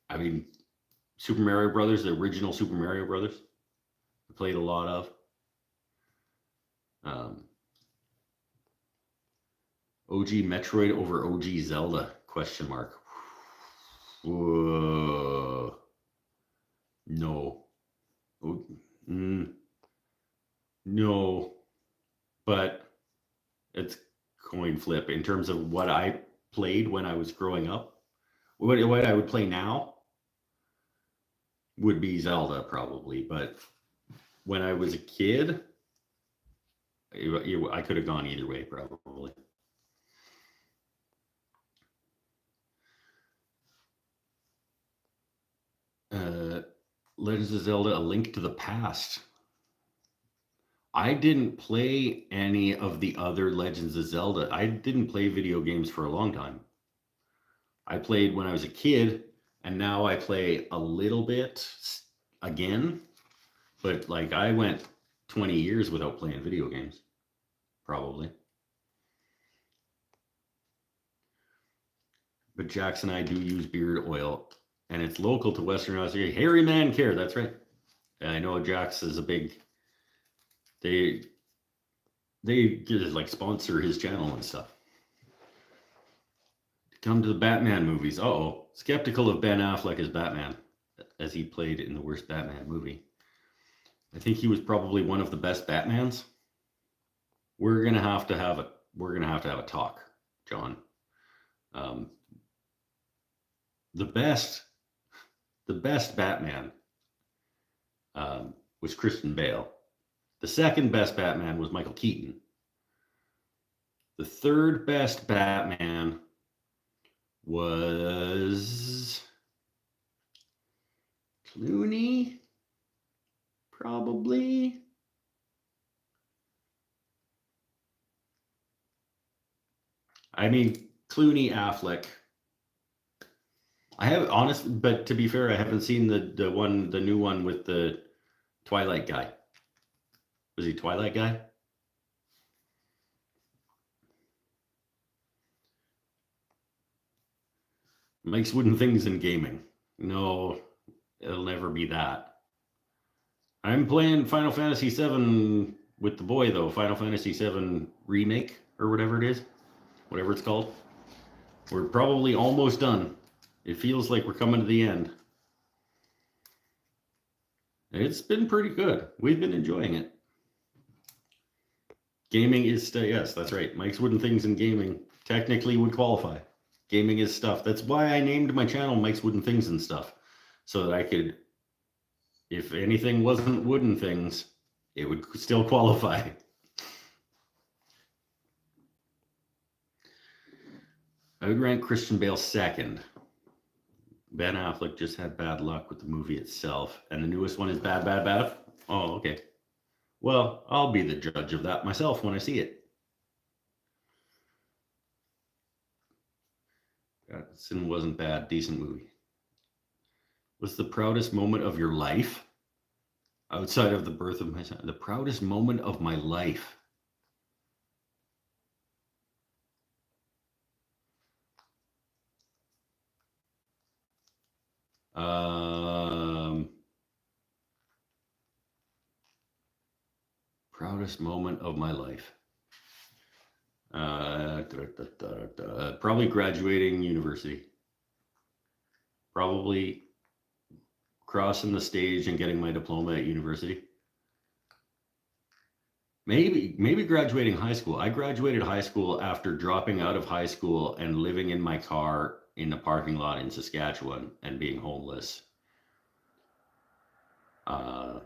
I mean, Super Mario Brothers, the original Super Mario Brothers. I played a lot of. OG Metroid over OG Zelda, question mark. Whoa. No. No. But it's coin flip in terms of what I played when I was growing up. What I would play now would be Zelda probably, but when I was a kid, I could have gone either way probably. Legends of Zelda: A Link to the Past. I didn't play any of the other Legends of Zelda. I didn't play video games for a long time. I played when I was a kid, and now I play a little bit again. But like I went 20 years without playing video games, probably. But Jax and I do use beard oil, and it's local to Western Australia. Hairy Man Care, that's right. And I know Jax is a big. They just like sponsor his channel and stuff. Come to the Batman movies. Uh-oh. Skeptical of Ben Affleck as Batman, as he played in the worst Batman movie. I think he was probably one of the best Batmans. We're gonna have to have a talk, John. The best Batman was Christian Bale. The second best Batman was Michael Keaton. The third best Batman was Clooney, probably. I mean, Clooney, Affleck. I have but to be fair, I haven't seen the new one with the Twilight guy. Was he Twilight guy? Mike's Wooden Things in Gaming. No, it'll never be that. I'm playing Final Fantasy VII with the boy, though. Final Fantasy VII Remake, or whatever it is. Whatever it's called. We're probably almost done. It feels like we're coming to the end. It's been pretty good. We've been enjoying it. Gaming is yes, that's right. Mike's Wooden Things in Gaming technically would qualify. Gaming is stuff. That's why I named my channel Mike's Wooden Things and Stuff. So that I could, if anything wasn't wooden things, it would still qualify. I would rank Christian Bale second. Ben Affleck just had bad luck with the movie itself. And the newest one is bad. Oh, okay. Well, I'll be the judge of that myself when I see it. Sin wasn't bad. Decent movie. What's the proudest moment of your life? Outside of the birth of my son. The proudest moment of my life. Proudest moment of my life. Probably graduating university. Probably crossing the stage and getting my diploma at university. Maybe graduating high school. I graduated high school after dropping out of high school and living in my car in the parking lot in Saskatchewan and being homeless. And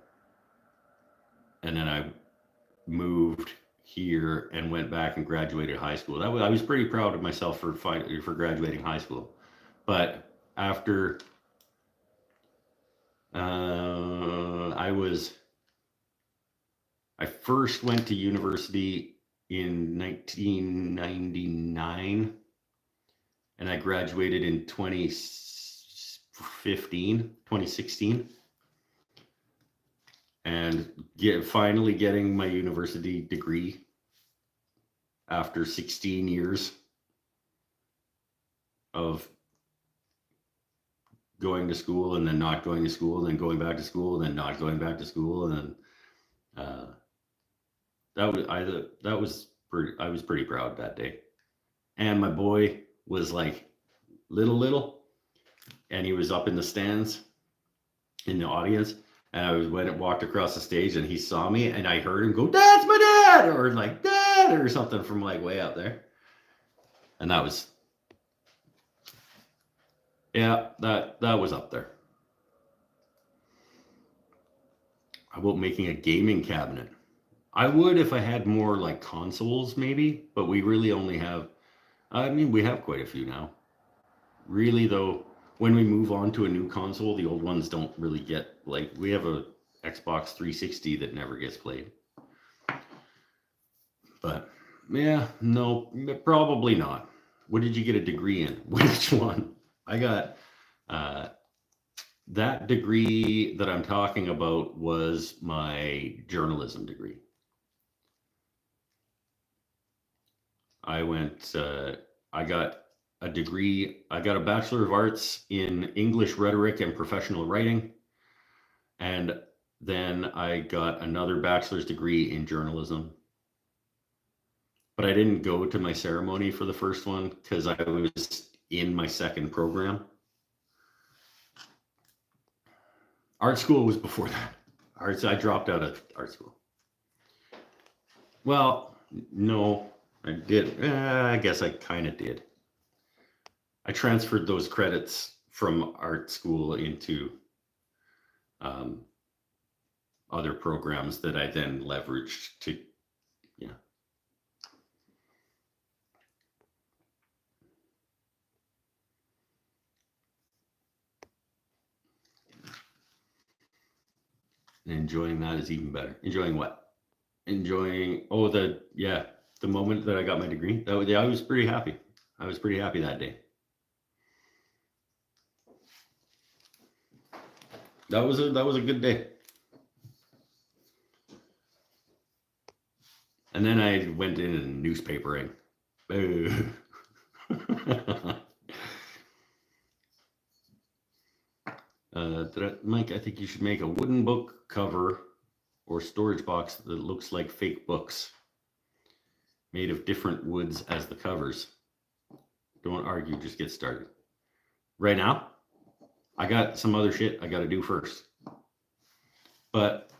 then I moved here and went back and graduated high school. I was pretty proud of myself for graduating high school. But after I first went to university in 1999 and I graduated in 2016. And finally getting my university degree after 16 years of going to school and then not going to school and then going back to school and then not going back to school. And then I was pretty proud that day. And my boy was like little, and he was up in the stands in the audience. And I went and walked across the stage and he saw me and I heard him go, "That's my dad," or like "Dad," or something from like way out there. And that was, yeah, that was up there. How about making a gaming cabinet? I would if I had more like consoles maybe, but we really only have, we have quite a few now. Really though, when we move on to a new console, the old ones don't really get, like, we have a Xbox 360 that never gets played. But yeah, no, probably not. What did you get a degree in? Which one? I got that degree that I'm talking about was my journalism degree. I got a degree. I got a Bachelor of Arts in English Rhetoric and Professional Writing. And then I got another bachelor's degree in journalism. But I didn't go to my ceremony for the first one because I was in my second program. Art school was before that. I dropped out of art school. Well, no, I did. I guess I kind of did. I transferred those credits from art school into other programs that I then leveraged to, yeah. Enjoying that is even better. Enjoying what? Enjoying, the moment that I got my degree. I was pretty happy. I was pretty happy that day. That was a good day. And then I went in newspapering. Mike, I think you should make a wooden book cover or storage box that looks like fake books made of different woods as the covers. Don't argue, just get started. Right now, I got some other shit I got to do first. But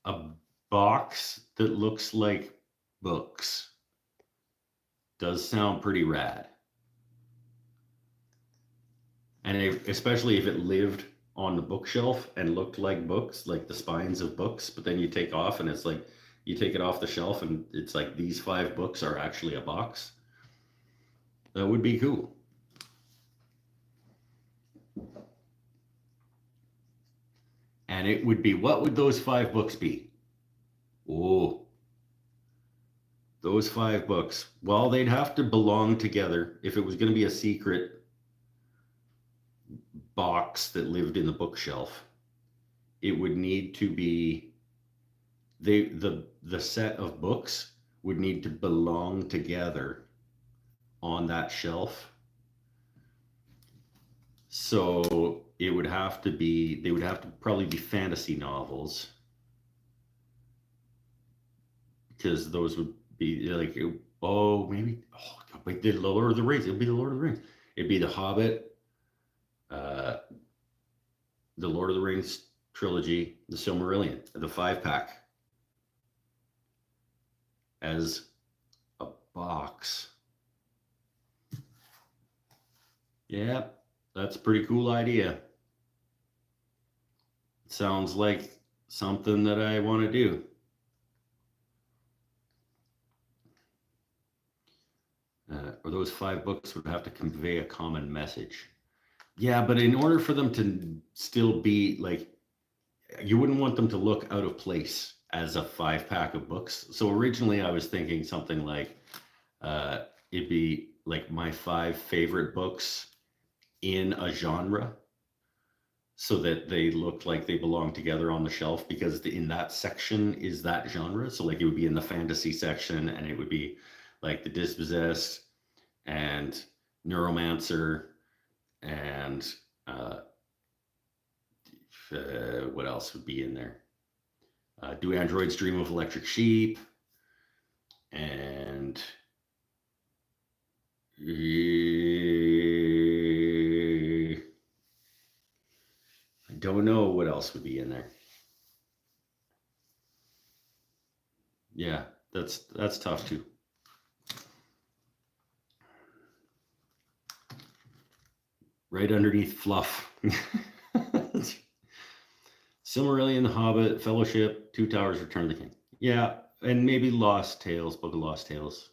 a box that looks like books does sound pretty rad. And especially if it lived on the bookshelf and looked like books, like the spines of books, but then you take off and it's like, you take it off the shelf and it's like these 5 books are actually a box. That would be cool. And it would be, what would those 5 books be? Oh, those 5 books, well, they'd have to belong together. If it was going to be a secret box that lived in the bookshelf, it would need to be the set of books would need to belong together on that shelf. So it would have to be, they would have to probably be fantasy novels, because those would be like, like the Lord of the Rings. It would be the Lord of the Rings. It'd be the Hobbit, the Lord of the Rings trilogy, the Silmarillion, the 5-pack as a box. Yeah, that's a pretty cool idea. Sounds like something that I want to do. Or those 5 books would have to convey a common message. Yeah, but in order for them to still be like, you wouldn't want them to look out of place as a 5-pack of books. So originally I was thinking something like, it'd be like my 5 favorite books in a genre, so that they look like they belong together on the shelf, because in that section is that genre. So like it would be in the fantasy section, and it would be like The Dispossessed and Neuromancer and what else would be in there? Do Androids Dream of Electric Sheep? And I don't know what else would be in there. Yeah, that's tough too. Right underneath fluff. Silmarillion, The Hobbit, Fellowship, Two Towers, Return of the King. Yeah, and maybe Lost Tales, Book of Lost Tales.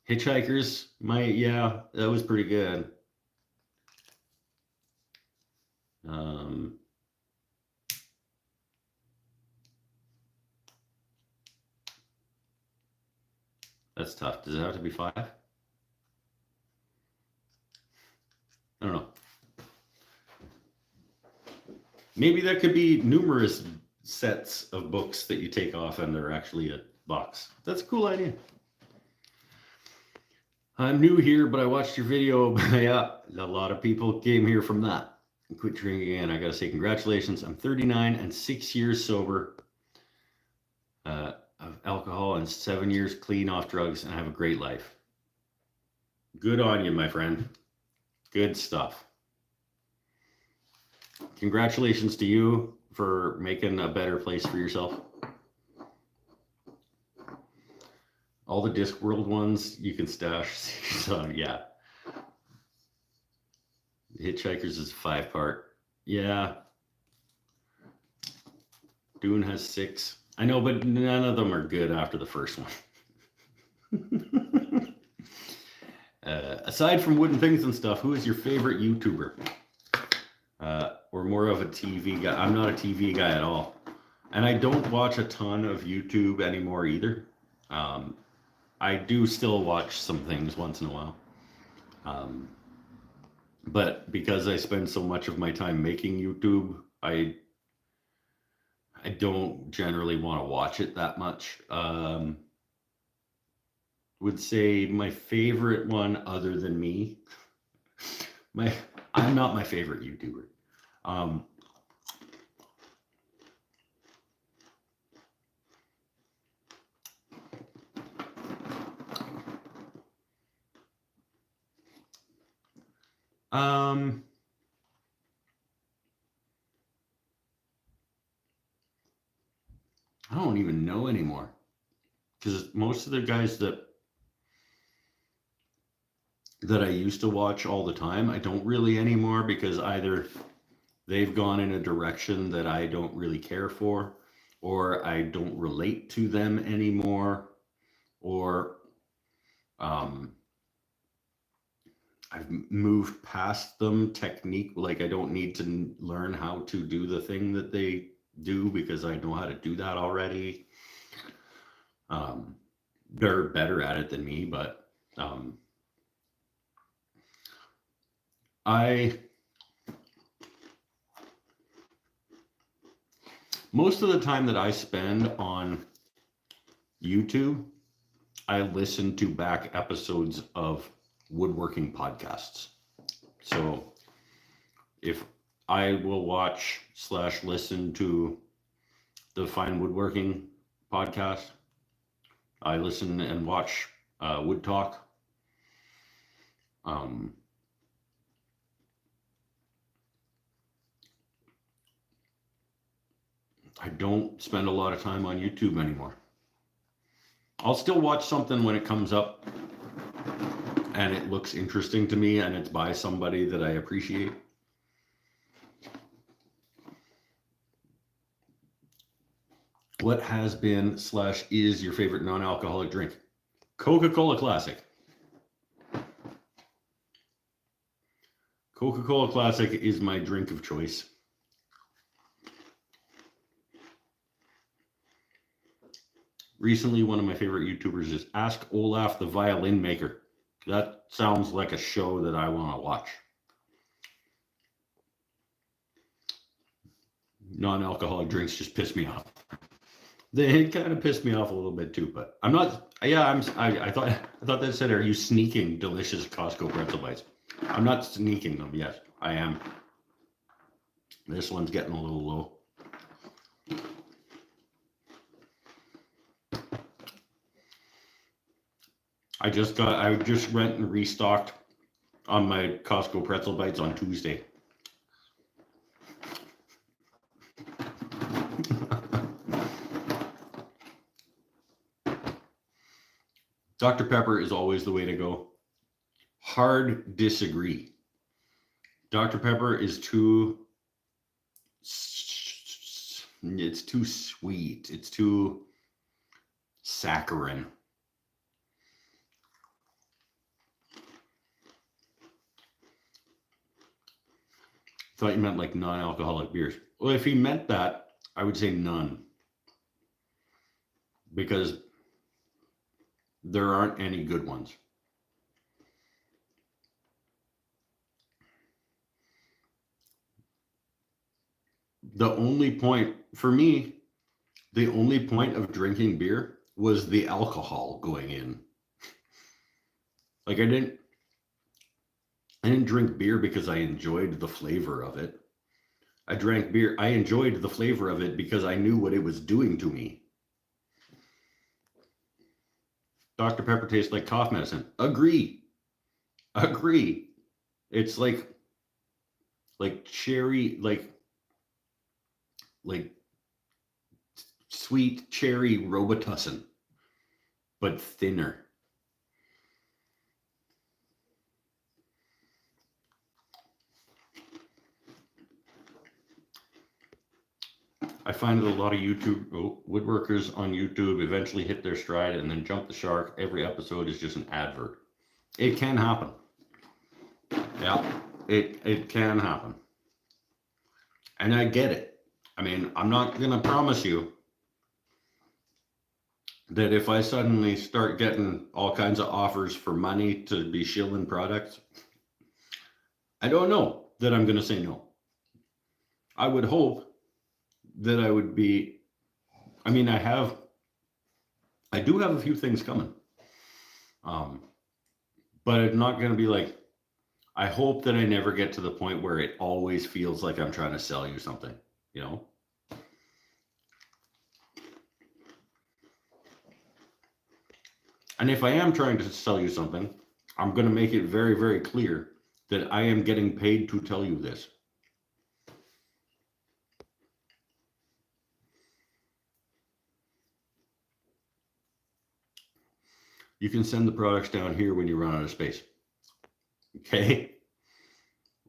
Hitchhikers, that was pretty good. That's tough. Does it have to be 5? I don't know. Maybe there could be numerous sets of books that you take off and they're actually a box. That's a cool idea. I'm new here, but I watched your video. Yeah, a lot of people came here from that. Quit drinking again. I gotta say congratulations. I'm 39 and 6 years sober of alcohol and 7 years clean off drugs, and I have a great life. Good on you, my friend. Good stuff. Congratulations to you for making a better place for yourself. All the Discworld ones you can stash. So yeah. Hitchhikers is 5-part. Yeah. Dune has 6. I know, but none of them are good after the first one. Aside from wooden things and stuff, who is your favorite YouTuber? Or more of a TV guy? I'm not a TV guy at all. And I don't watch a ton of YouTube anymore either. I do still watch some things once in a while. But because I spend so much of my time making YouTube, I don't generally want to watch it that much. Would say my favorite one, other than me, I'm not my favorite YouTuber. I don't even know anymore, because most of the guys that I used to watch all the time, I don't really anymore, because either they've gone in a direction that I don't really care for, or I don't relate to them anymore, or I've moved past them technique. Like I don't need to learn how to do the thing that they do because I know how to do that already. They're better at it than me, but I most of the time that I spend on YouTube, I listen to back episodes of woodworking podcasts. So if I will watch slash listen to the Fine Woodworking podcast, I listen and watch Wood Talk. Um, I don't spend a lot of time on YouTube anymore. I'll still watch something when it comes up and it looks interesting to me and it's by somebody that I appreciate. What has been slash is your favorite non-alcoholic drink? Coca-Cola Classic. Coca-Cola Classic is my drink of choice. Recently, one of my favorite YouTubers is Ask Olaf the Violin Maker. That sounds like a show that I want to watch. Non-alcoholic drinks just piss me off. They kind of pissed me off a little bit too, but I'm not. Yeah, I thought that said, "Are you sneaking delicious Costco pretzel bites?" I'm not sneaking them. Yes, I am. This one's getting a little low. I just went and restocked on my Costco pretzel bites on Tuesday. Dr. Pepper is always the way to go. Hard disagree. Dr. Pepper is it's too sweet. It's too saccharine. Thought you meant like non-alcoholic beers. Well, if he meant that, I would say none. Because there aren't any good ones. The only point, for me, the only point of drinking beer was the alcohol going in. Like I didn't drink beer because I enjoyed the flavor of it. I drank beer. I enjoyed the flavor of it because I knew what it was doing to me. Dr. Pepper tastes like cough medicine. Agree. It's like cherry, like sweet cherry Robitussin, but thinner. I find that a lot of woodworkers on YouTube eventually hit their stride and then jump the shark. Every episode is just an advert. It can happen. Yeah, it can happen. And I get it. I mean, I'm not going to promise you that if I suddenly start getting all kinds of offers for money to be shilling products, I don't know that I'm going to say no. I would hope that I would be, I mean, I do have a few things coming. But it's not going to be like, I hope that I never get to the point where it always feels like I'm trying to sell you something, you know? And if I am trying to sell you something, I'm going to make it very, very clear that I am getting paid to tell you this. You can send the products down here when you run out of space. Okay?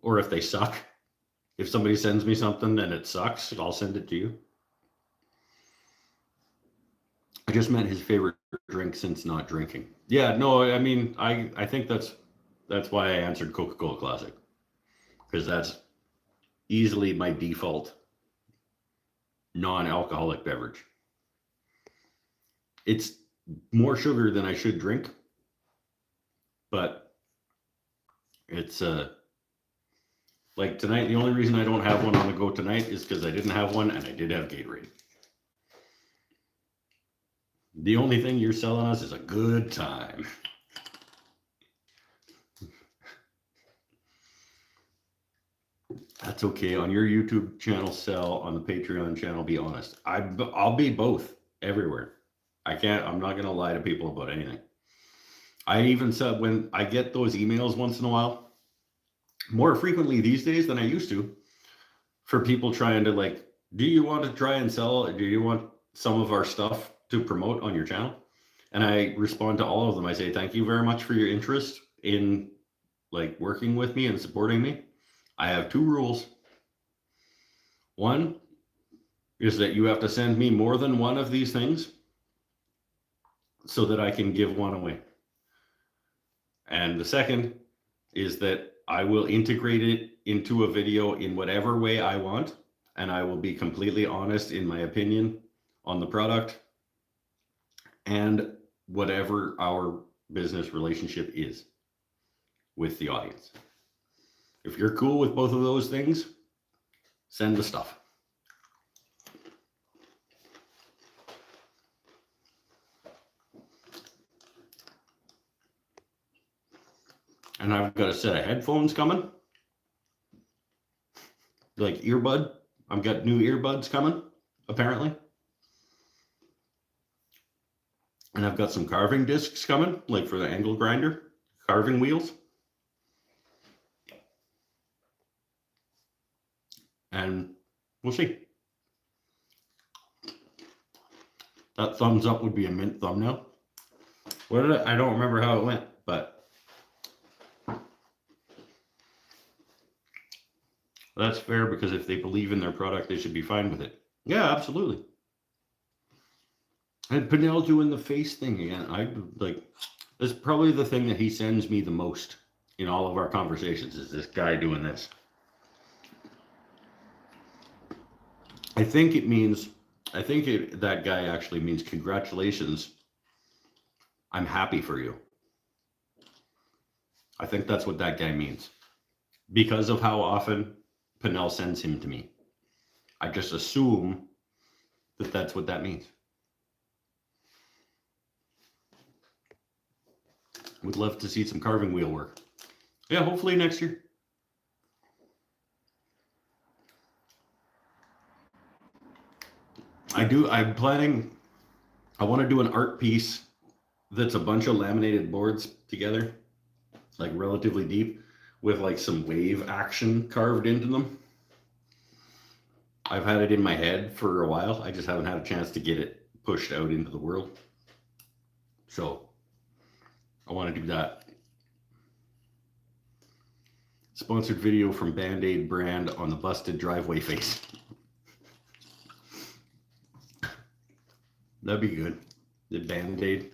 Or if they suck. If somebody sends me something and it sucks, I'll send it to you. I just meant his favorite drink since not drinking. Yeah, no, I mean, I think that's why I answered Coca-Cola Classic. Because that's easily my default non-alcoholic beverage. It's more sugar than I should drink, but it's like tonight, the only reason I don't have one on the go tonight is because I didn't have one and I did have Gatorade. The only thing you're selling us is a good time. That's okay. On your YouTube channel, sell. On the Patreon channel, be honest. I'll be both everywhere. I'm not going to lie to people about anything. I even said when I get those emails once in a while, more frequently these days than I used to, for people trying to like, do you want to try and sell? Do you want some of our stuff to promote on your channel? And I respond to all of them. I say, thank you very much for your interest in like working with me and supporting me. I have 2 rules. One is that you have to send me more than one of these things so that I can give one away. And the second is that I will integrate it into a video in whatever way I want, and I will be completely honest in my opinion on the product and whatever our business relationship is with the audience. If you're cool with both of those things, send the stuff. And I've got a set of headphones coming. Like earbud. I've got new earbuds coming, apparently. And I've got some carving discs coming, like for the angle grinder, carving wheels. And we'll see. That thumbs up would be a mint thumbnail. I don't remember how it went, but that's fair because if they believe in their product, they should be fine with it. Yeah, absolutely. And Pinnell doing the face thing again. That's probably the thing that he sends me the most in all of our conversations is this guy doing this. I think that guy actually means congratulations. I'm happy for you. I think that's what that guy means. Because of how often Pinnell sends him to me. I just assume that that's what that means. Would love to see some carving wheel work. Yeah, hopefully next year. I want to do an art piece that's a bunch of laminated boards together, like relatively deep, with like some wave action carved into them. I've had it in my head for a while. I just haven't had a chance to get it pushed out into the world. So I want to do that. Sponsored video from Band-Aid brand on the busted driveway face. That'd be good. The Band-Aid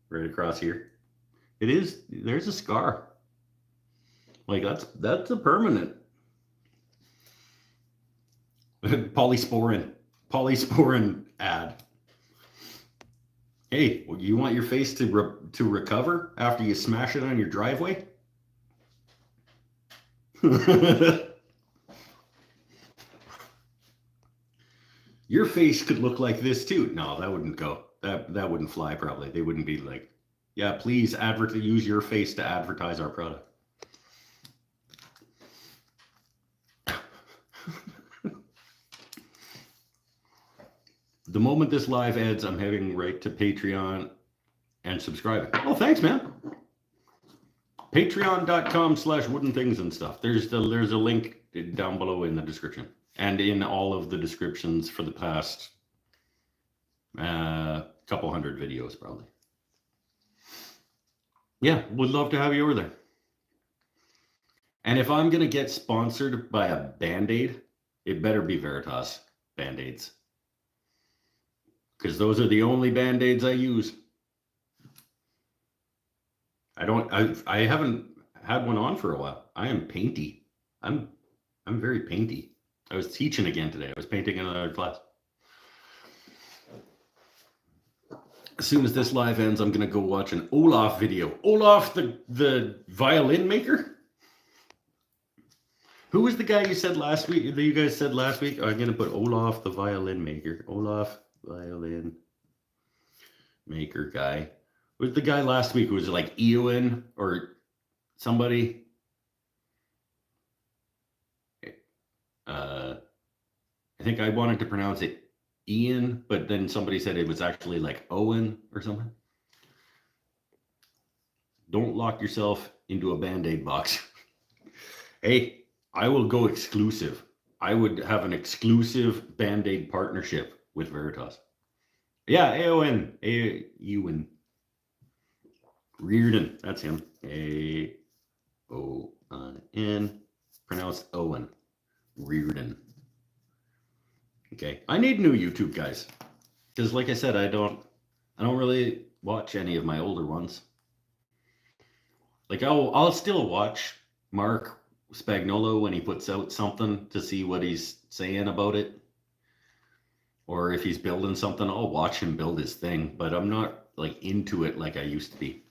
right across here. It is, there's a scar. Like that's a permanent. Polysporin ad. Hey, well, you want your face to recover after you smash it on your driveway? Your face could look like this too. No, that wouldn't go. That wouldn't fly probably. They wouldn't be like, yeah, please use your face to advertise our product. The moment this live ends, I'm heading right to Patreon and subscribing. Oh, thanks, man. Patreon.com/woodenthings and stuff. There's a link down below in the description and in all of the descriptions for the past couple hundred videos, probably. Yeah, would love to have you over there. And if I'm going to get sponsored by a Band-Aid, it better be Veritas Band-Aids. Because those are the only Band-Aids I use. I haven't had one on for a while. I am painty. I'm very painty. I was teaching again today. I was painting in another class. as soon as this live ends, I'm gonna go watch an Olaf video. Olaf, the violin maker. Who was the guy you said last week? That you guys said last week? I'm gonna put Olaf, the violin maker. Olaf, violin maker guy. Was the guy last week? Was it like Eowyn or somebody? I think I wanted to pronounce it Ian, but then somebody said it was actually like Owen or something. Don't lock yourself into a Band-Aid box. Hey, I will go exclusive. I would have an exclusive Band-Aid partnership with Veritas. Yeah, Eowyn. Ewan. Reardon. That's him. A-O-N. Pronounced Owen. Reardon. Okay. I need new YouTube guys. Because like I said, I don't really watch any of my older ones. Like I'll still watch Mark Spagnolo when he puts out something to see what he's saying about it. Or if he's building something, I'll watch him build his thing, but I'm not like into it like I used to be.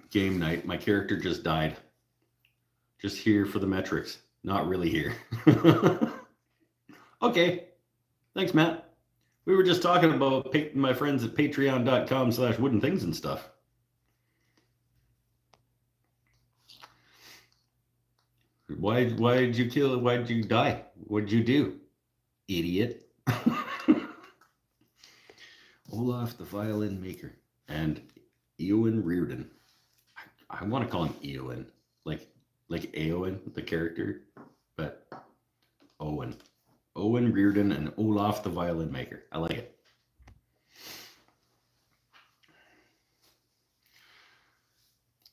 Game night. My character just died. Just here for the metrics. Not really here. Okay. Thanks, Matt. We were just talking about my friends at patreon.com/woodenthings and stuff. Why did you kill it? Why did you die? What did you do? Idiot. Olaf the violin maker and Eowyn Reardon. I want to call him Eowyn, like Eowyn, the character, but Owen. Owen Reardon and Olaf the violin maker. I like it.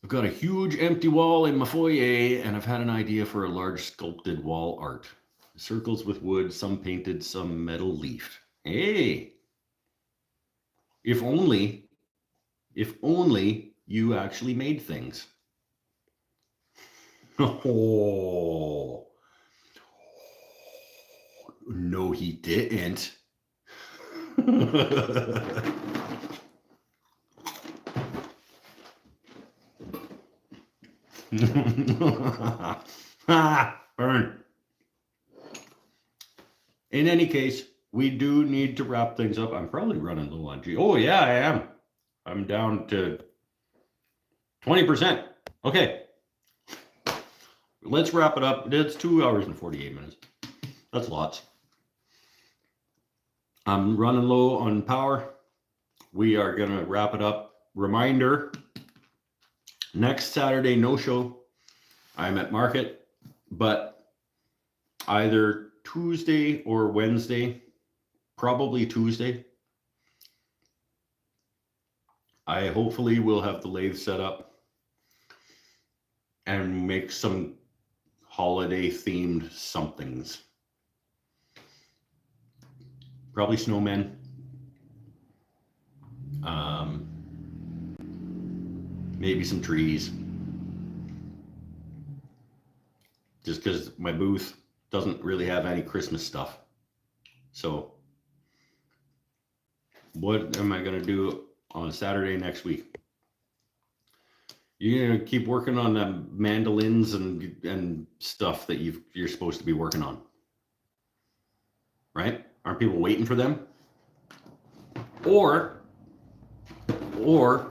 I've got a huge empty wall in my foyer, and I've had an idea for a large sculpted wall art. Circles with wood, some painted, some metal leafed. Hey! If only you actually made things. Oh. No, he didn't. Burn. In any case, we do need to wrap things up. I'm probably running low on G. Oh, yeah, I am. I'm down to 20%. Okay. Let's wrap it up. It's 2 hours and 48 minutes. That's lots. I'm running low on power. We are going to wrap it up. Reminder, next Saturday, no show. I'm at market, but either Tuesday or Wednesday, probably Tuesday, I hopefully will have the lathe set up and make some holiday themed somethings. Probably snowmen. Maybe some trees. Just because my booth doesn't really have any Christmas stuff. So what am I going to do on Saturday next week? You're going to keep working on the mandolins and stuff that you're supposed to be working on. Right? Aren't people waiting for them? Or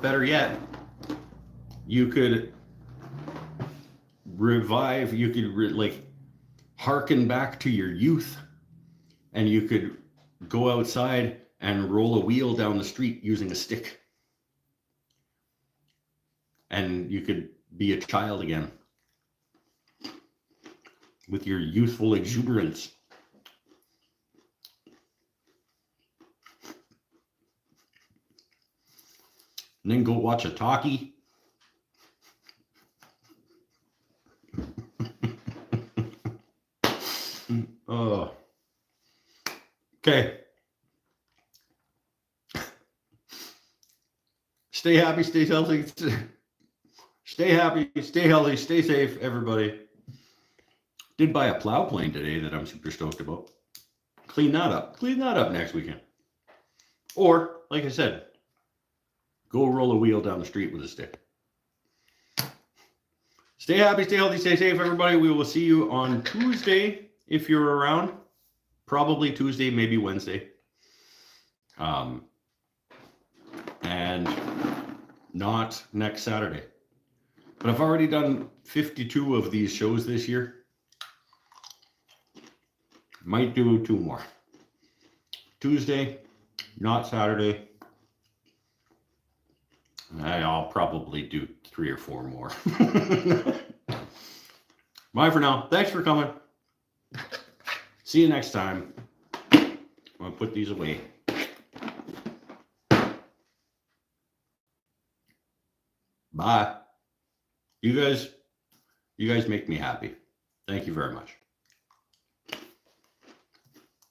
better yet, you could revive, you could like harken back to your youth, and you could go outside and roll a wheel down the street using a stick. And you could be a child again with your youthful exuberance. And then go watch a talkie. Oh. Okay. Stay happy, stay healthy. Stay happy, stay healthy, stay safe, everybody. Did buy a plow plane today that I'm super stoked about. Clean that up. Clean that up next weekend. Or, like I said, go roll a wheel down the street with a stick. Stay happy, stay healthy, stay safe, everybody. We will see you on Tuesday if you're around. Probably Tuesday, maybe Wednesday. And not next Saturday. But I've already done 52 of these shows this year. Might do 2 more. Tuesday, not Saturday. I'll probably do 3 or 4 more. Bye for now. Thanks for coming. See you next time. I'm going to put these away. Bye. You guys make me happy. Thank you very much.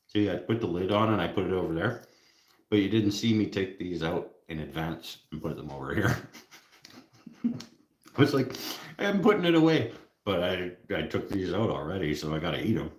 See, I put the lid on and I put it over there, but you didn't see me take these out in advance and put them over here. I was like, I'm putting it away, but I took these out already, so I got to eat them.